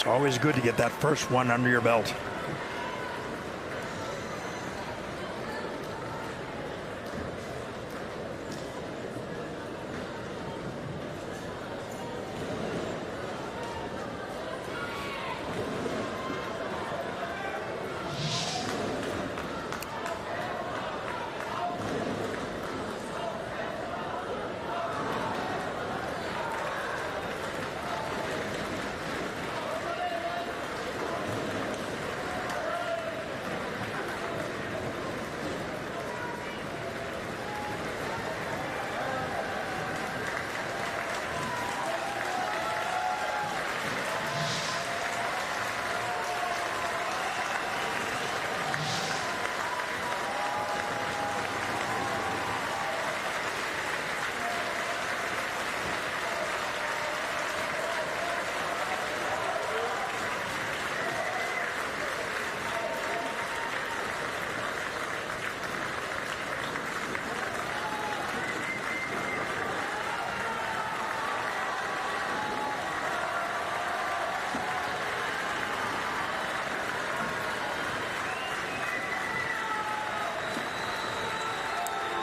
Always good to get that first one under your belt.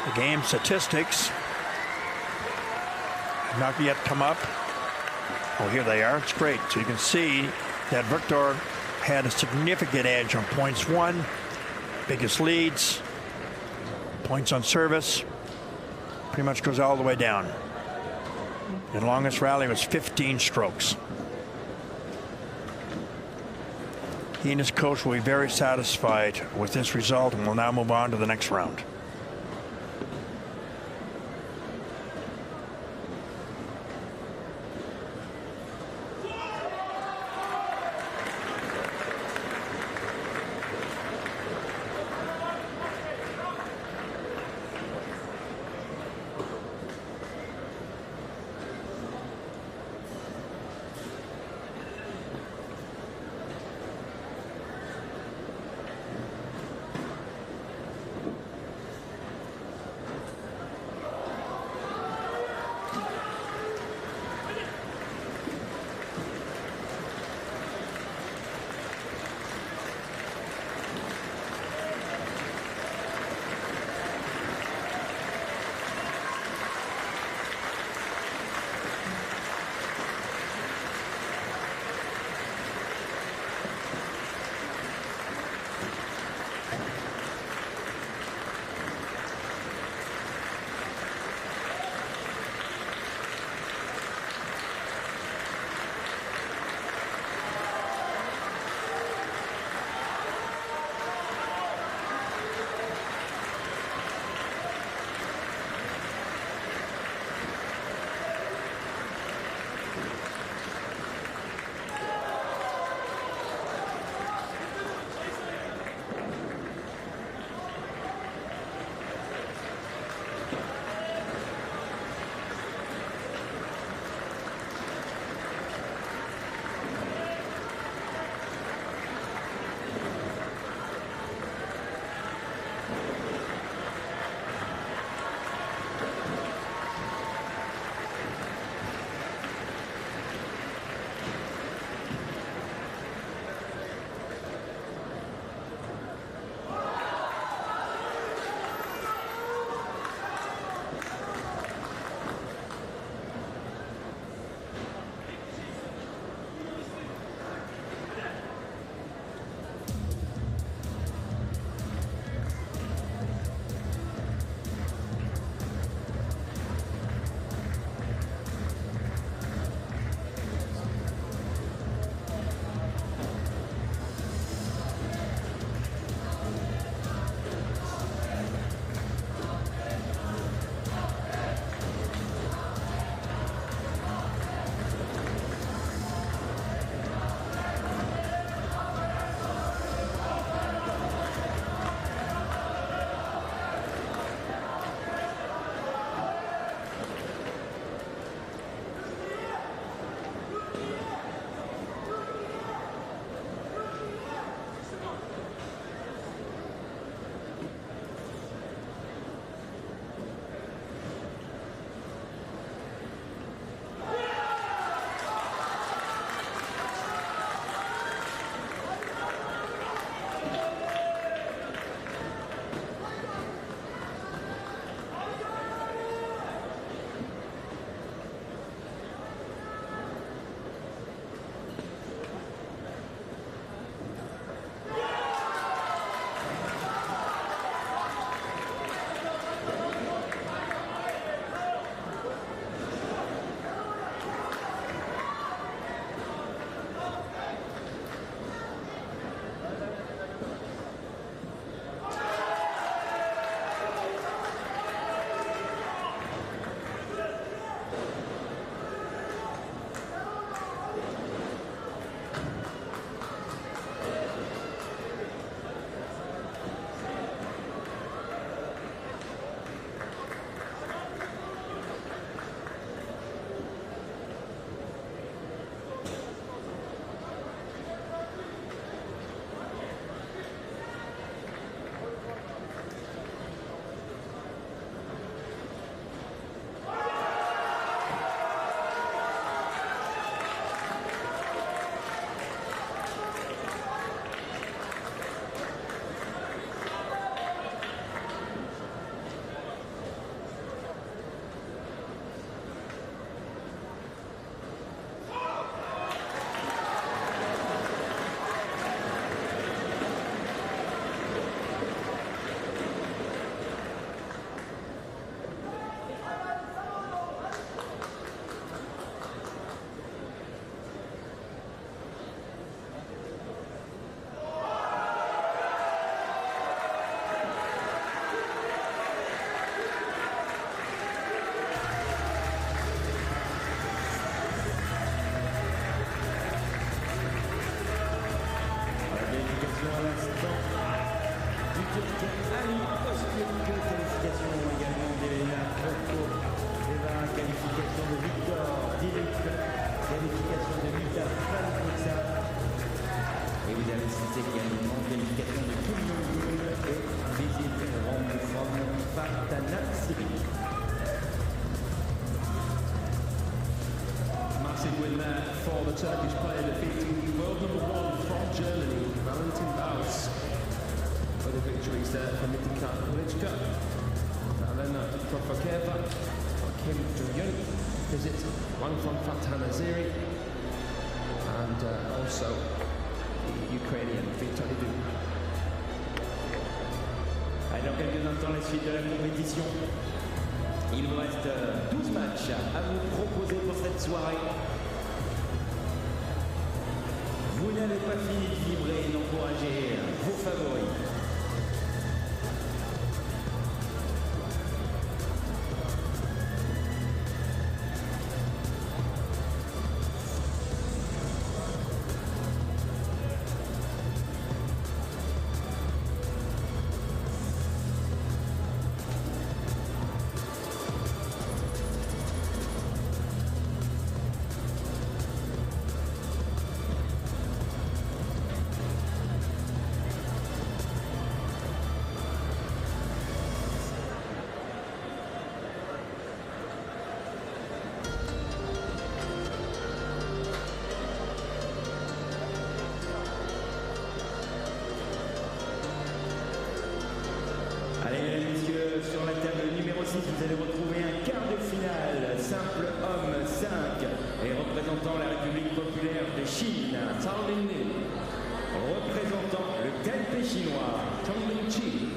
The game statistics have not yet come up. Oh, here they are. It's great. So you can see that Victor had a significant edge on points won, biggest leads, points on service. Pretty much goes all the way down. The longest rally was 15 strokes. He and his coach will be very satisfied with this result and will now move on to the next round. Ali Ostur. Qualification également d'Elena Kroko. Eva, qualification de Victor Didukh. Qualification de Mita Falcoza. Et vous avez cité également qualification de Kim Jong-un et visite ronde from Fatana Siri. Massive win there for the Turkish player, defeating world number 1 from Germany, Valentin Baus. Other victories there for Nitika Kulichka, Elena Profakeva, Kim Jong-un, visit one from Fatana Ziri, and also the Ukrainian Victor Didukh. Allez, dans quelques instants, la suite de la compétition. Il vous reste 12 matchs à vous proposer pour cette soirée. Vous n'avez pas fini de vibrer et d'encourager vos favoris. Sur la table numéro 6, vous allez retrouver un quart de finale, simple homme 5, et représentant la République populaire de Chine, Zhao Lingning, représentant le Taipei chinois, Zhong Lingqi.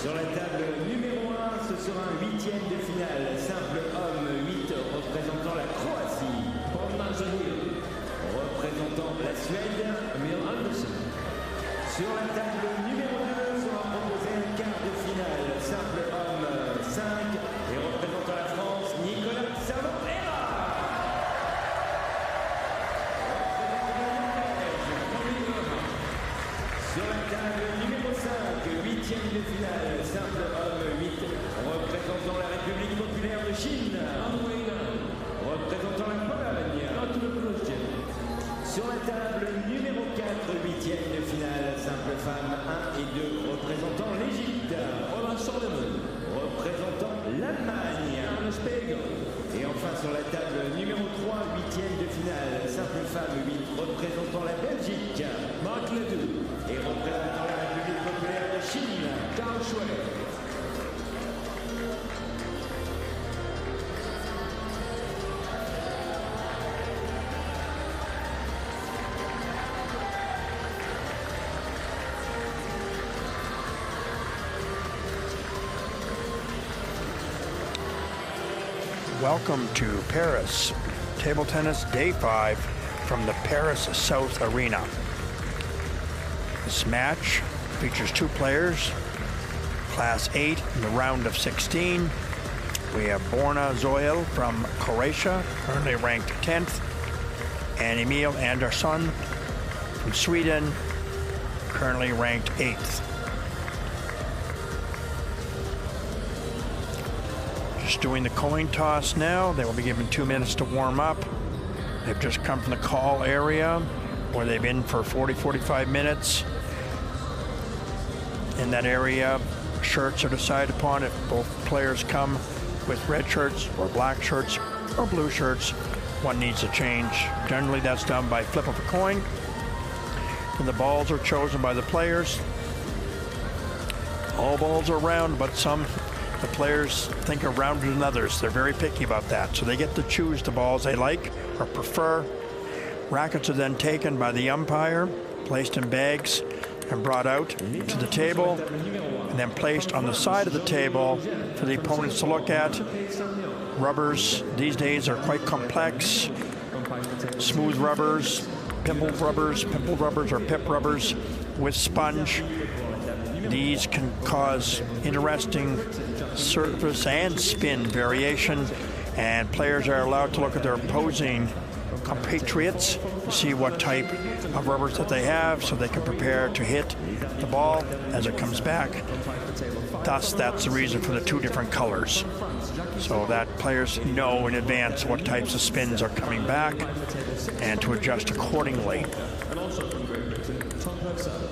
Sur la table numéro 1, ce sera un 8e de finale, simple homme 8, représentant la Croatie, Zohil, représentant la Suède, Andersson. Sur la table numéro 2 sera proposé un quart de finale, simple homme 5 et représentant la France, Nicolas Salomera. Sur la table numéro 5, 8e de finale, simple homme 8, représentant la République populaire de Chine, représentant la Pologne. Sur la table numéro 4, 8e de finale, simple femme 1 et 2, représentant l'Égypte, représentant l'Allemagne, et enfin sur la table numéro 3, 8e de finale, simple femme 8, représentant la Belgique, et représentant la République populaire de Chine, Welcome to Paris. Table tennis day 5 from the Paris South Arena. This match features 2 players, class 8 in the round of 16. We have Zohil from Croatia, currently ranked 10th, and Emil Andersson from Sweden, currently ranked 8th. Just doing the coin toss now. They will be given 2 minutes to warm up. They've just come from the call area where they've been for 40-45 minutes. In that area, shirts are decided upon. If both players come with red shirts or black shirts or blue shirts, one needs to change. Generally, that's done by flip of a coin. And the balls are chosen by the players. All balls are round, but the players think are rounder than others. They're very picky about that. So they get to choose the balls they like or prefer. Rackets are then taken by the umpire, placed in bags and brought out to the table, and then placed on the side of the table for the opponents to look at. Rubbers these days are quite complex. Smooth rubbers, pimple rubbers or pip rubbers with sponge. These can cause interesting surface and spin variation, and players are allowed to look at their opposing compatriots to see what type of rubbers that they have so they can prepare to hit the ball as it comes back. Thus, that's the reason for the two different colors. So that players know in advance what types of spins are coming back and to adjust accordingly. And also from Great Britain, Tom Purcell.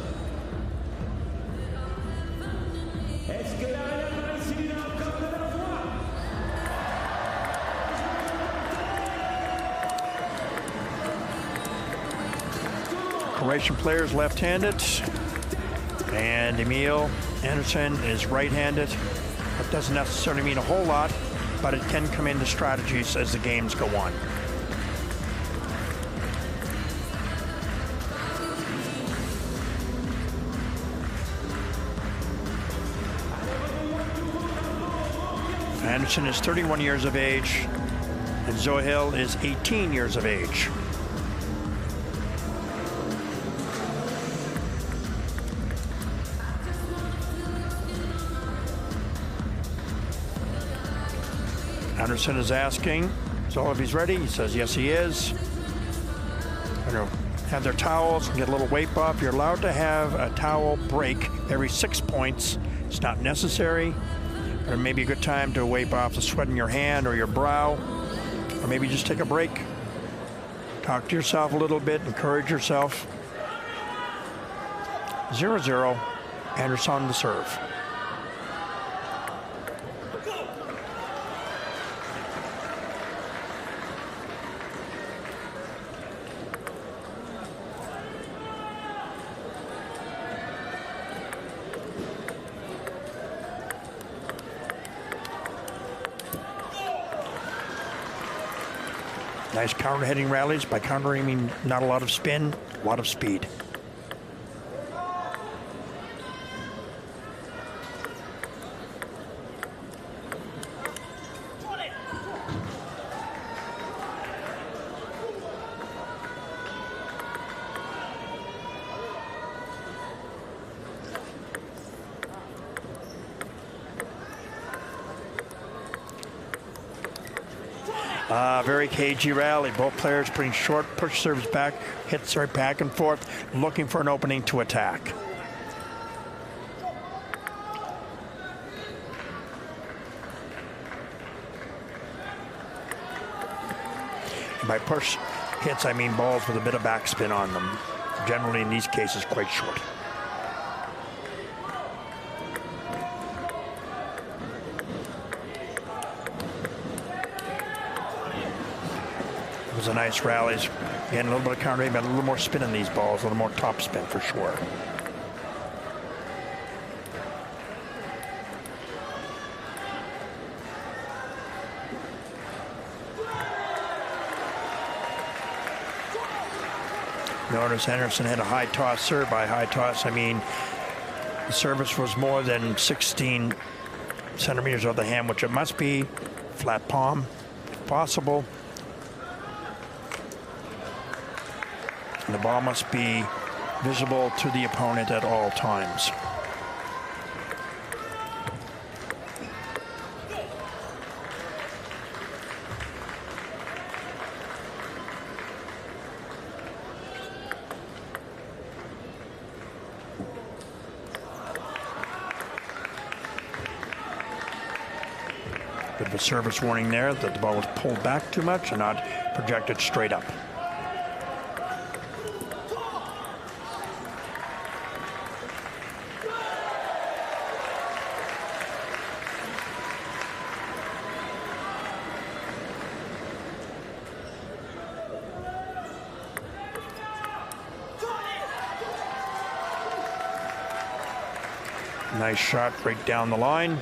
Croatian players left-handed, and Emil Andersson is right-handed. That doesn't necessarily mean a whole lot, but it can come into strategies as the games go on. Andersson is 31 years of age, and Zohil is 18 years of age. Andersson is asking Zohil if he's ready. He says yes, he is. They're going to have their towels and get a little weight buff. You're allowed to have a towel break every 6 points. It's not necessary. Or maybe a good time to wipe off the sweat in your hand or your brow. Or maybe just take a break. Talk to yourself a little bit. Encourage yourself. 0-0. Andersson on the serve. Nice counter-heading rallies. By countering, I mean not a lot of spin, a lot of speed. Very cagey rally. Both players putting short push serves back, hits right back and forth, looking for an opening to attack. And by push hits, I mean balls with a bit of backspin on them. Generally, in these cases, quite short. A nice rallies. Again, a little bit of countering, but a little more spin in these balls, a little more top spin for sure. Notice Andersson had a high toss serve. By high toss, I mean the service was more than 16 centimeters of the hand, which it must be. Flat palm, if possible. And the ball must be visible to the opponent at all times. Bit of a service warning there that the ball was pulled back too much and not projected straight up. Nice shot right down the line.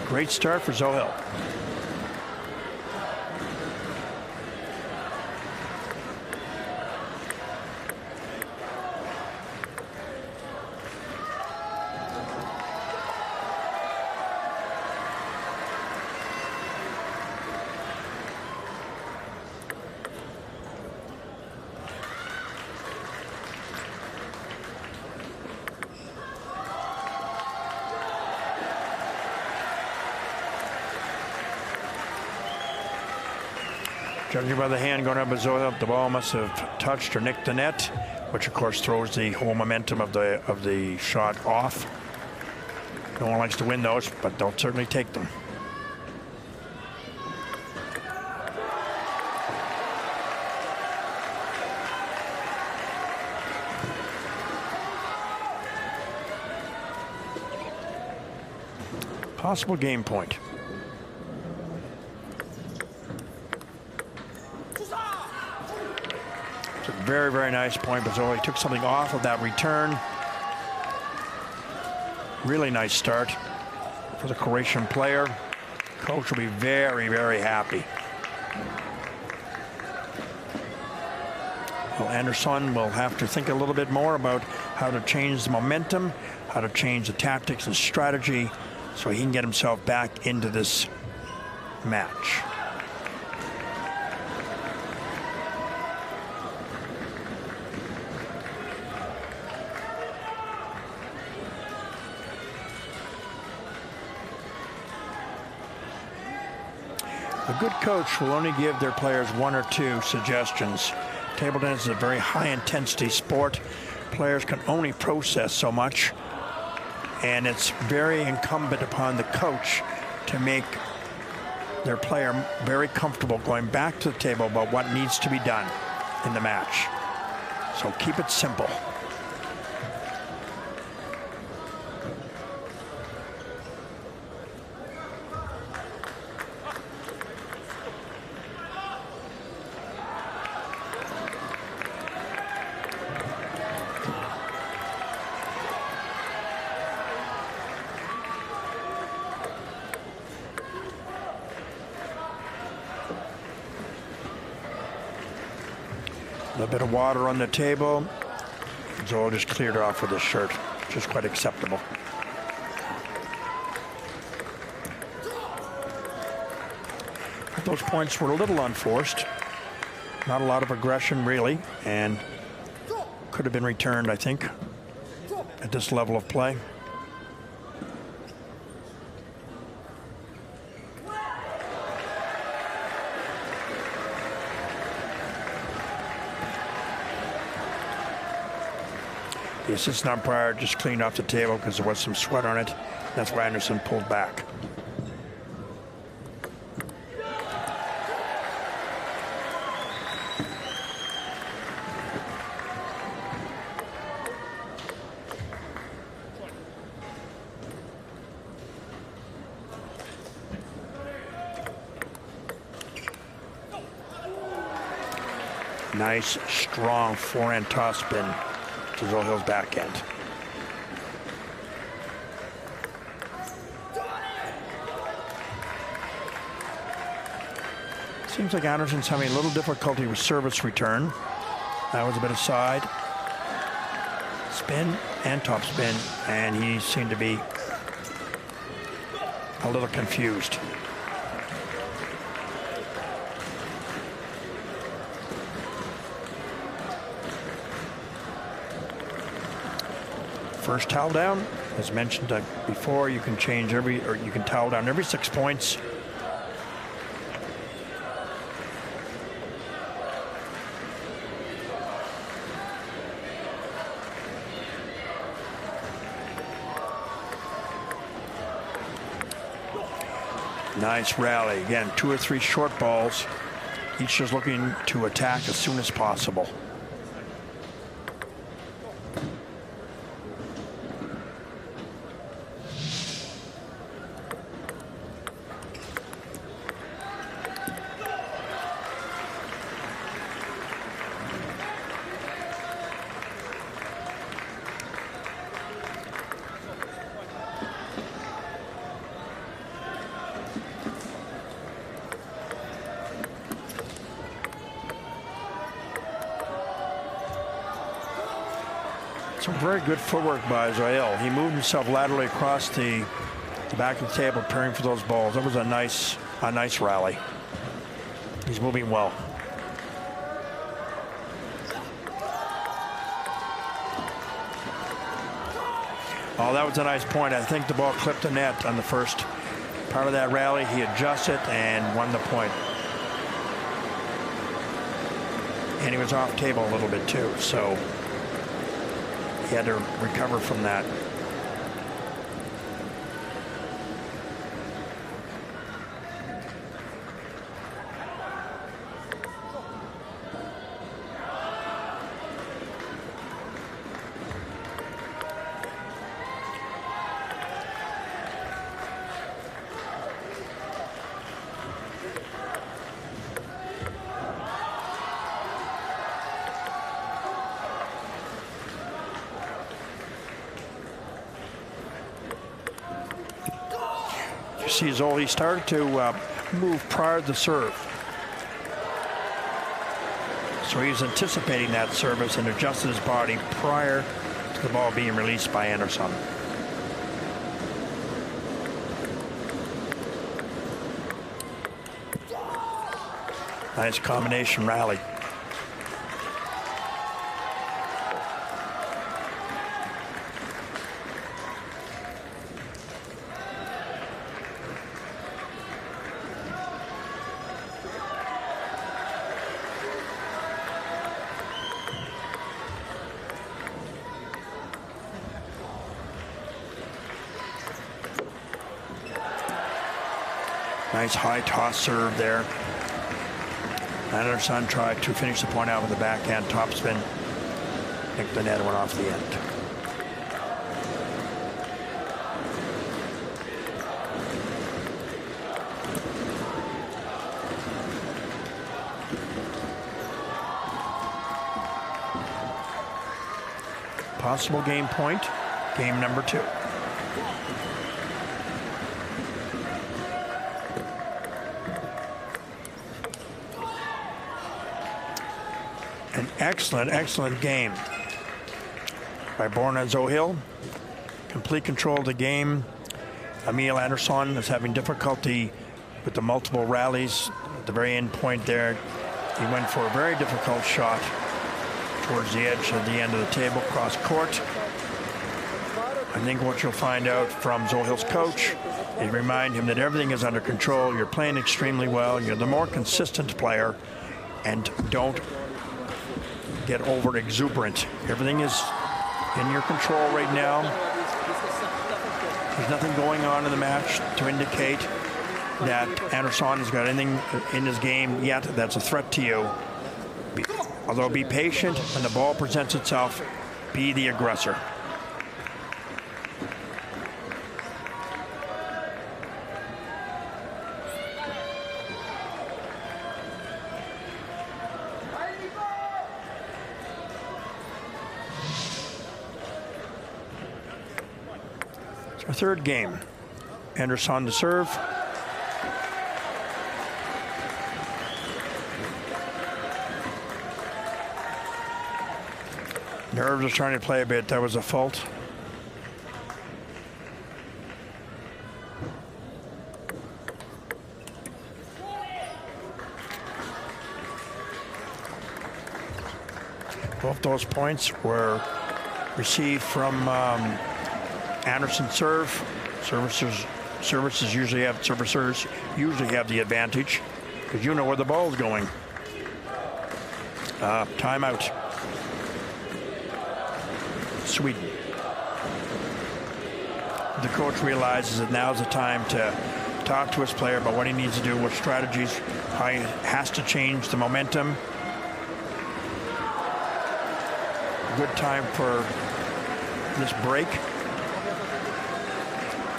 Great start for Zohil. Judging by the hand going up by Zohil, the ball must have touched or nicked the net, which of course throws the whole momentum of the shot off. No one likes to win those, but they'll certainly take them. Possible game point. It's a very, very nice point, but Zohil took something off of that return. Really nice start for the Croatian player. Coach will be very, very happy. Well, Andersson will have to think a little bit more about how to change the momentum, how to change the tactics and strategy so he can get himself back into this match. A good coach will only give their players one or two suggestions. Table tennis is a very high-intensity sport. Players can only process so much, and it's very incumbent upon the coach to make their player very comfortable going back to the table about what needs to be done in the match. So keep it simple. A little bit of water on the table. Zohil just cleared it off with his shirt, which is quite acceptable. Those points were a little unforced. Not a lot of aggression, really, and could have been returned, I think, at this level of play. The assistant umpire just cleaned off the table because there was some sweat on it. That's why Andersson pulled back. Nice, strong forehand toss spin to Zohil's backhand. Seems like Andersson's having a little difficulty with service return. That was a bit of side spin and top spin, and he seemed to be a little confused. First towel down, as mentioned before, you can change you can towel down every 6 points. Nice rally. Again, 2 or 3 short balls. Each is looking to attack as soon as possible. Some very good footwork by Zohil. He moved himself laterally across the back of the table, preparing for those balls. That was a nice rally. He's moving well. Oh, that was a nice point. I think the ball clipped the net on the first part of that rally. He adjusted and won the point. and he was off table a little bit too, so he had to recover from that. See, Zohil started to move prior to the serve. So he's anticipating that service and adjusted his body prior to the ball being released by Andersson. Nice combination rally. Nice high toss serve there. Andersson tried to finish the point out with a backhand topspin. I think the net went off the end. Possible game point, game number 2. An excellent game by Zohil. Complete control of the game. Emil Andersson is having difficulty with the multiple rallies. At the very end point there, he went for a very difficult shot towards the edge of the end of the table, cross court. I think what you'll find out from Zohil's coach is remind him that everything is under control. You're playing extremely well. You're the more consistent player, and don't get over exuberant. Everything is in your control right now. There's nothing going on in the match to indicate that Andersson has got anything in his game yet that's a threat to you. Although be patient when the ball presents itself, be the aggressor. Our third game. Andersson to serve. Nerves are trying to play a bit. That was a fault. Both those points were received from Andersson's serve. Servicers usually have the advantage because you know where the ball is going. Timeout. Sweden. The coach realizes that now's the time to talk to his player about what he needs to do, what strategies, how he has to change the momentum. Good time for this break.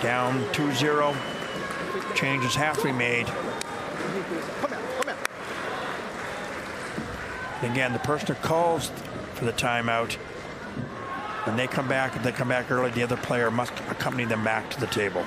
Down 2-0. Changes have to be made. Again, the person who calls for the timeout, when they come back, if they come back early, the other player must accompany them back to the table.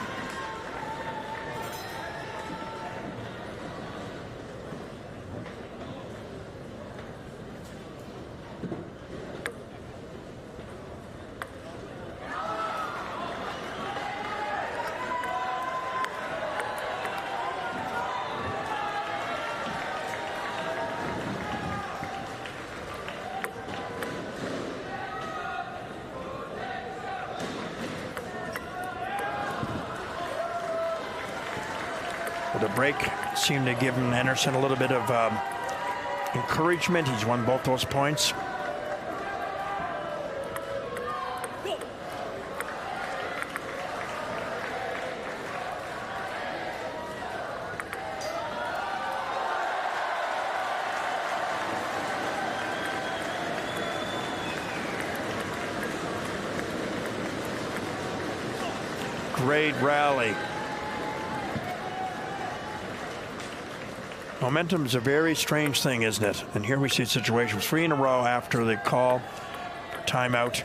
The break seemed to give Andersson a little bit of encouragement. He's won both those points. Great rally. Momentum is a very strange thing, isn't it? And here we see a situation 3 in a row after the call for timeout.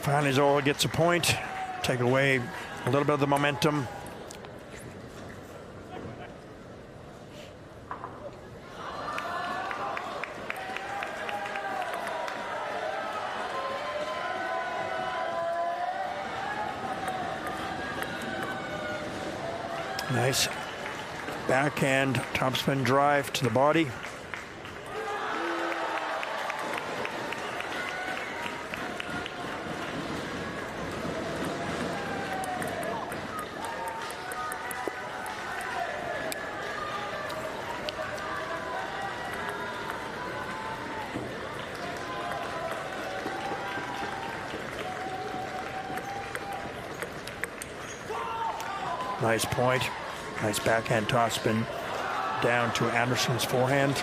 Finally, Zohil gets a point, take away a little bit of the momentum. Nice backhand topspin drive to the body. Nice point. Nice backhand topspin down to Andersson's forehand.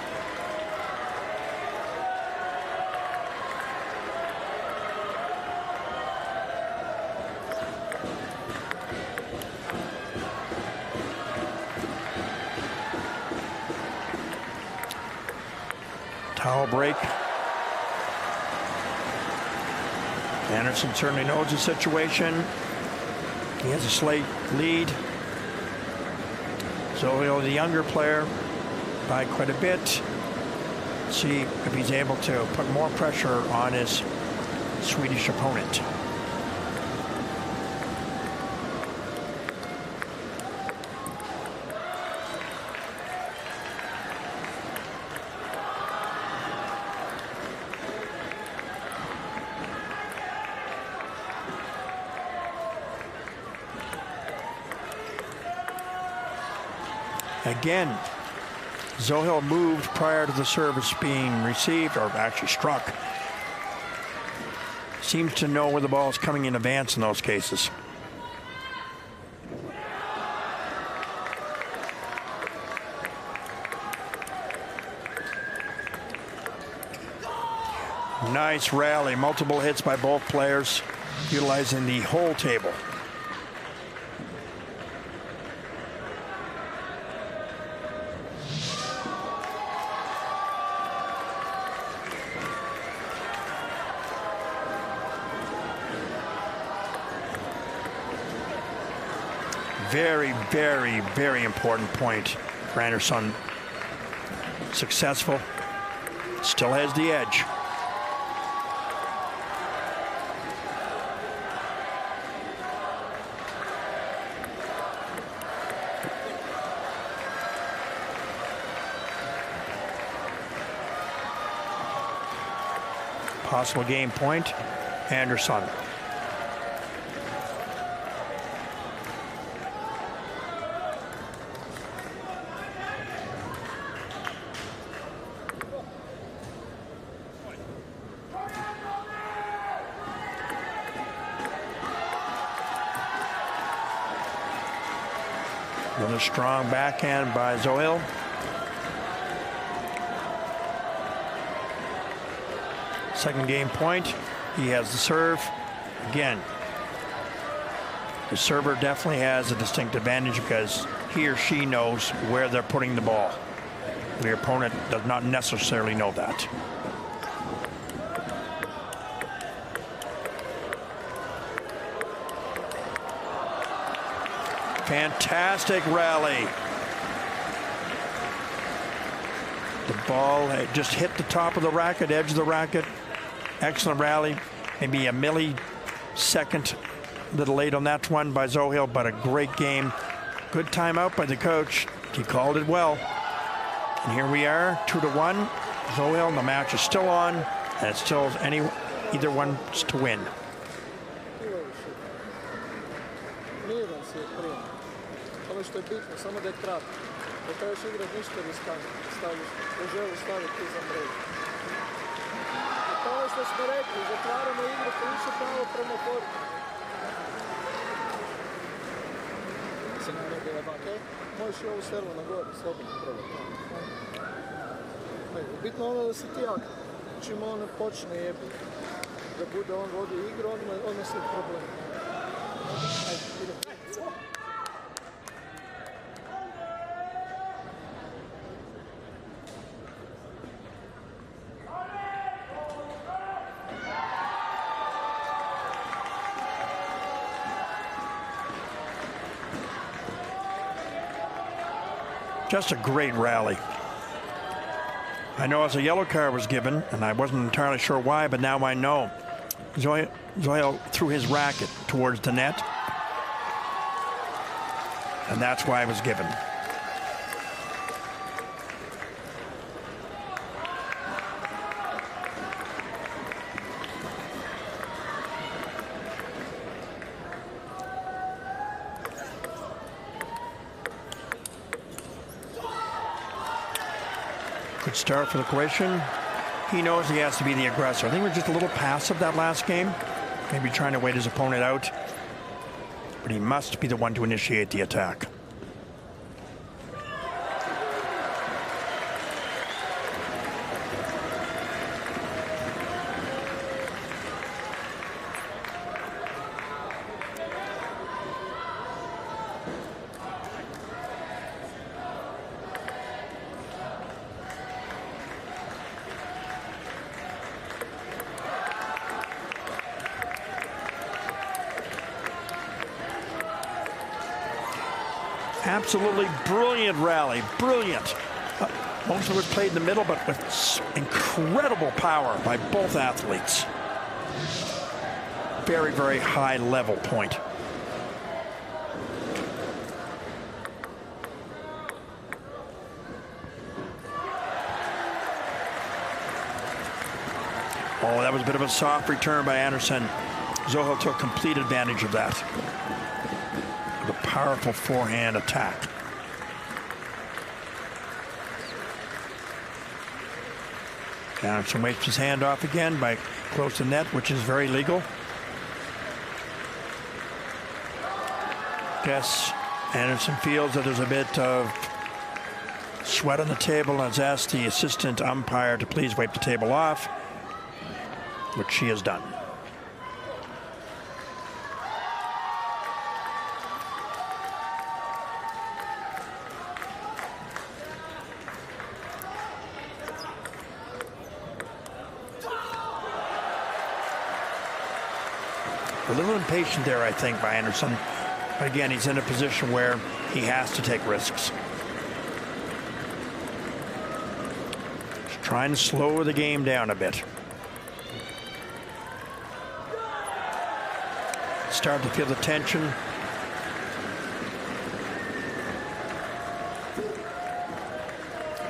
Towel break. Andersson certainly knows the situation. He has a slight lead. Zohil, the younger player, by quite a bit. See if he's able to put more pressure on his Swedish opponent. Again, Zohil moved prior to the service being received, or actually struck. Seems to know where the ball is coming in advance in those cases. Nice rally, multiple hits by both players, utilizing the whole table. Very, very, very important point for Andersson. Successful. Still has the edge. Possible game point, Andersson. Another strong backhand by Zohil. Second game point. He has the serve. Again, the server definitely has a distinct advantage because he or she knows where they're putting the ball. The opponent does not necessarily know that. Fantastic rally. The ball just hit the top of the racket, edge of the racket. Excellent rally. Maybe a millisecond A little late on that one by Zohil, but a great game. Good timeout by the coach. He called it well. And here we are, 2-1. Zohil, the match is still on, and it's still either one's to win. Miran si je prije. Ono što je bitno, samo da je kratko. Da kažeš igraš ništa riskantno. Ne želi staviti iza mreže. Kao što smo rekli, zatvaramo igru, više pravo prema portu. Se nam ne bila baka. Možeš i ovu servu na gore, slobodno probati. Bitno ono da si ti jak. Čim on počne jebiti. Da bude on vodi igru, onda se problem. Ajde, idemo. Just a great rally. I know as a yellow card was given, and I wasn't entirely sure why, but now I know. Zohil threw his racket towards the net, and that's why it was given. Good start for the Croatian. He knows he has to be the aggressor. I think we're just a little passive that last game. Maybe trying to wait his opponent out. But he must be the one to initiate the attack. Absolutely brilliant rally, brilliant. Most of it was played in the middle, but with incredible power by both athletes. Very, very high level point. Oh, that was a bit of a soft return by Andersson. Zohil took complete advantage of that. A powerful forehand attack. Andersson wipes his hand off again by close to net, which is very legal. Guess Andersson feels that there's a bit of sweat on the table and has asked the assistant umpire to please wipe the table off, which she has done. A little impatient there, I think, by Andersson. But again, he's in a position where he has to take risks. He's trying to slow the game down a bit. Start to feel the tension.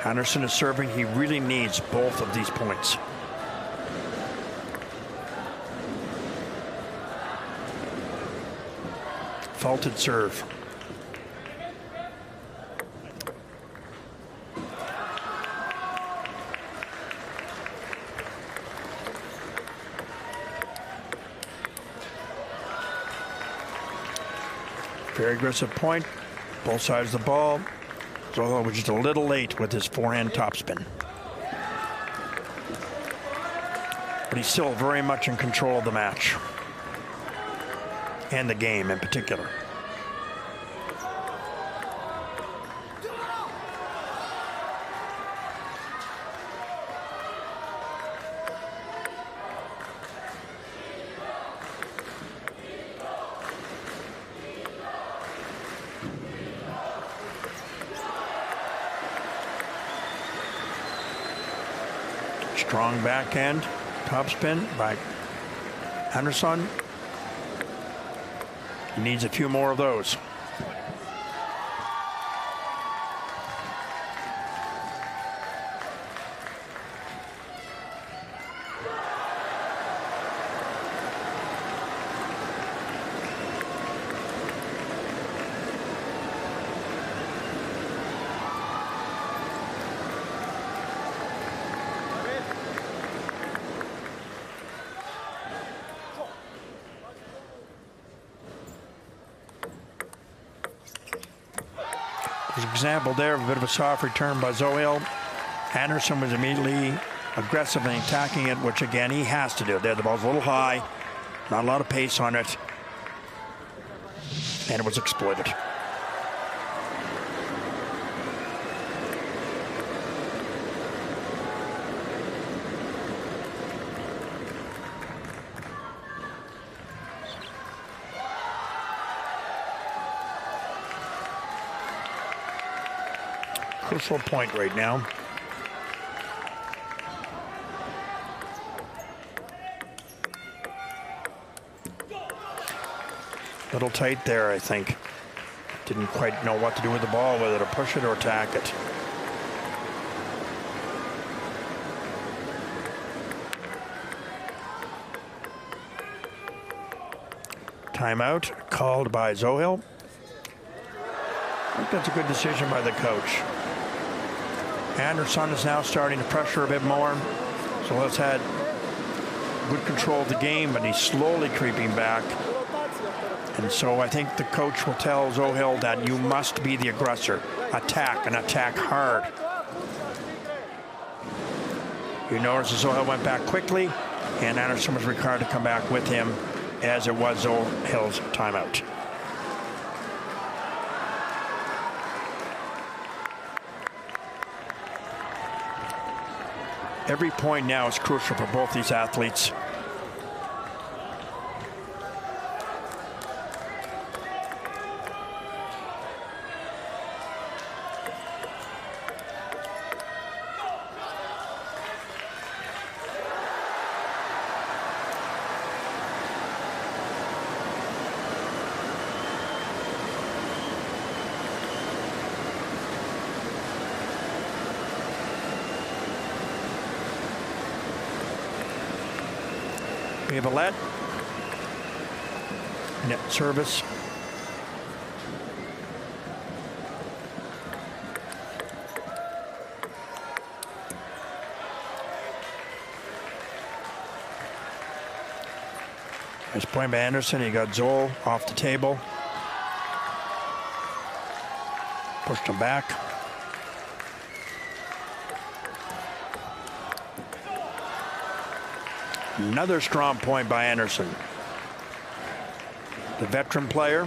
Andersson is serving. He really needs both of these points. Faulted serve. Very aggressive point. Both sides of the ball. Zohil was just a little late with his forehand topspin. But he's still very much in control of the match. And the game in particular. Strong backhand, topspin by Andersson. He needs a few more of those. Example there of a bit of a soft return by Zohil. Andersson was immediately aggressively attacking it, which again he has to do. There, the ball's a little high, not a lot of pace on it, and it was exploited. Crucial point right now. Little tight there, I think. Didn't quite know what to do with the ball, whether to push it or attack it. Timeout called by Zohil. I think that's a good decision by the coach. Andersson is now starting to pressure a bit more. So let's had good control of the game, but he's slowly creeping back. And so I think the coach will tell Zohil that you must be the aggressor. Attack, and attack hard. You notice Zohil went back quickly, and Andersson was required to come back with him, as it was Zohil's timeout. Every point now is crucial for both these athletes. We have a let. Net service. Nice point by Andersson. He got Zohil off the table. Pushed him back. Another strong point by Andersson. The veteran player.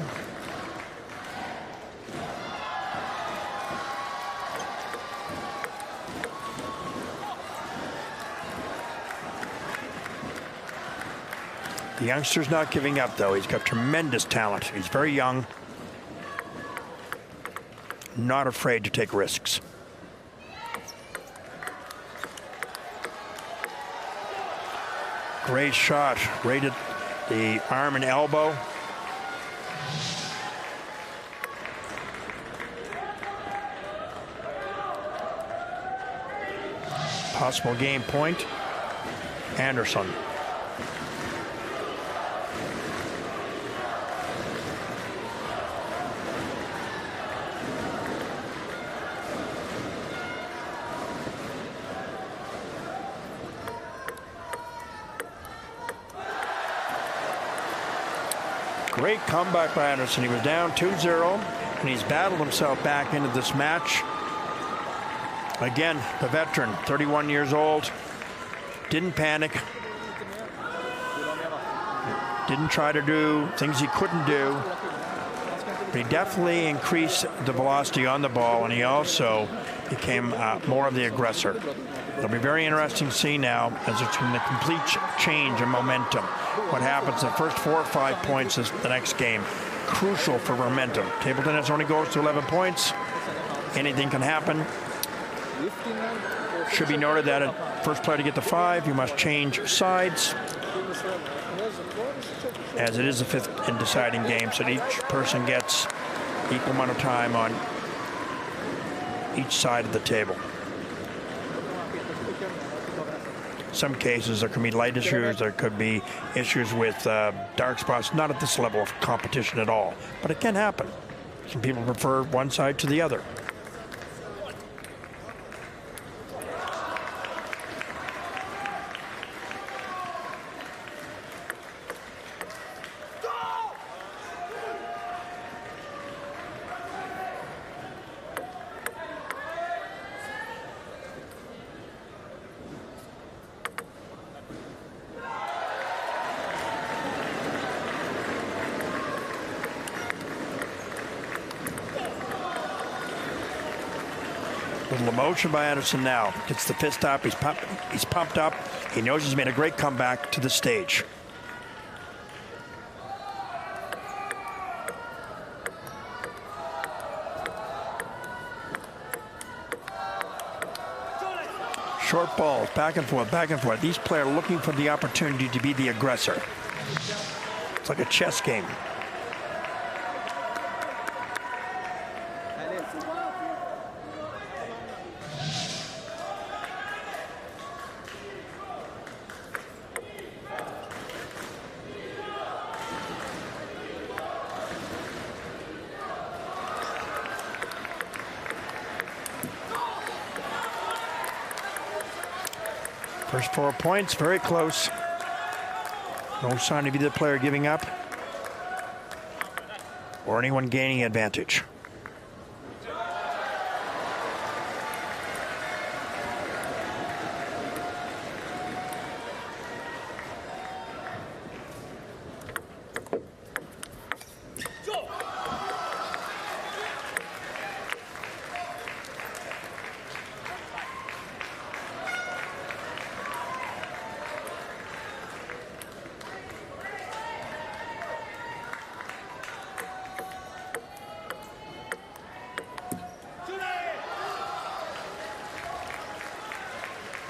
The youngster's not giving up, though. He's got tremendous talent. He's very young. Not afraid to take risks. Great shot, rated the arm and elbow. Possible game point, Andersson. Great comeback by Andersson. He was down 2-0, and he's battled himself back into this match. Again, the veteran, 31 years old, didn't panic, didn't try to do things he couldn't do, but he definitely increased the velocity on the ball, and he also became more of the aggressor. It'll be very interesting to see now, as it's been a complete change in momentum. What happens the first 4 or 5 points is the next game. Crucial for momentum. Table tennis only goes to 11 points. Anything can happen. Should be noted that at first player to get to 5, you must change sides. as it is a fifth and deciding game, so that each person gets equal amount of time on each side of the table. Some cases there can be light issues, there could be issues with dark spots, not at this level of competition at all, but it can happen. Some people prefer one side to the other. Little emotion by Andersson now. Gets the fist up. He's pumped up. He knows he's made a great comeback to the stage. Short balls, back and forth, back and forth. These players are looking for the opportunity to be the aggressor. It's like a chess game. First 4 points, very close. No sign of either player giving up or anyone gaining advantage.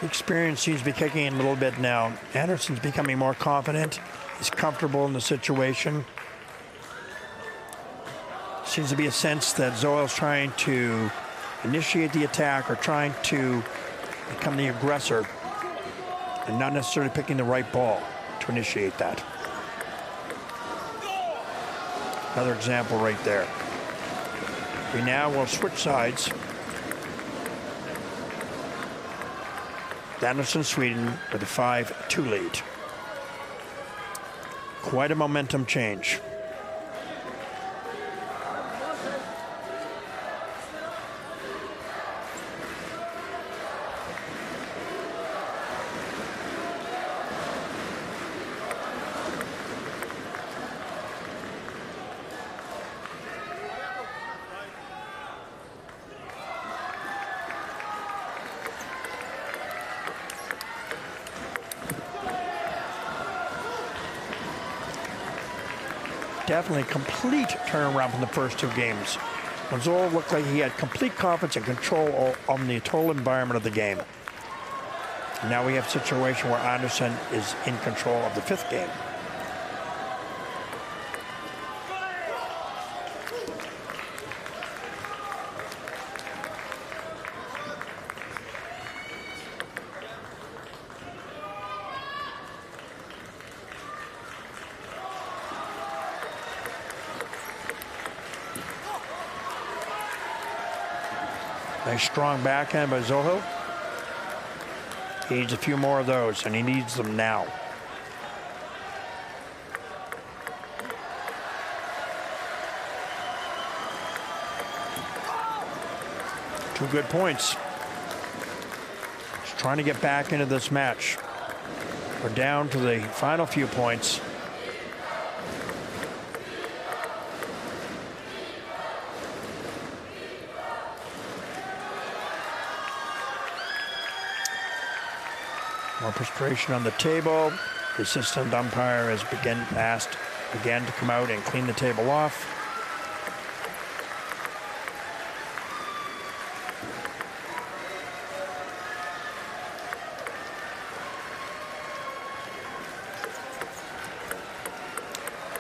Experience seems to be kicking in a little bit now. Andersson's becoming more confident. He's comfortable in the situation. Seems to be a sense that Zohil's trying to initiate the attack or trying to become the aggressor and not necessarily picking the right ball to initiate that. Another example right there. We now will switch sides. Andersson, Sweden, with a 5-2 lead. Quite a momentum change. Definitely complete turnaround from the first 2 games. When Zohil looked like he had complete confidence and control on the total environment of the game. Now we have a situation where Andersson is in control of the 5th game. Nice strong backhand by Zohil. He needs a few more of those, and he needs them now. Two good points. Just trying to get back into this match. We're down to the final few points. More frustration on the table. The assistant umpire has asked again to come out and clean the table off.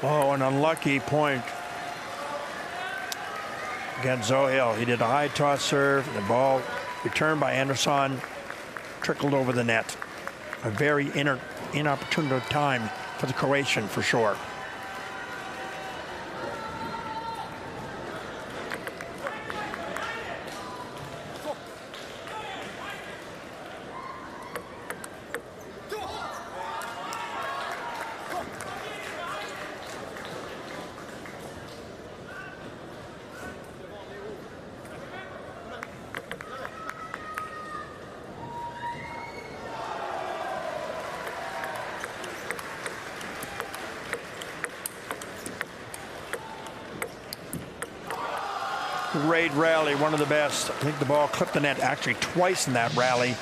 Oh, an unlucky point against Zohil. He did a high toss serve, and the ball returned by Andersson trickled over the net. A very inopportune time for the Croatian, for sure. Great rally, one of the best. I think the ball clipped the net actually twice in that rally.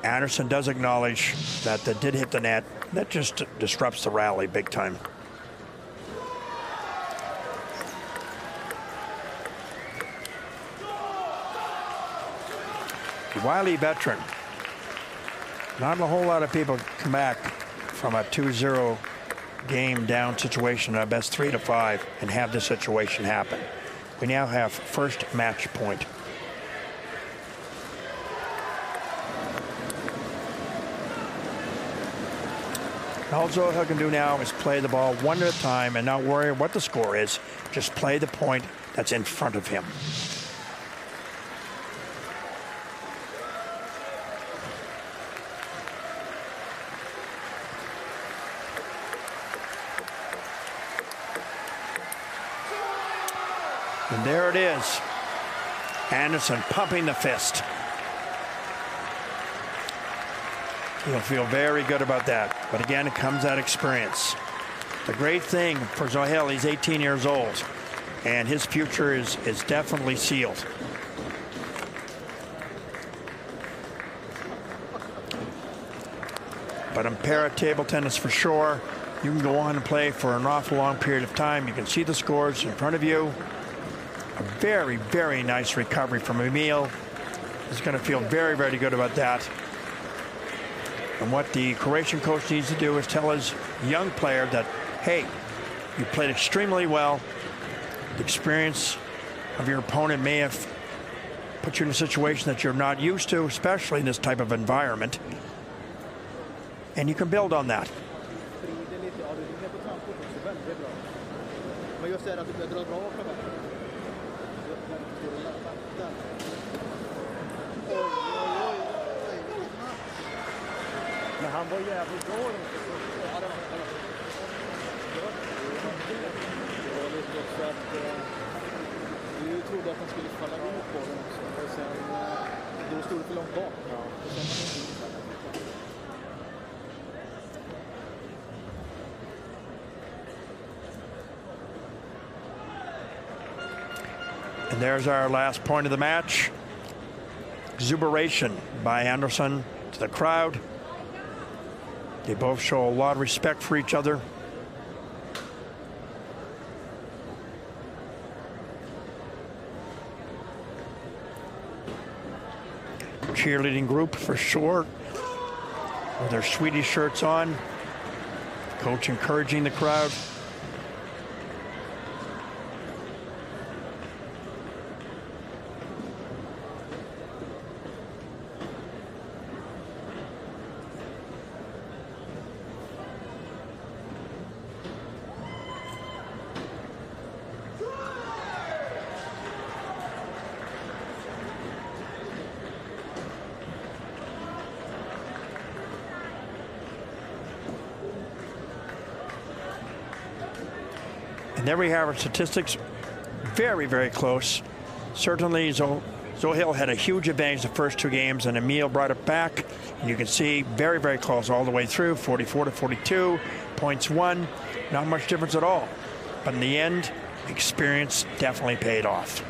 Andersson does acknowledge that that did hit the net. That just disrupts the rally big time. Wily veteran. Not a whole lot of people come back from a 2-0 game down situation, a best 3 to 5, and have this situation happen. We now have first match point. All Zohil can do now is play the ball one at a time and not worry what the score is. Just play the point that's in front of him. And there it is. Andersson pumping the fist. He'll feel very good about that. But again, it comes out experience. The great thing for Zohil, he's 18 years old, and his future is definitely sealed. But in para table tennis, for sure, you can go on and play for an awful long period of time. You can see the scores in front of you. A very, very nice recovery from Emil. He's going to feel very, very good about that. And what the Croatian coach needs to do is tell his young player that, hey, you played extremely well. The experience of your opponent may have put you in a situation that you're not used to, especially in this type of environment. And you can build on that. Han var jävligt bra. Du trodde att han skulle falla ut på den också. Och sen, då stod det för långt bak. And there's our last point of the match. Exuberation by Andersson to the crowd. They both show a lot of respect for each other. Cheerleading group for sure, with their Swedish shirts on. Coach encouraging the crowd. And there we have our statistics. Very, very close. Certainly, Zohil had a huge advantage the first two games, and Emil brought it back. And you can see very, very close all the way through, 44 to 42, points won. Not much difference at all. But in the end, experience definitely paid off.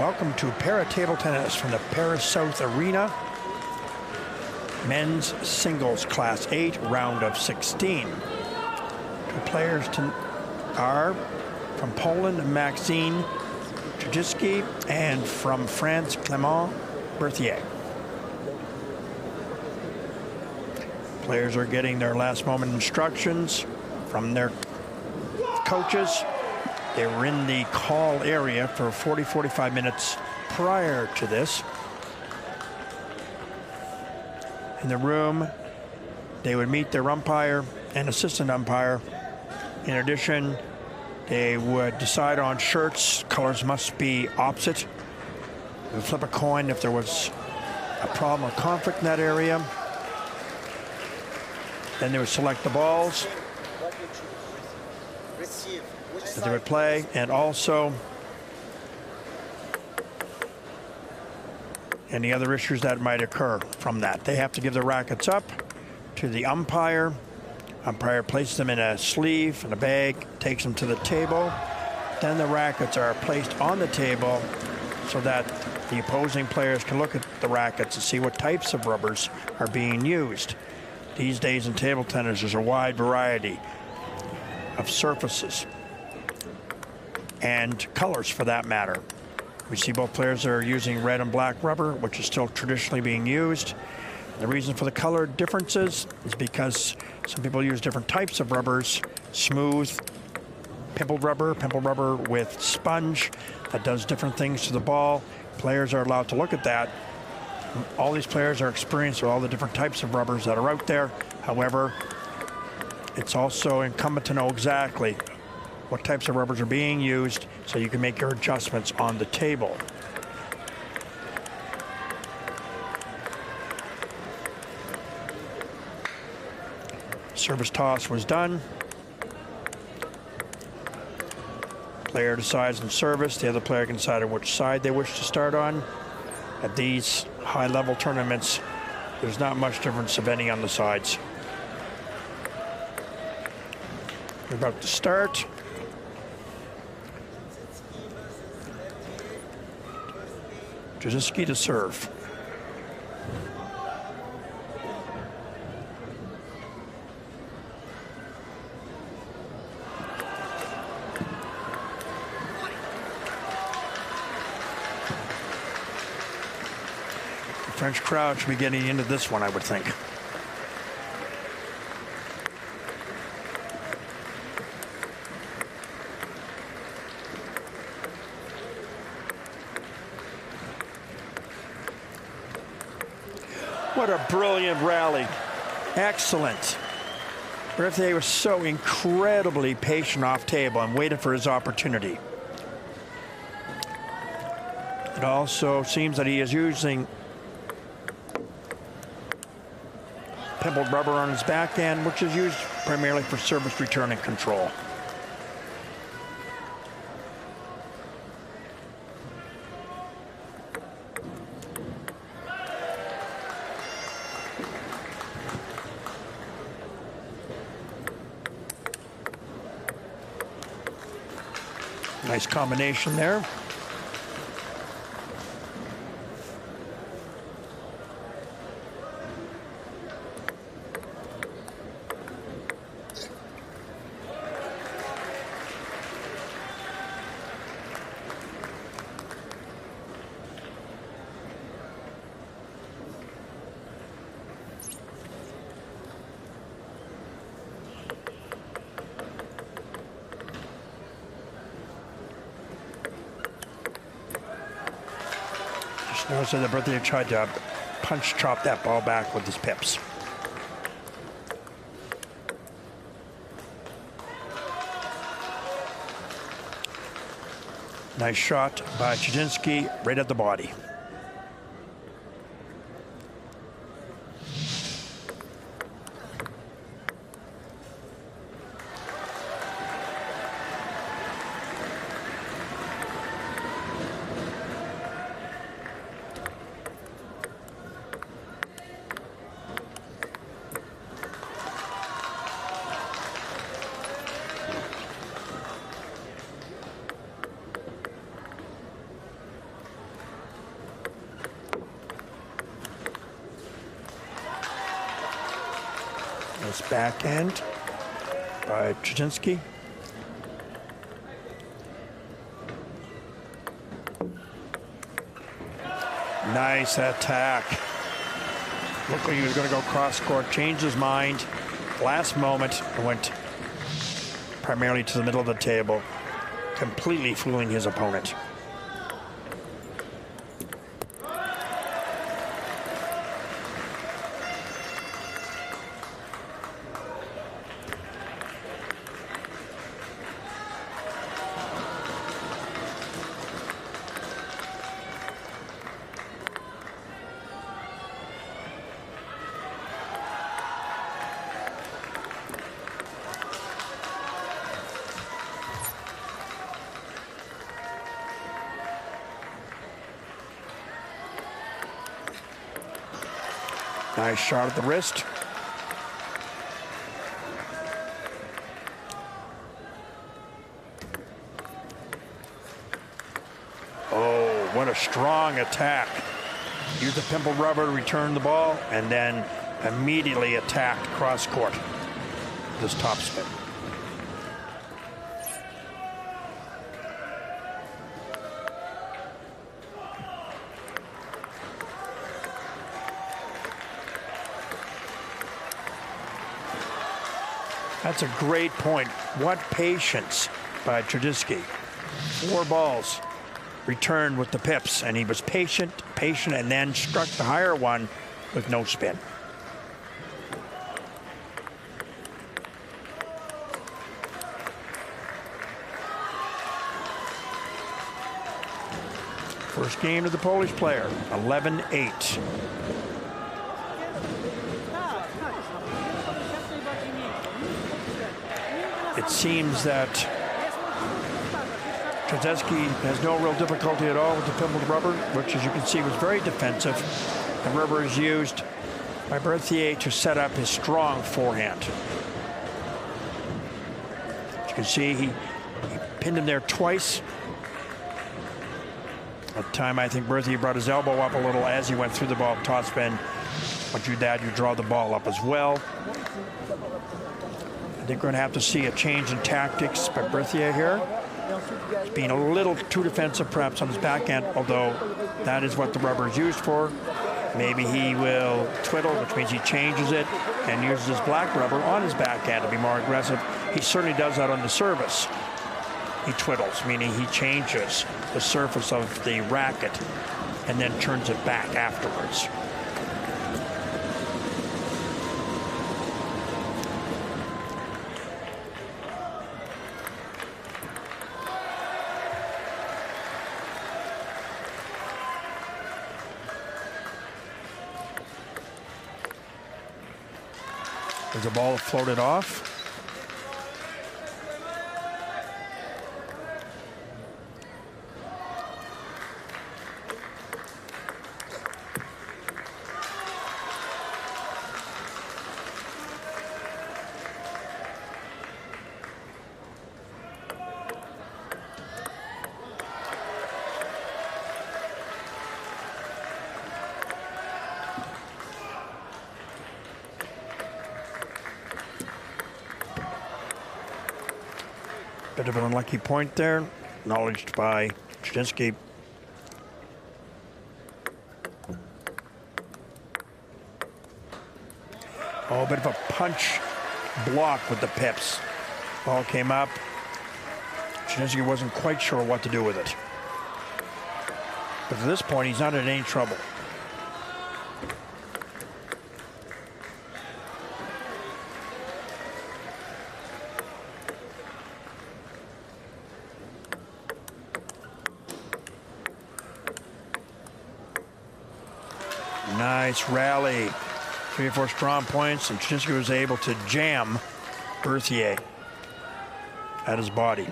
Welcome to para table tennis from the Paris South Arena. Men's singles class 8, round of 16. Two players are from Poland, Maxime Trzinski, and from France, Clément Berthier. Players are getting their last moment instructions from their coaches. They were in the call area for 40-45 minutes prior to this. In the room, they would meet their umpire and assistant umpire. In addition, they would decide on shirts. Colors must be opposite. They would flip a coin if there was a problem or conflict in that area. Then they would select the balls that they would play, and also any other issues that might occur from that. They have to give the rackets up to the umpire. Umpire places them in a sleeve, in a bag, takes them to the table. Then the rackets are placed on the table so that the opposing players can look at the rackets and see what types of rubbers are being used. These days in table tennis, there's a wide variety of surfaces and colors for that matter. We see both players are using red and black rubber, which is still traditionally being used. The reason for the color differences is because some people use different types of rubbers: smooth, pimpled rubber with sponge that does different things to the ball. Players are allowed to look at that. All these players are experienced with all the different types of rubbers that are out there. However, it's also incumbent to know exactly what types of rubbers are being used so you can make your adjustments on the table. Service toss was done. Player decides in service. The other player can decide on which side they wish to start on. At these high-level tournaments, there's not much difference, if any, on the sides. We're about to start. Trzinski to serve. French crowd should be getting into this one, I would think. What a brilliant rally. Excellent. Berthier was so incredibly patient off table and waited for his opportunity. It also seems that he is using pimpled rubber on his backhand, which is used primarily for service return and control. Nice combination there. Notice that Berthier tried to punch chop that ball back with his pips. Nice shot by Trzinski right at the body. Nice backhand by Trzinski. Nice attack. Looked like he was going to go cross court, changed his mind. Last moment, went primarily to the middle of the table, completely fooling his opponent. Nice shot at the wrist. Oh, what a strong attack. Used the pimple rubber to return the ball and then immediately attacked cross court. This top spin. That's a great point. What patience by Trzinski. 4 balls returned with the pips, and he was patient, and then struck the higher one with no spin. First game to the Polish player, 11-8. It seems that Trzinski has no real difficulty at all with the pimpled rubber, which, as you can see, was very defensive. The rubber is used by Berthier to set up his strong forehand. As you can see, he pinned him there twice. At the time, I think Berthier brought his elbow up a little as he went through the ball toss spin. Once you do that, you draw the ball up as well. I think we're going to have to see a change in tactics by Berthier here. He's being a little too defensive perhaps on his backhand, although that is what the rubber is used for. Maybe he will twiddle, which means he changes it and uses his black rubber on his backhand to be more aggressive. He certainly does that on the service. He twiddles, meaning he changes the surface of the racket and then turns it back afterwards. There's a ball floated off. Bit of an unlucky point there, acknowledged by Trzinski. Oh, a bit of a punch block with the pips. Ball came up. Trzinski wasn't quite sure what to do with it. But at this point, he's not in any trouble. Nice rally. 3 or 4 strong points, and Trzinski was able to jam Berthier at his body.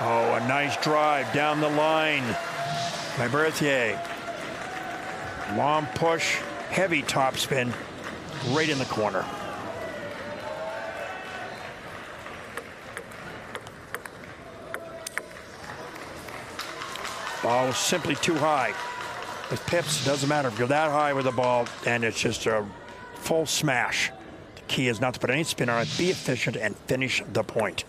Oh, a nice drive down the line by Berthier. Long push heavy topspin right in the corner. Ball was simply too high. With pips, it doesn't matter if you're that high with the ball and it's just a full smash. The key is not to put any spin on it, be efficient, and finish the point.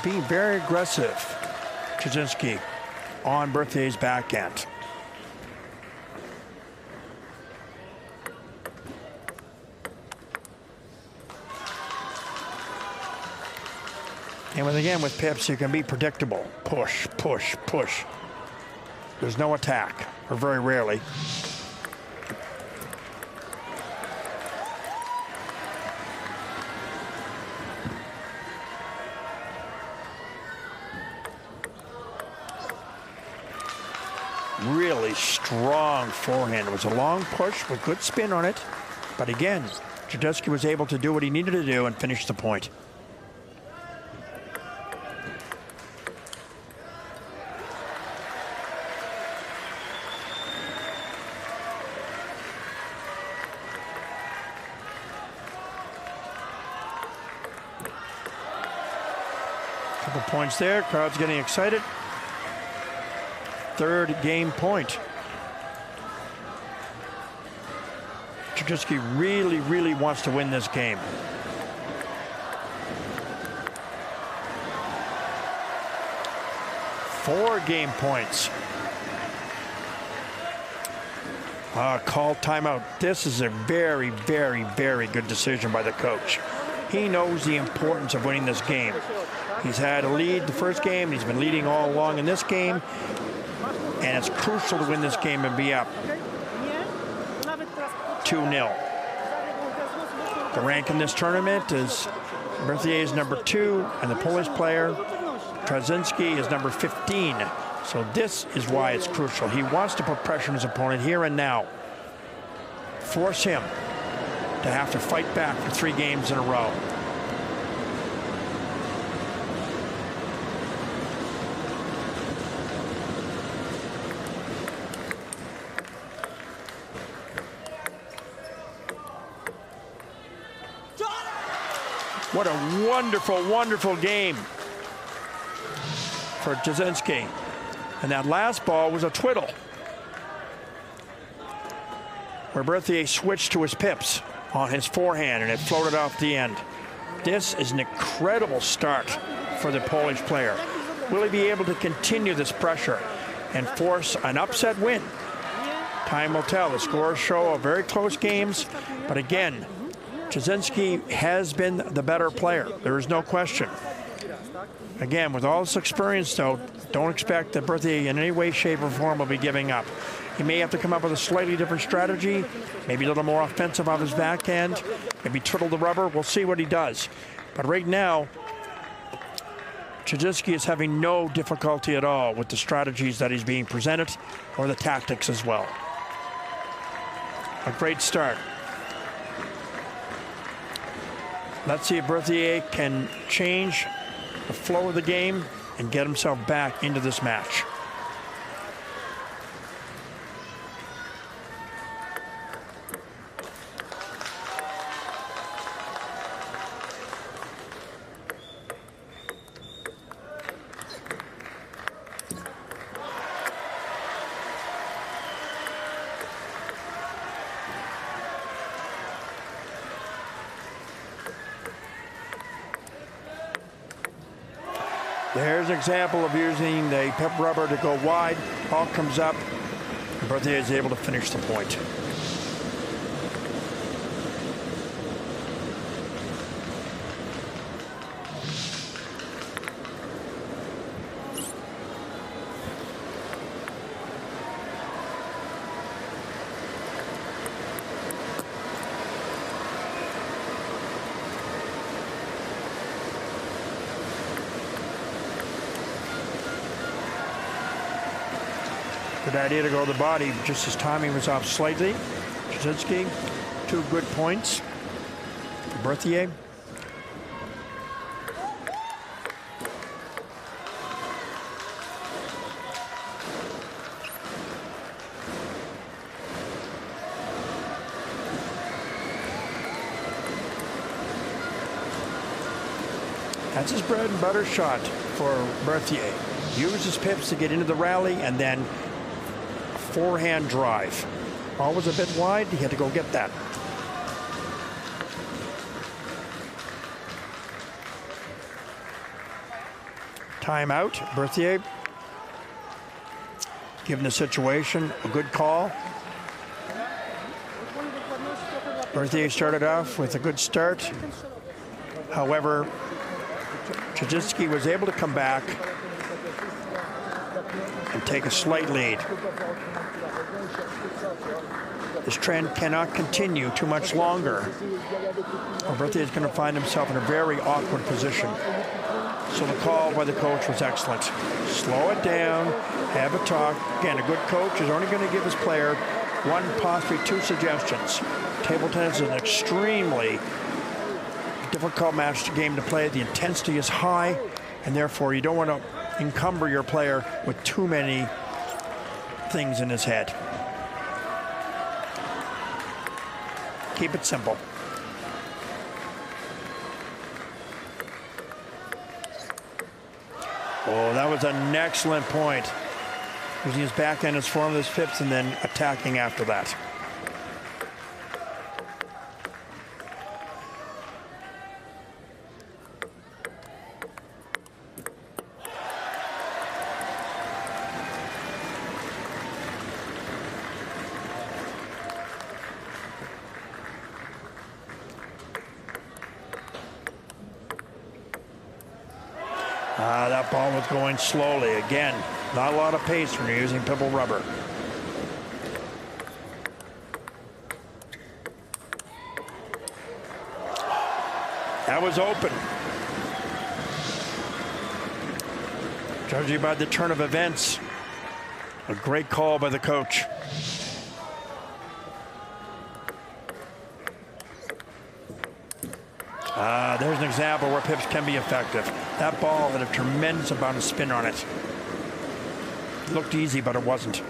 Being very aggressive, Trzinski, on Berthier's backhand. And again, with pips, you can be predictable. Push, push, push. There's no attack, or very rarely. Really strong forehand. It was a long push with good spin on it. But again, Didukh was able to do what he needed to do and finish the point. Couple points there. Crowd's getting excited. Third game point. Trzinski really wants to win this game. Four game points. Call timeout. This is a very good decision by the coach. He knows the importance of winning this game. He's had a lead the first game. He's been leading all along in this game. And it's crucial to win this game and be up 2-0. The rank in this tournament is Berthier is number 2, and the Polish player, Trzinski, is number 15. So this is why it's crucial. He wants to put pressure on his opponent here and now. Force him to have to fight back for 3 games in a row. What a wonderful game for Trzinski. And that last ball was a twiddle, where Berthier switched to his pips on his forehand and it floated off the end. This is an incredible start for the Polish player. Will he be able to continue this pressure and force an upset win? Time will tell. The scores show very close games, but again, Trzinski has been the better player. There is no question. Again, with all this experience, though, don't expect that Berthier in any way, shape, or form will be giving up. He may have to come up with a slightly different strategy, maybe a little more offensive on his backhand, maybe twiddle the rubber. We'll see what he does. But right now, Trzinski is having no difficulty at all with the strategies that he's being presented or the tactics as well. A great start. Let's see if Berthier can change the flow of the game and get himself back into this match. There's an example of using the pep rubber to go wide. Ball comes up. Berthier is able to finish the point. Good idea to go to the body, just his timing was off slightly. Trzinski, 2 good points. Berthier. That's his bread and butter shot for Berthier. Use his pips to get into the rally and then forehand drive. Ball was a bit wide. He had to go get that. Timeout. Berthier. Given the situation, a good call. Berthier started off with a good start. However, Trzinski was able to come back and take a slight lead. This trend cannot continue too much longer, or Berthier is going to find himself in a very awkward position. So the call by the coach was excellent. Slow it down, have a talk. Again, a good coach is only going to give his player 1, possibly 2 suggestions. Table tennis is an extremely difficult game to play. The intensity is high, and therefore you don't want to encumber your player with too many things in his head. Keep it simple. Oh, that was an excellent point. Using his backhand as form of his pips and then attacking after that. That ball was going slowly. Again, not a lot of pace when you're using pebble rubber. That was open. Judging by the turn of events, a great call by the coach. There's an example where pips can be effective. That ball had a tremendous amount of spin on it. It looked easy, but it wasn't.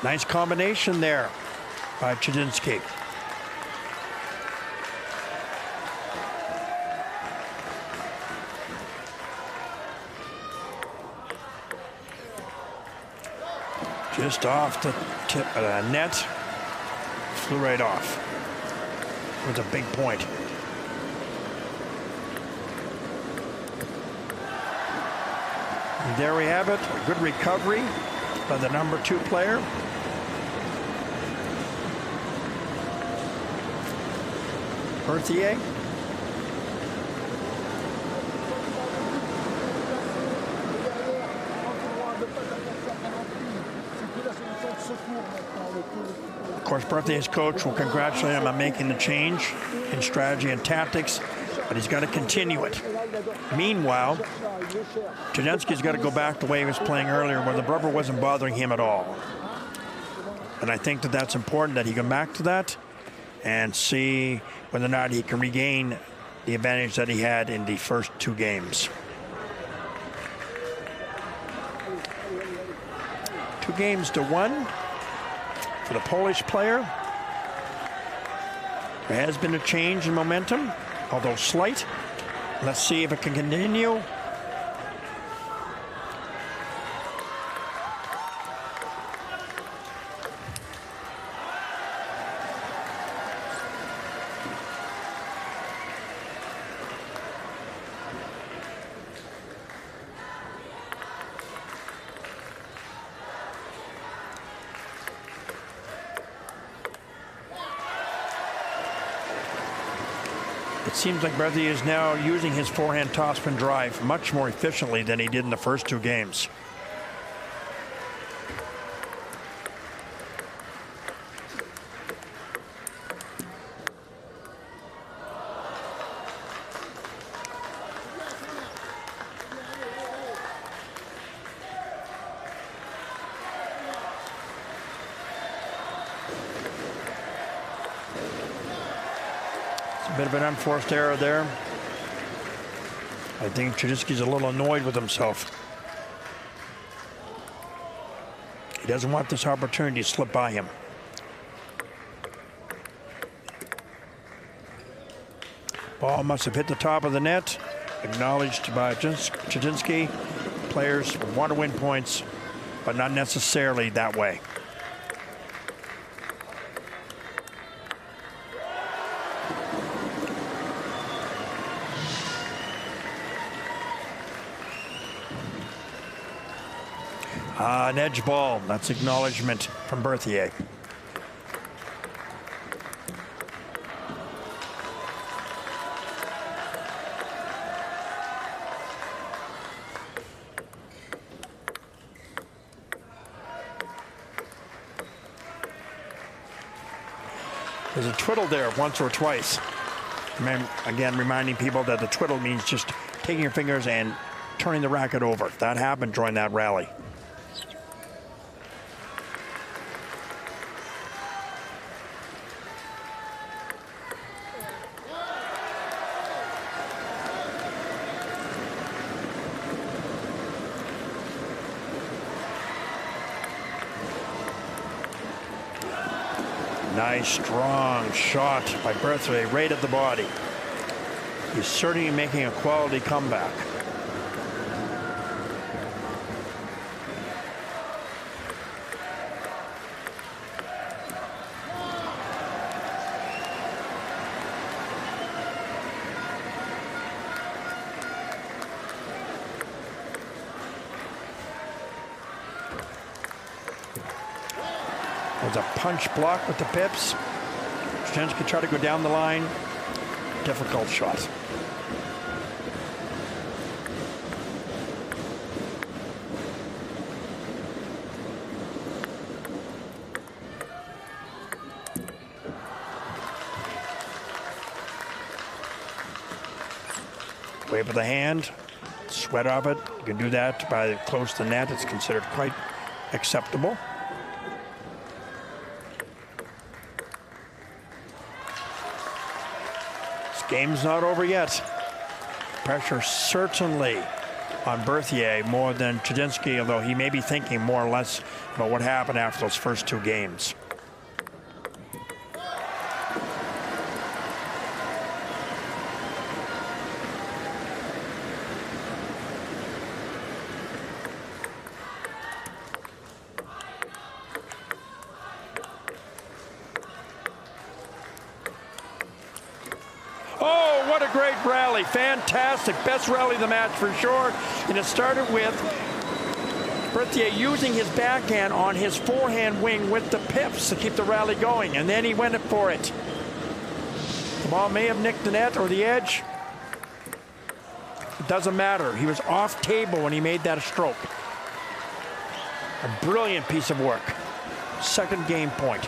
Nice combination there by Trzinski. Just off the net, flew right off. It was a big point. And there we have it, a good recovery by the number 2 player. Berthier. Of course, Berthier's coach will congratulate him on making the change in strategy and tactics, but he's got to continue it. Meanwhile, Trzinski's got to go back the way he was playing earlier, where the rubber wasn't bothering him at all. And I think that that's important, that he go back to that and see whether or not he can regain the advantage that he had in the first 2 games. 2 games to 1 for the Polish player. There has been a change in momentum, although slight. Let's see if it can continue. It seems like Berthier is now using his forehand topspin drive much more efficiently than he did in the first 2 games. It's a bit of an unforced error there. I think Trzinski's a little annoyed with himself. He doesn't want this opportunity to slip by him. Ball must have hit the top of the net. Acknowledged by Trzinski. Players want to win points, but not necessarily that way. An edge ball. That's acknowledgement from Berthier. There's a twiddle there once or twice. Again, reminding people that the twiddle means just taking your fingers and turning the racket over. That happened during that rally. Nice, strong shot by Berthier right at the body. He's certainly making a quality comeback. There's a punch block with the pips. Trzinski tried to go down the line. Difficult shot. Wave of the hand, sweat off it. You can do that by close to the net. It's considered quite acceptable. Game's not over yet. Pressure certainly on Berthier more than Trzinski, although he may be thinking more or less about what happened after those first two games. What a great rally. Fantastic. Best rally of the match for sure. And it started with Berthier using his backhand on his forehand wing with the pips to keep the rally going. And then he went for it. The ball may have nicked the net or the edge. It doesn't matter. He was off table when he made that stroke. A brilliant piece of work. Second game point.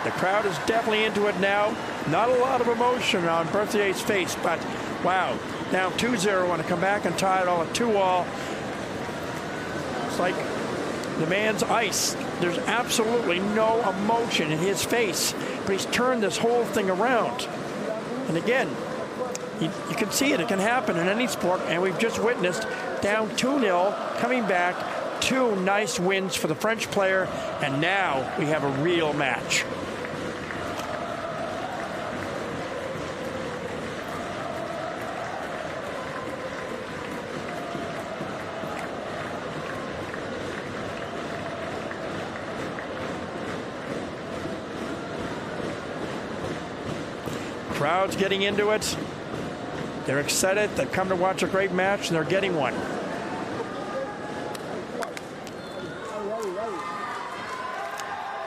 The crowd is definitely into it now. Not a lot of emotion on Berthier's face, but wow. Now 2-0, want to come back and tie it all at 2-all. It's like the man's ice. There's absolutely no emotion in his face, but he's turned this whole thing around. And again, you can see it. It can happen in any sport, and we've just witnessed down 2-0, coming back. Two nice wins for the French player, and now we have a real match. Crowd's getting into it. They're excited. They've come to watch a great match, and they're getting one.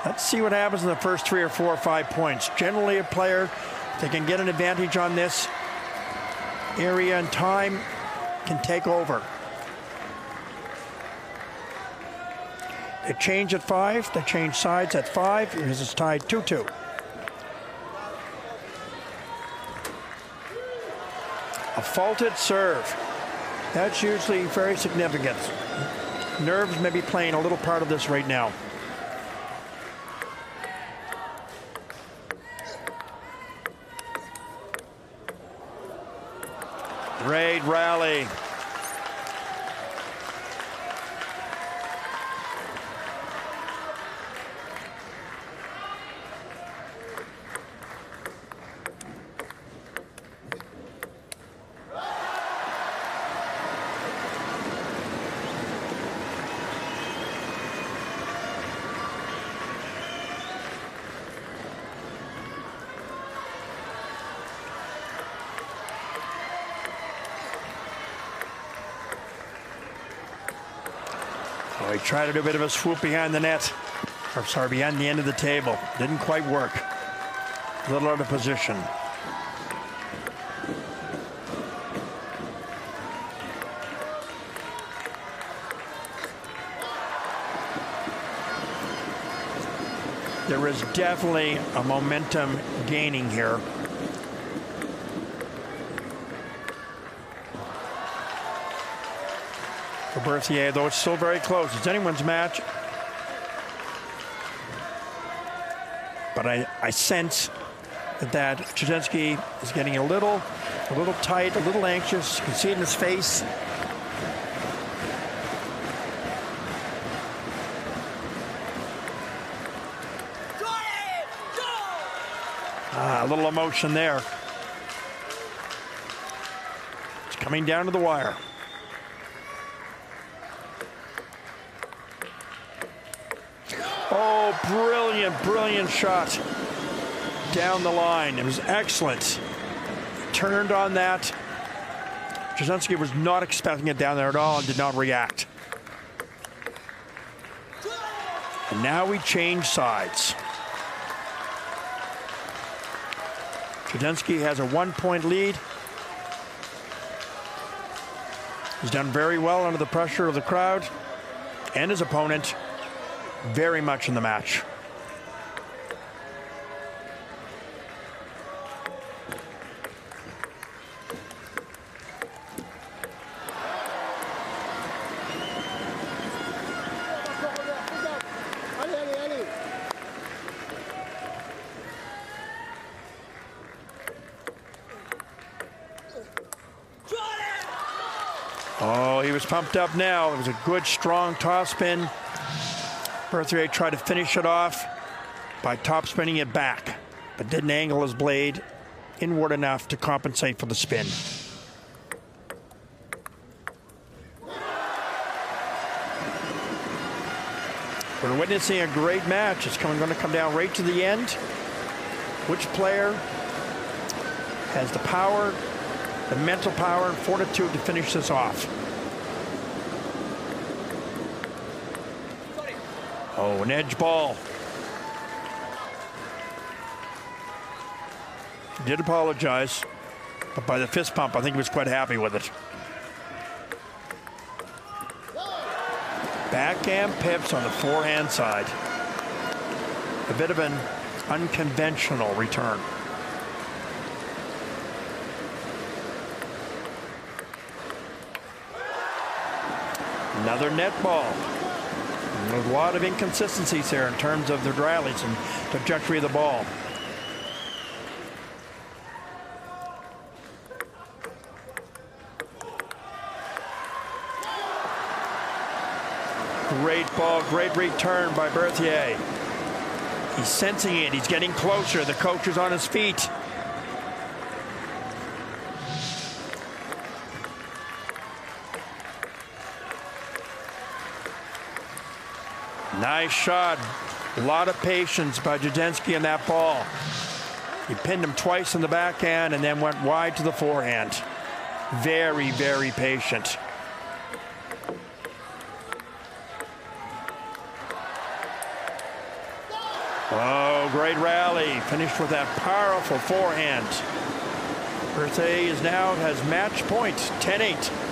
Let's see what happens in the first 3 or 4 or 5 points. Generally, a player, if they can get an advantage on this area and time, can take over. They change at 5. They change sides at 5. Here's it's tied 2-2. A faulted serve. That's usually very significant. Nerves may be playing a little part of this right now. Great rally. He tried to do a bit of a swoop behind the net, or sorry, behind the end of the table. Didn't quite work. A little out of position. There is definitely a momentum gaining here. For Berthier, though it's still very close. It's anyone's match. But I sense that Trzinski is getting a little tight, a little anxious. You can see it in his face. A little emotion there. It's coming down to the wire. Oh, brilliant, brilliant shot down the line. It was excellent. Turned on that. Trzinski was not expecting it down there at all and did not react. And now we change sides. Trzinski has a 1-point lead. He's done very well under the pressure of the crowd and his opponent. Very much in the match. Oh, he was pumped up now. It was a good, strong toss spin. Berthier tried to finish it off by top spinning it back, but didn't angle his blade inward enough to compensate for the spin. We're witnessing a great match. It's going to come down right to the end. Which player has the power, the mental power and fortitude to finish this off? Oh, an edge ball. He did apologize, but by the fist pump, I think he was quite happy with it. Backhand pips on the forehand side. A bit of an unconventional return. Another net ball. There's a lot of inconsistencies here in terms of the rallies and trajectory of the ball. Great ball, great return by Berthier. He's sensing it, he's getting closer. The coach is on his feet. Nice shot. A lot of patience by Trzinski in that ball. He pinned him twice in the backhand and then went wide to the forehand. Very, very patient. Oh, great rally. Finished with that powerful forehand. Berthier has match point, 10-8.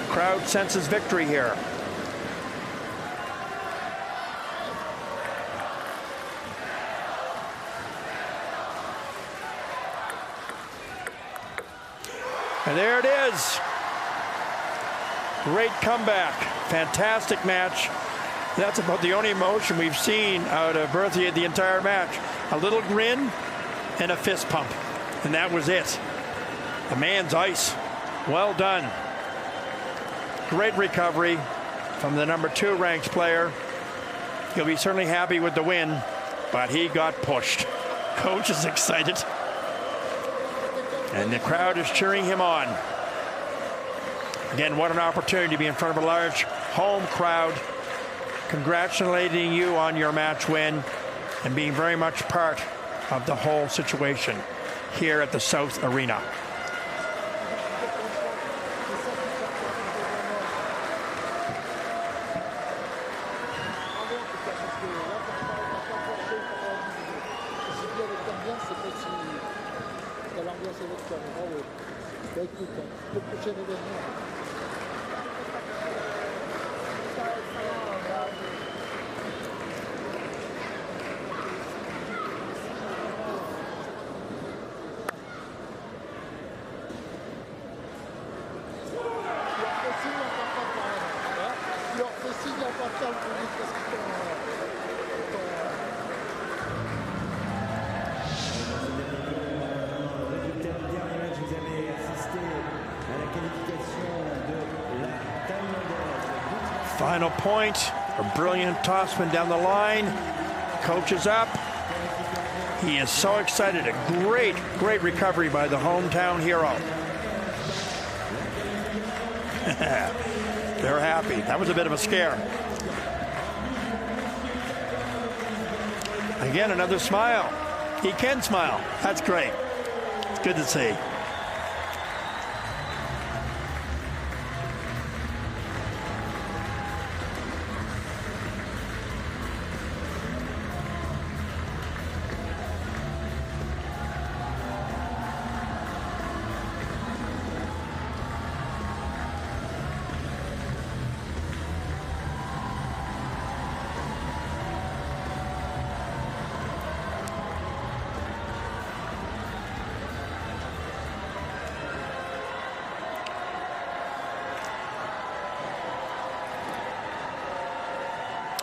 Crowd senses victory here. And there it is. Great comeback. Fantastic match. That's about the only emotion we've seen out of Berthier the entire match. A little grin, and a fist pump. And that was it. The man's ice. Well done. Great recovery from the number 2 ranked player. He'll be certainly happy with the win, but he got pushed. Coach is excited. And the crowd is cheering him on. Again, what an opportunity to be in front of a large home crowd, congratulating you on your match win and being very much part of the whole situation here at the South Arena. Final point, a brilliant tossman down the line. Coach is up. He is so excited. A great, great recovery by the hometown hero. They're happy. That was a bit of a scare. Again, another smile. He can smile. That's great. It's good to see.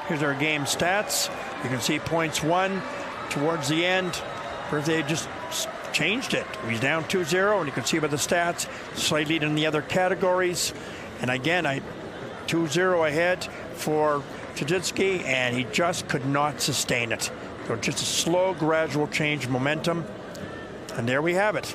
Here's our game stats. You can see points won towards the end. Berthier just changed it. He's down 2-0, and you can see by the stats, slight lead in the other categories. And again, 2-0 ahead for Trzinski, and he just could not sustain it. So just a slow, gradual change of momentum. And there we have it.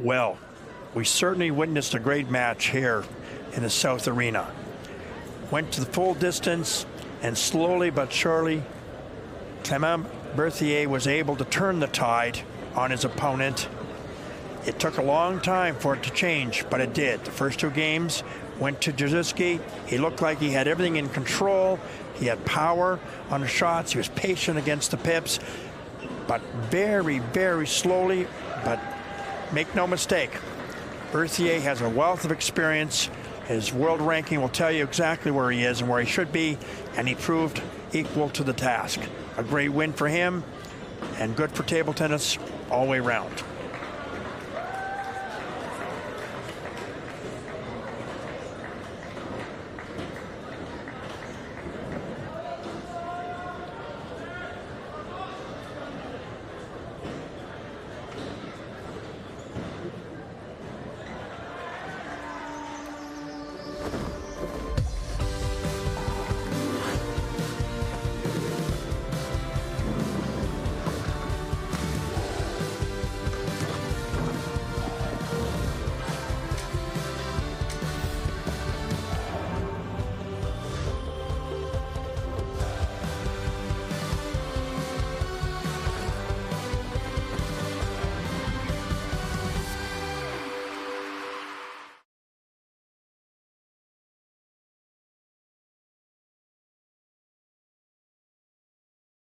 Well, we certainly witnessed a great match here in the South Arena. Went to the full distance, and slowly but surely, Clément Berthier was able to turn the tide on his opponent. It took a long time for it to change, but it did. The first 2 games went to Trzinski. He looked like he had everything in control. He had power on the shots. He was patient against the pips, but very, very slowly. But make no mistake, Berthier has a wealth of experience. His world ranking will tell you exactly where he is and where he should be, and he proved equal to the task. A great win for him, and good for table tennis all the way around.